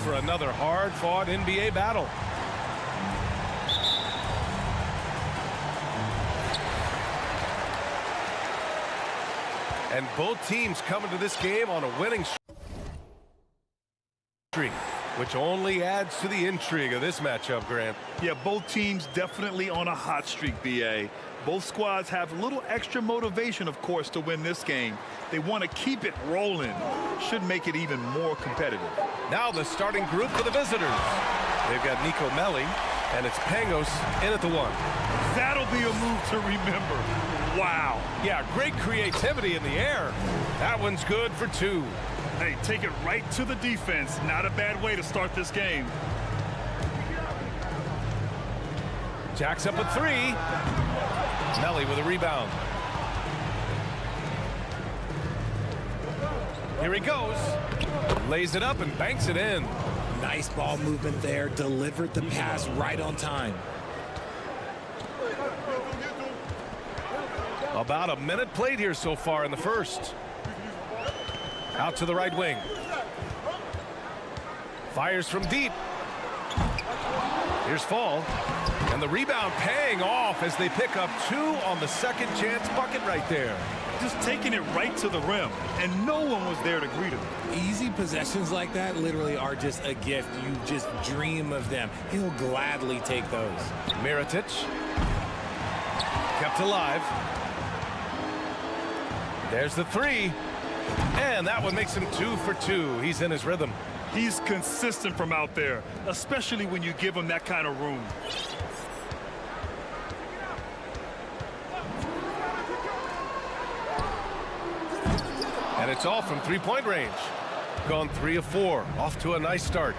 For another hard-fought NBA battle. And both teams coming to this game on a winning streak, which only adds to the intrigue of this matchup, Grant. Yeah, both teams definitely on a hot streak, BA. Both squads have a little extra motivation, of course, to win this game. They want to keep it rolling. Should make it even more competitive. Now the starting group for the visitors. They've got Nico Melli, and it's Pangos in at the one. That'll be a move to remember. Wow. Yeah, great creativity in the air. That one's good for two. Hey, take it right to the defense. Not a bad way to start this game. Jacks up with three. Melli with a rebound. Here he goes. Lays it up and banks it in. Nice ball movement there. Delivered the pass right on time. About a minute played here so far in the first. Out to the right wing. Fires from deep. Here's Fall. And And the rebound paying off as they pick up 2 on the second chance bucket right there. Just taking it right to the rim, and no one was there to greet him. Easy possessions like that literally are just a gift. You just dream of them. He'll gladly take those. Mirotic kept alive. There's the 3. And that one makes him 2 for 2. He's in his rhythm. He's consistent from out there, especially when you give him that kind of room. And it's all from three-point range. Gone 3 of 4. Off to a nice start.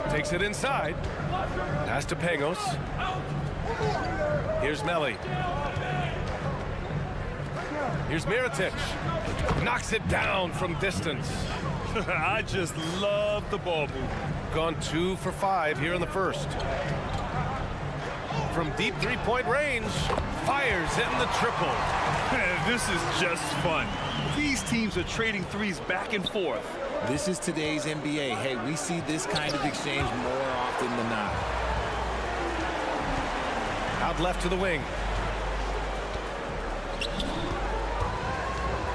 Takes it inside. Pass to Pangos. Here's Melli. Here's Mirotic. Knocks it down from distance. I just love the ball movement. Gone 2 for 5 here in the first. From deep three-point range, fires in the triple. This is just fun. These teams are trading threes back and forth. This is today's NBA. Hey, we see this kind of exchange more often than not. Out left to the wing.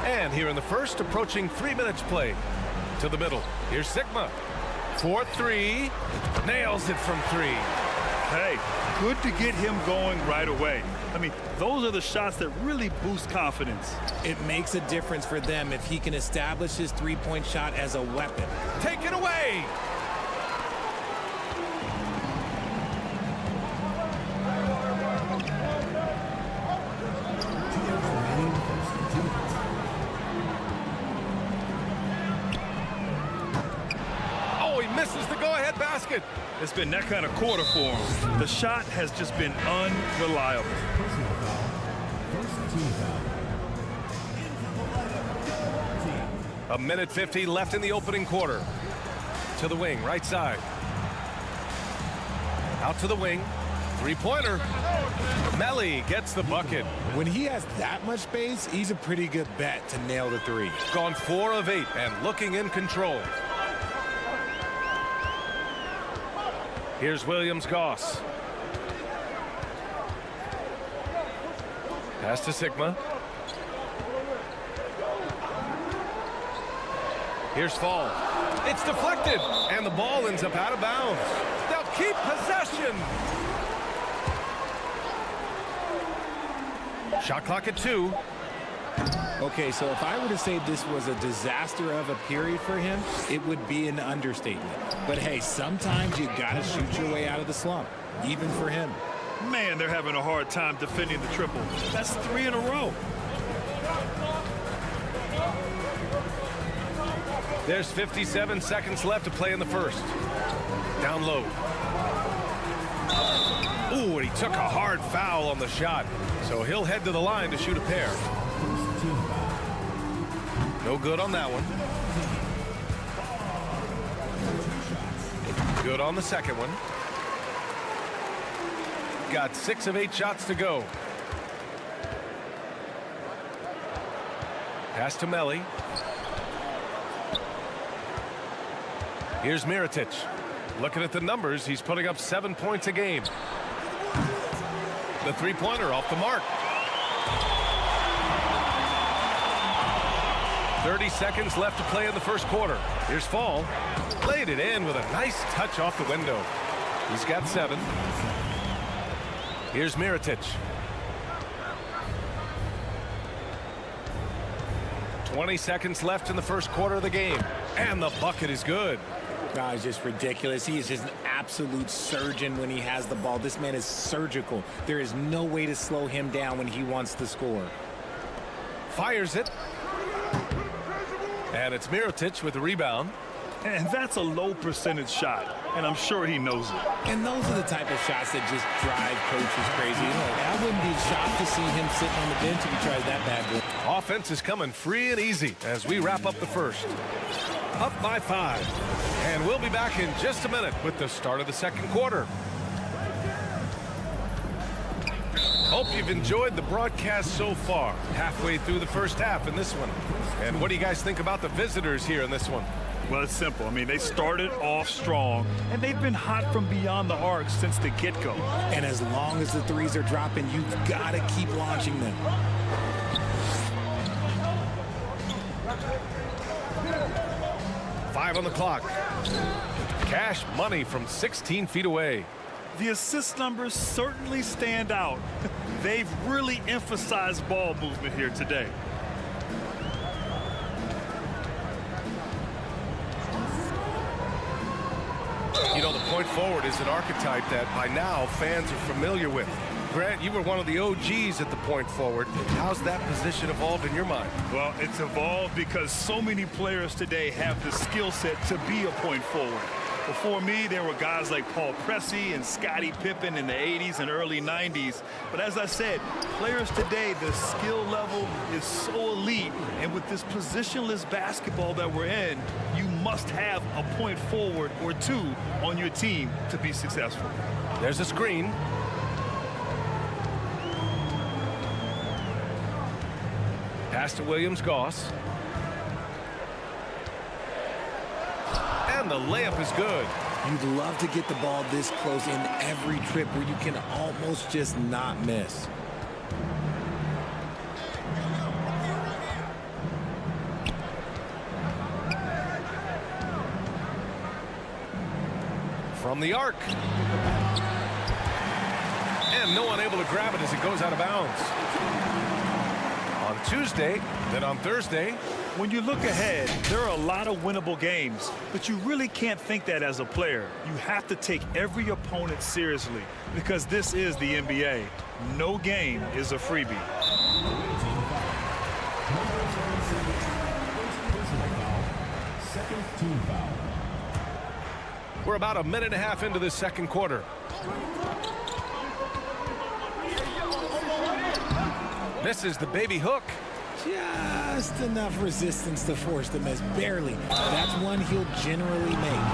And here in the first, approaching 3 minutes play. To the middle. Here's Sigma. 4-3. Nails it from 3. Hey, good to get him going right away. I mean, those are the shots that really boost confidence. It makes a difference for them if he can establish his three-point shot as a weapon. Take it away! Oh, he misses the go-ahead basket. It's been that kind of quarter for him. The shot has just been unreliable. A minute 50 left in the opening quarter. To the wing, right side. Out to the wing. Three-pointer. Melli gets the bucket. When he has that much space, he's a pretty good bet to nail the 3. Gone 4 of 8 and looking in control. Here's Williams-Goss. Pass to Sigma. Here's Fall. It's deflected, and the ball ends up out of bounds. They'll keep possession. Shot clock at 2. Okay, so if I were to say this was a disaster of a period for him, it would be an understatement. But hey, sometimes you gotta shoot your way out of the slump, even for him. Man, they're having a hard time defending the triple. That's 3 in a row. There's 57 seconds left to play in the first. Down low. Ooh, and he took a hard foul on the shot. So he'll head to the line to shoot a pair. No good on that one. Good on the second one. Got 6 of 8 shots to go. Pass to Melli. Here's Mirotic. Looking at the numbers, he's putting up 7 points a game. The three-pointer off the mark. 30 seconds left to play in the first quarter. Here's Fall. Laid it in with a nice touch off the window. He's got 7. Here's Mirotic. 20 seconds left in the first quarter of the game. And the bucket is good. God, it's just ridiculous. He is just an absolute surgeon when he has the ball. This man is surgical. There is no way to slow him down when he wants to score. Fires it. And it's Mirotic with the rebound. And that's a low percentage shot, and I'm sure he knows it. And those are the type of shots that just drive coaches crazy. I wouldn't be shocked to see him sitting on the bench if he tries that bad boy. Offense is coming free and easy as we wrap up the first. Up by 5. And we'll be back in just a minute with the start of the second quarter. Hope you've enjoyed the broadcast so far. Halfway through the first half in this one. And what do you guys think about the visitors here in this one? Well, it's simple. I mean, they started off strong, and they've been hot from beyond the arc since the get-go. And as long as the threes are dropping, you've got to keep launching them. Five on the clock. Cash money from 16 feet away. The assist numbers certainly stand out. They've really emphasized ball movement here today. You know, the point forward is an archetype that by now fans are familiar with. Grant, you were one of the OGs at the point forward. How's that position evolved in your mind? Well, it's evolved because so many players today have the skill set to be a point forward. Before me, there were guys like Paul Pressey and Scottie Pippen in the 80s and early 90s. But as I said, players today, the skill level is so elite. And with this positionless basketball that we're in, you must have a point forward or two on your team to be successful. There's a screen. Pass to Williams-Goss. And the layup is good. You'd love to get the ball this close in every trip where you can almost just not miss. From the arc. And no one able to grab it as it goes out of bounds. On Tuesday, then on Thursday. When you look ahead, there are a lot of winnable games, but you really can't think that as a player. You have to take every opponent seriously because this is the NBA. No game is a freebie. Second team foul. We're about a minute and a half into this second quarter. Misses the baby hook. Just enough resistance to force the miss. Barely. That's one he'll generally make.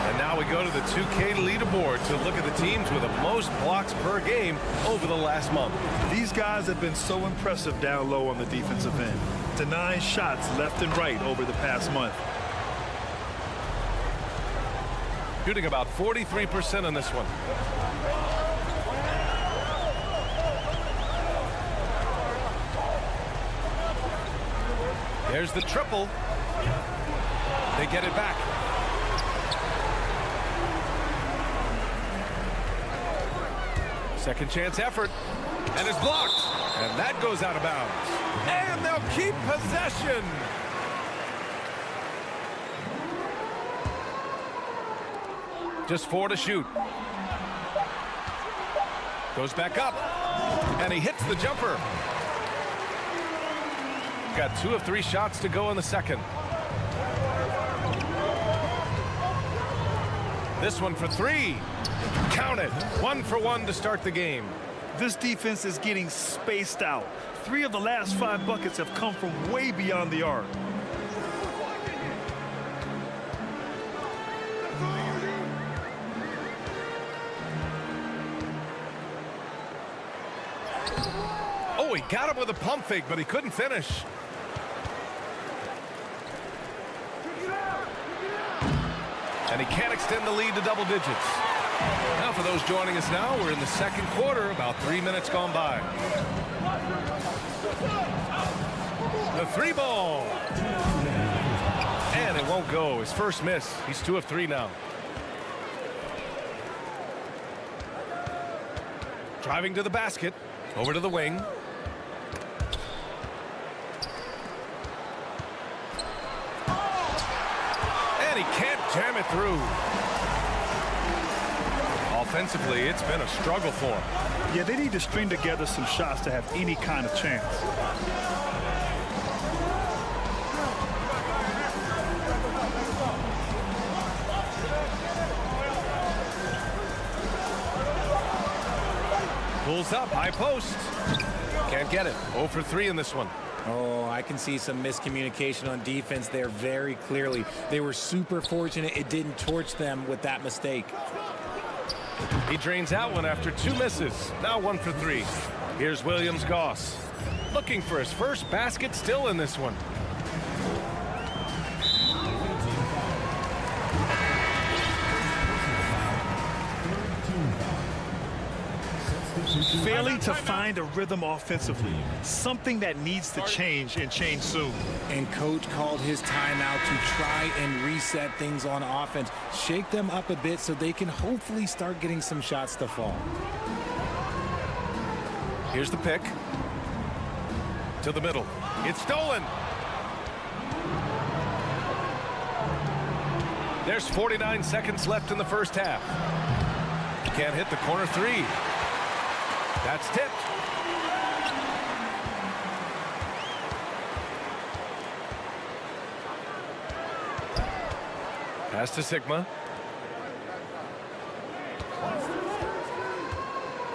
And now we go to the 2K leaderboard to look at the teams with the most blocks per game over the last month. These guys have been so impressive down low on the defensive end. Denying shots left and right over the past month. Shooting about 43% on this one. There's the triple. They get it back. Second chance effort. And it's blocked. And that goes out of bounds. And they'll keep possession. Just 4 to shoot. Goes back up. And he hits the jumper. Got 2 of 3 shots to go in the second. This one for 3. Count it. 1 for 1 to start the game. This defense is getting spaced out. 3 of the last 5 buckets have come from way beyond the arc. Oh, he got him with a pump fake, but he couldn't finish. And he can't extend the lead to double digits. Now for those joining us now, we're in the second quarter, about 3 minutes gone by. The 3 ball. And it won't go. His first miss. He's 2 of 3 now. Driving to the basket. Over to the wing. And he can't jam it through. Offensively, it's been a struggle for him. Yeah, they need to string together some shots to have any kind of chance. Pulls up, high post. Can't get it. 0 for 3 in this one. Oh, I can see some miscommunication on defense there very clearly. They were super fortunate it didn't torch them with that mistake. He drains out one after 2 misses. Now 1 for 3. Here's Williams-Goss. Looking for his first basket still in this one. failing to find a rhythm offensively, something that needs to change and change soon. And coach called his timeout to try and reset things on offense, shake them up a bit so they can hopefully start getting some shots to fall. Here's the pick. To the middle. It's stolen. There's 49 seconds left in the first half. Can't hit the corner three. That's tipped. Pass to Sigma.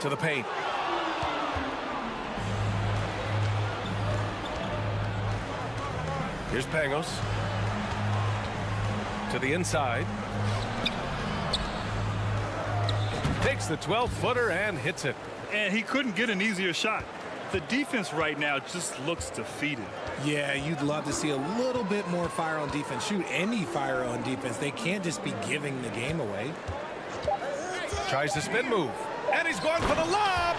To the paint. Here's Pangos. To the inside. Takes the 12-footer and hits it. And he couldn't get an easier shot. The defense right now just looks defeated. Yeah, you'd love to see a little bit more fire on defense. Shoot, any fire on defense. They can't just be giving the game away. Tries the spin move. And he's going for the lob.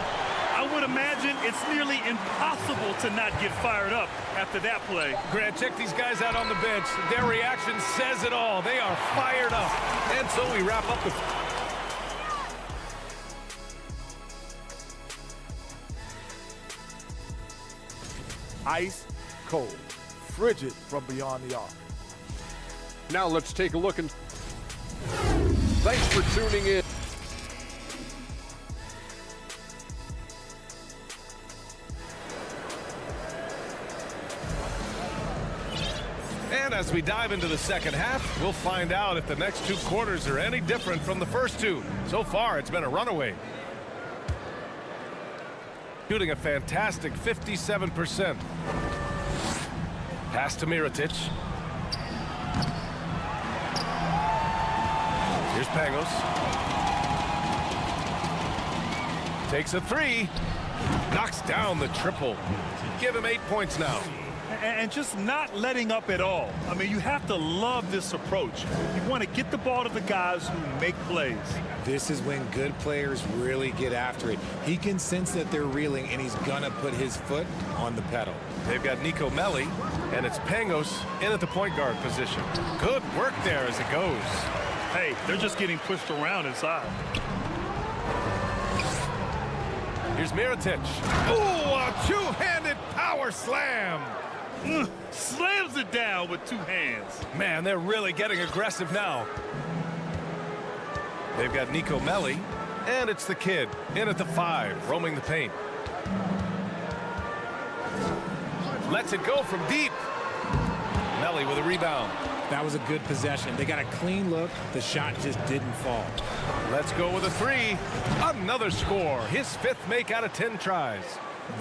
I would imagine it's nearly impossible to not get fired up after that play. Grant, check these guys out on the bench. Their reaction says it all. They are fired up. And so we wrap up the... Ice cold, frigid from beyond the arc. Now let's take a look and thanks for tuning in. And as we dive into the second half, we'll find out if the next two quarters are any different from the first two. So far, it's been a runaway. Shooting a fantastic 57%. Pass to Mirotic. Here's Pangos. Takes a three. Knocks down the triple. Give him 8 points now. And just not letting up at all. I mean, you have to love this approach. You want to get the ball to the guys who make plays. This is when good players really get after it. He can sense that they're reeling, and he's going to put his foot on the pedal. They've got Nico Melli, and it's Pangos in at the point guard position. Good work there as it goes. Hey, they're just getting pushed around inside. Here's Mirotic. Ooh, a two-handed power slam. Slams it down with two hands. Man, they're really getting aggressive now. They've got Nico Melli, and it's the kid in at the 5, roaming the paint. Lets it go from deep. Melli with a rebound. That was a good possession. They got a clean look. The shot just didn't fall. Let's go with a 3. Another score. His 5th make out of 10 tries.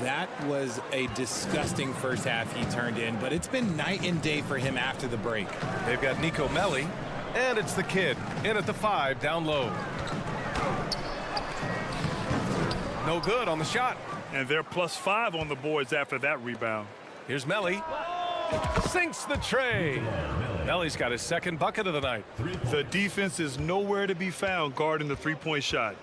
That was a disgusting first half he turned in, but it's been night and day for him after the break. They've got Nico Melli, and it's the kid in at the 5 down low. No good on the shot. And they're +5 on the boards after that rebound. Here's Melli. Sinks the tray. Melli's got his 2nd bucket of the night. The defense is nowhere to be found guarding the three-point shot.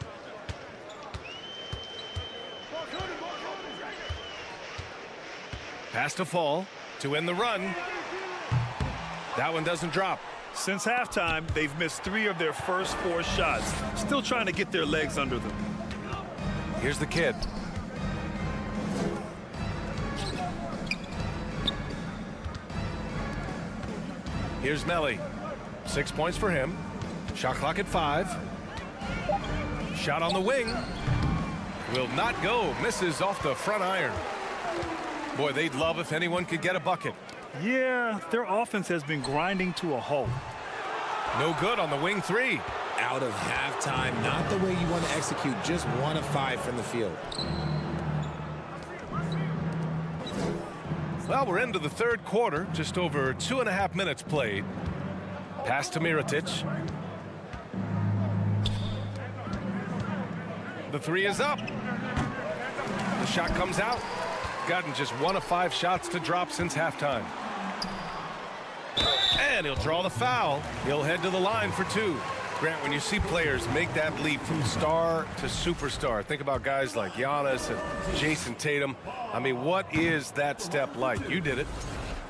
Pass to Fall to end the run. That one doesn't drop. Since halftime, they've missed 3 of their first 4 shots. Still trying to get their legs under them. Here's the kid. Here's Melli. 6 points for him. Shot clock at 5. Shot on the wing. Will not go. Misses off the front iron. Boy, they'd love if anyone could get a bucket. Yeah, their offense has been grinding to a halt. No good on the wing 3. Out of halftime, not the way you want to execute, just 1 of 5 from the field. Well, we're into the 3rd quarter, just over 2.5 minutes played. Pass to Mirotic. The 3 is up. The shot comes out. Gotten just 1 of 5 shots to drop since halftime. And he'll draw the foul. He'll head to the line for 2. Grant, when you see players make that leap from star to superstar, think about guys like Giannis and Jason Tatum. I mean, what is that step like? You did it.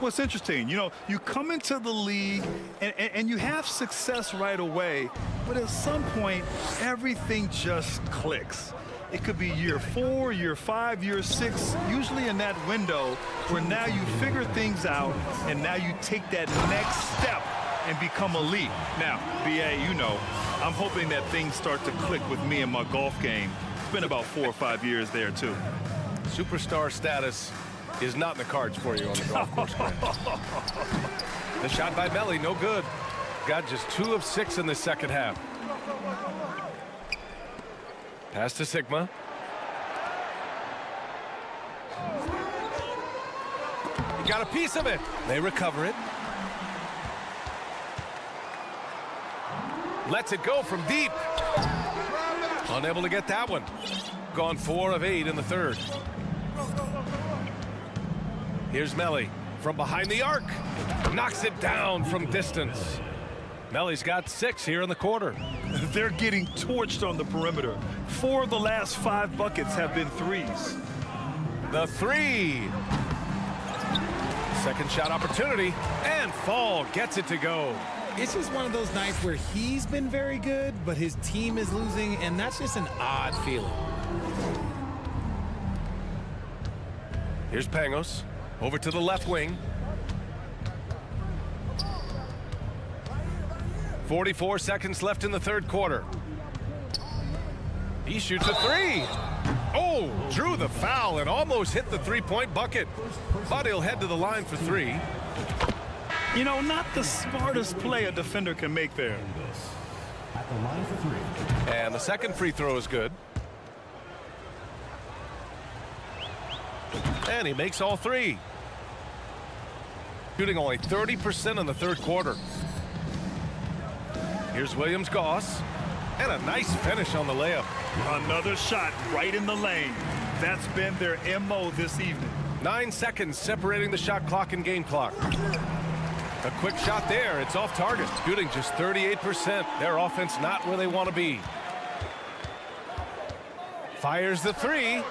Well, it's interesting. You know, you come into the league and you have success right away, but at some point, everything just clicks. It could be year 4, year 5, year 6, usually in that window where now you figure things out and now you take that next step and become elite. Now, BA, you know, I'm hoping that things start to click with me in my golf game. It's been about 4 or 5 years there, too. Superstar status is not in the cards for you on the golf course, Grant. The shot by Melli, no good. Got just 2 of 6 in the second half. Pass to Sigma. He got a piece of it. They recover it. Lets it go from deep. Unable to get that one. Gone 4 of 8 in the third. Here's Melli from behind the arc. Knocks it down from distance. Melli's got 6 here in the quarter. They're getting torched on the perimeter. 4 of the last 5 buckets have been threes. The 3. Second shot opportunity. And Fall gets it to go. It's just one of those nights where he's been very good, but his team is losing, and that's just an odd feeling. Here's Pangos. Over to the left wing. 44 seconds left in the third quarter. He shoots a 3. Oh, drew the foul and almost hit the three-point bucket. But he'll head to the line for 3. You know, not the smartest play a defender can make there. At the line for 3. And the second free throw is good. And he makes all 3. Shooting only 30% in the third quarter. Here's Williams-Goss. And a nice finish on the layup. Another shot right in the lane. That's been their MO this evening. 9 seconds separating the shot clock and game clock. A quick shot there. It's off target. Shooting just 38%. Their offense not where they want to be. Fires the 3.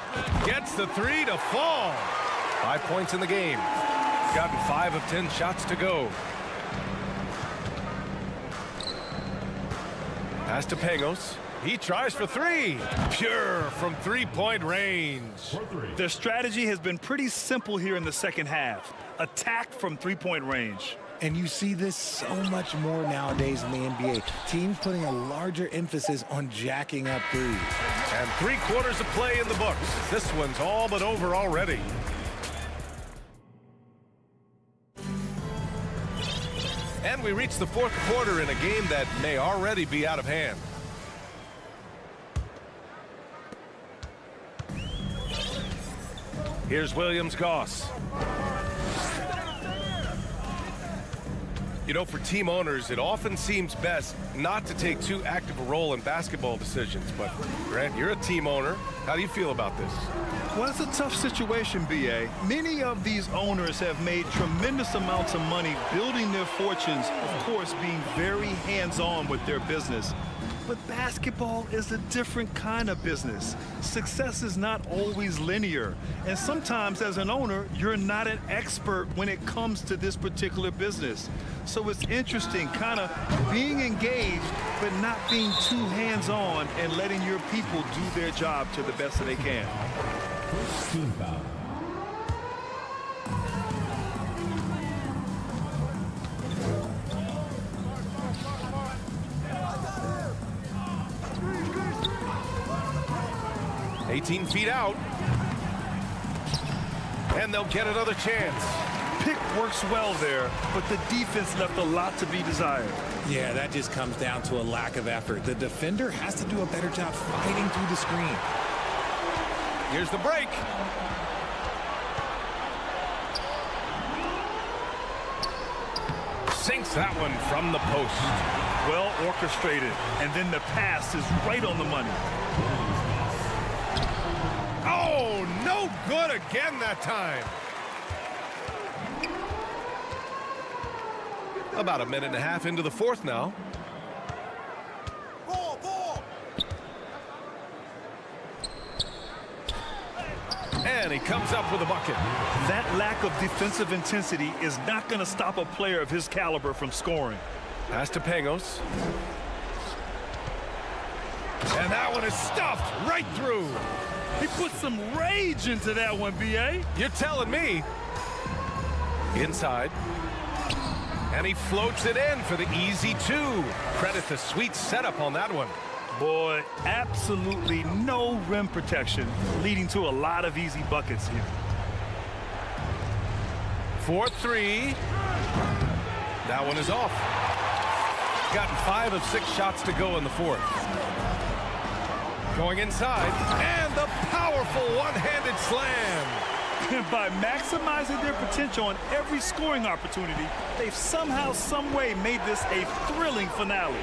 Gets the 3 to fall. 5 points in the game. Gotten 5 of 10 shots to go. Pass to Pangos. He tries for 3. Pure from three-point range. Their strategy has been pretty simple here in the second half. Attack from three-point range. And you see this so much more nowadays in the NBA. Teams putting a larger emphasis on jacking up threes. And 3 quarters of play in the books. This one's all but over already. And we reach the fourth quarter in a game that may already be out of hand. Here's Williams-Goss. You know, for team owners, it often seems best not to take too active a role in basketball decisions. But, Grant, you're a team owner. How do you feel about this? Well, it's a tough situation, B.A. Many of these owners have made tremendous amounts of money building their fortunes, of course, being very hands-on with their business. But basketball is a different kind of business. Success is not always linear. And sometimes as an owner, you're not an expert when it comes to this particular business. So it's interesting kind of being engaged, but not being too hands-on and letting your people do their job to the best that they can. First team foul. $18 feet out. And they'll get another chance. Pick works well there, but the defense left a lot to be desired. Yeah, that just comes down to a lack of effort. The defender has to do a better job fighting through the screen. Here's the break. Sinks that one from the post. Well orchestrated, and then the pass is right on the money. Oh, no good again that time. About a minute and a half into the fourth now. And he comes up with a bucket. That lack of defensive intensity is not going to stop a player of his caliber from scoring. Pass to Pangos. And that one is stuffed right through. He put some rage into that one, B.A. You're telling me. Inside. And he floats it in for the easy two. Credit the sweet setup on that one. Boy, absolutely no rim protection, leading to a lot of easy buckets here. 4-3. That one is off. Gotten 5 of 6 shots to go in the fourth. Going inside, and the powerful one-handed slam. And by maximizing their potential on every scoring opportunity, they've somehow, some way made this a thrilling finale.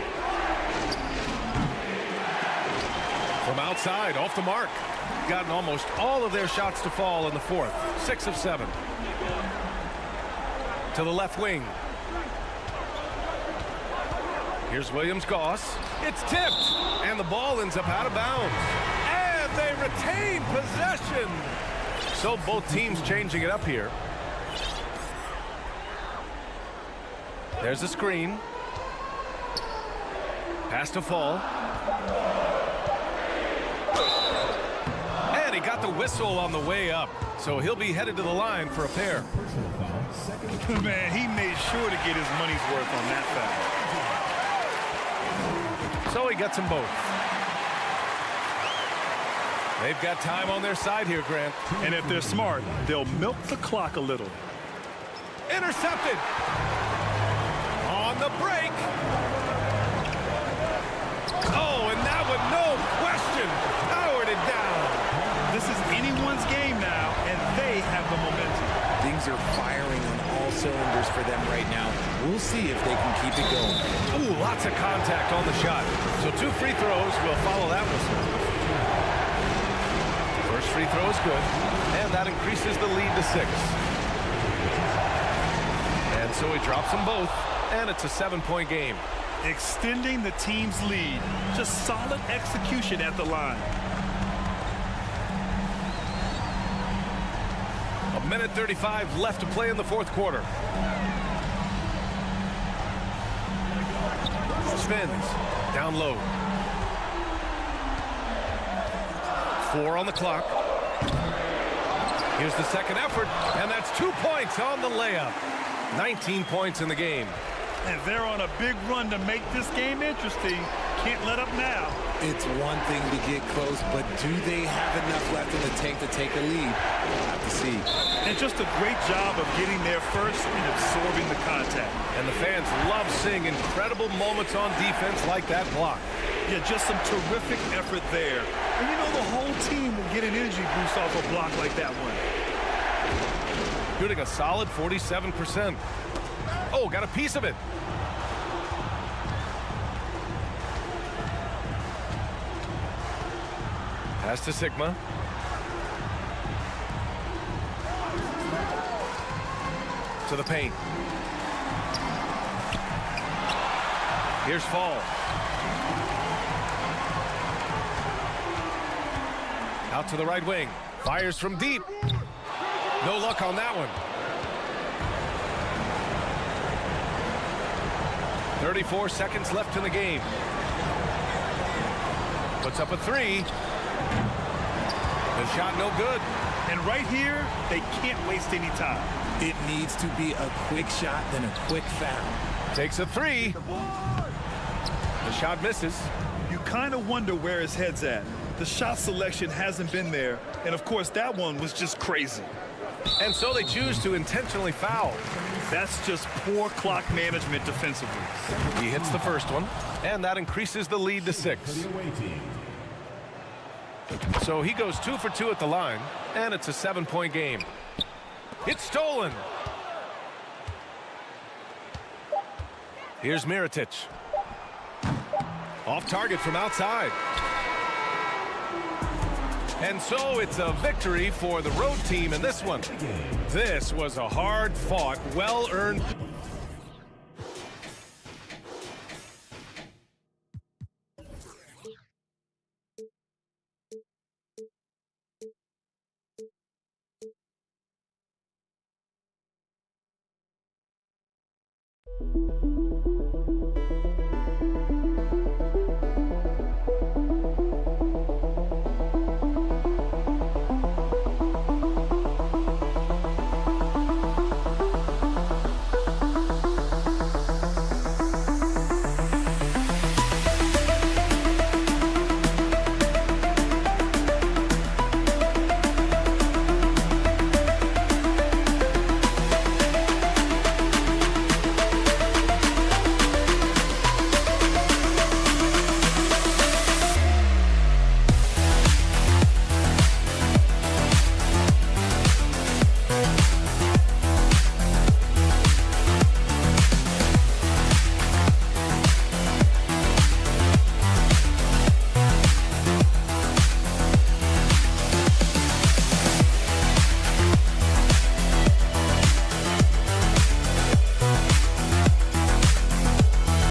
From outside, off the mark. Gotten almost all of their shots to fall in the fourth. 6 of 7. To the left wing. Here's Williams-Goss. It's tipped, and the ball ends up out of bounds. And they retain possession. So both teams changing it up here. There's a screen. Pass to Fall. And he got the whistle on the way up. So he'll be headed to the line for a pair. Man, he made sure to get his money's worth on that foul. So he gets them both. They've got time on their side here, Grant. And if they're smart, they'll milk the clock a little. Intercepted. On the break. Oh, and that one, no question, powered it down. This is anyone's game now, and they have the momentum. Things are firing on all cylinders for them right now. We'll see if they can keep it going. Ooh, lots of contact on the shot. So 2 free throws will follow that whistle. First free throw is good, and that increases the lead to 6. And so he drops them both, and it's a 7-point game. Extending the team's lead. Just solid execution at the line. 1:35 left to play in the fourth quarter. Spins, down low. 4 on the clock. Here's the second effort, and that's 2 points on the layup. 19 points in the game. And they're on a big run to make this game interesting. Can't let up now. It's one thing to get close, but do they have enough left in the tank to take a lead? We'll have to see. And just a great job of getting there first and absorbing the contact. And the fans love seeing incredible moments on defense like that block. Yeah, just some terrific effort there. And you know the whole team will get an energy boost off a block like that one. Shooting a solid 47%. Oh, got a piece of it. Pass to Sigma. To the paint. Here's Fall. Out to the right wing. Fires from deep. No luck on that one. 34 seconds left in the game. Puts up a 3. The shot no good. And right here, they can't waste any time. It needs to be a quick shot, then a quick foul. Takes a 3. The shot misses. You kind of wonder where his head's at. The shot selection hasn't been there. And of course, that one was just crazy. And so they choose to intentionally foul. That's just poor clock management defensively. He hits the first one, and that increases the lead to 6. So he goes 2 for 2 at the line, and it's a 7-point game. It's stolen. Here's Mirotic. Off target from outside. And so it's a victory for the road team in this one. This was a hard-fought, well-earned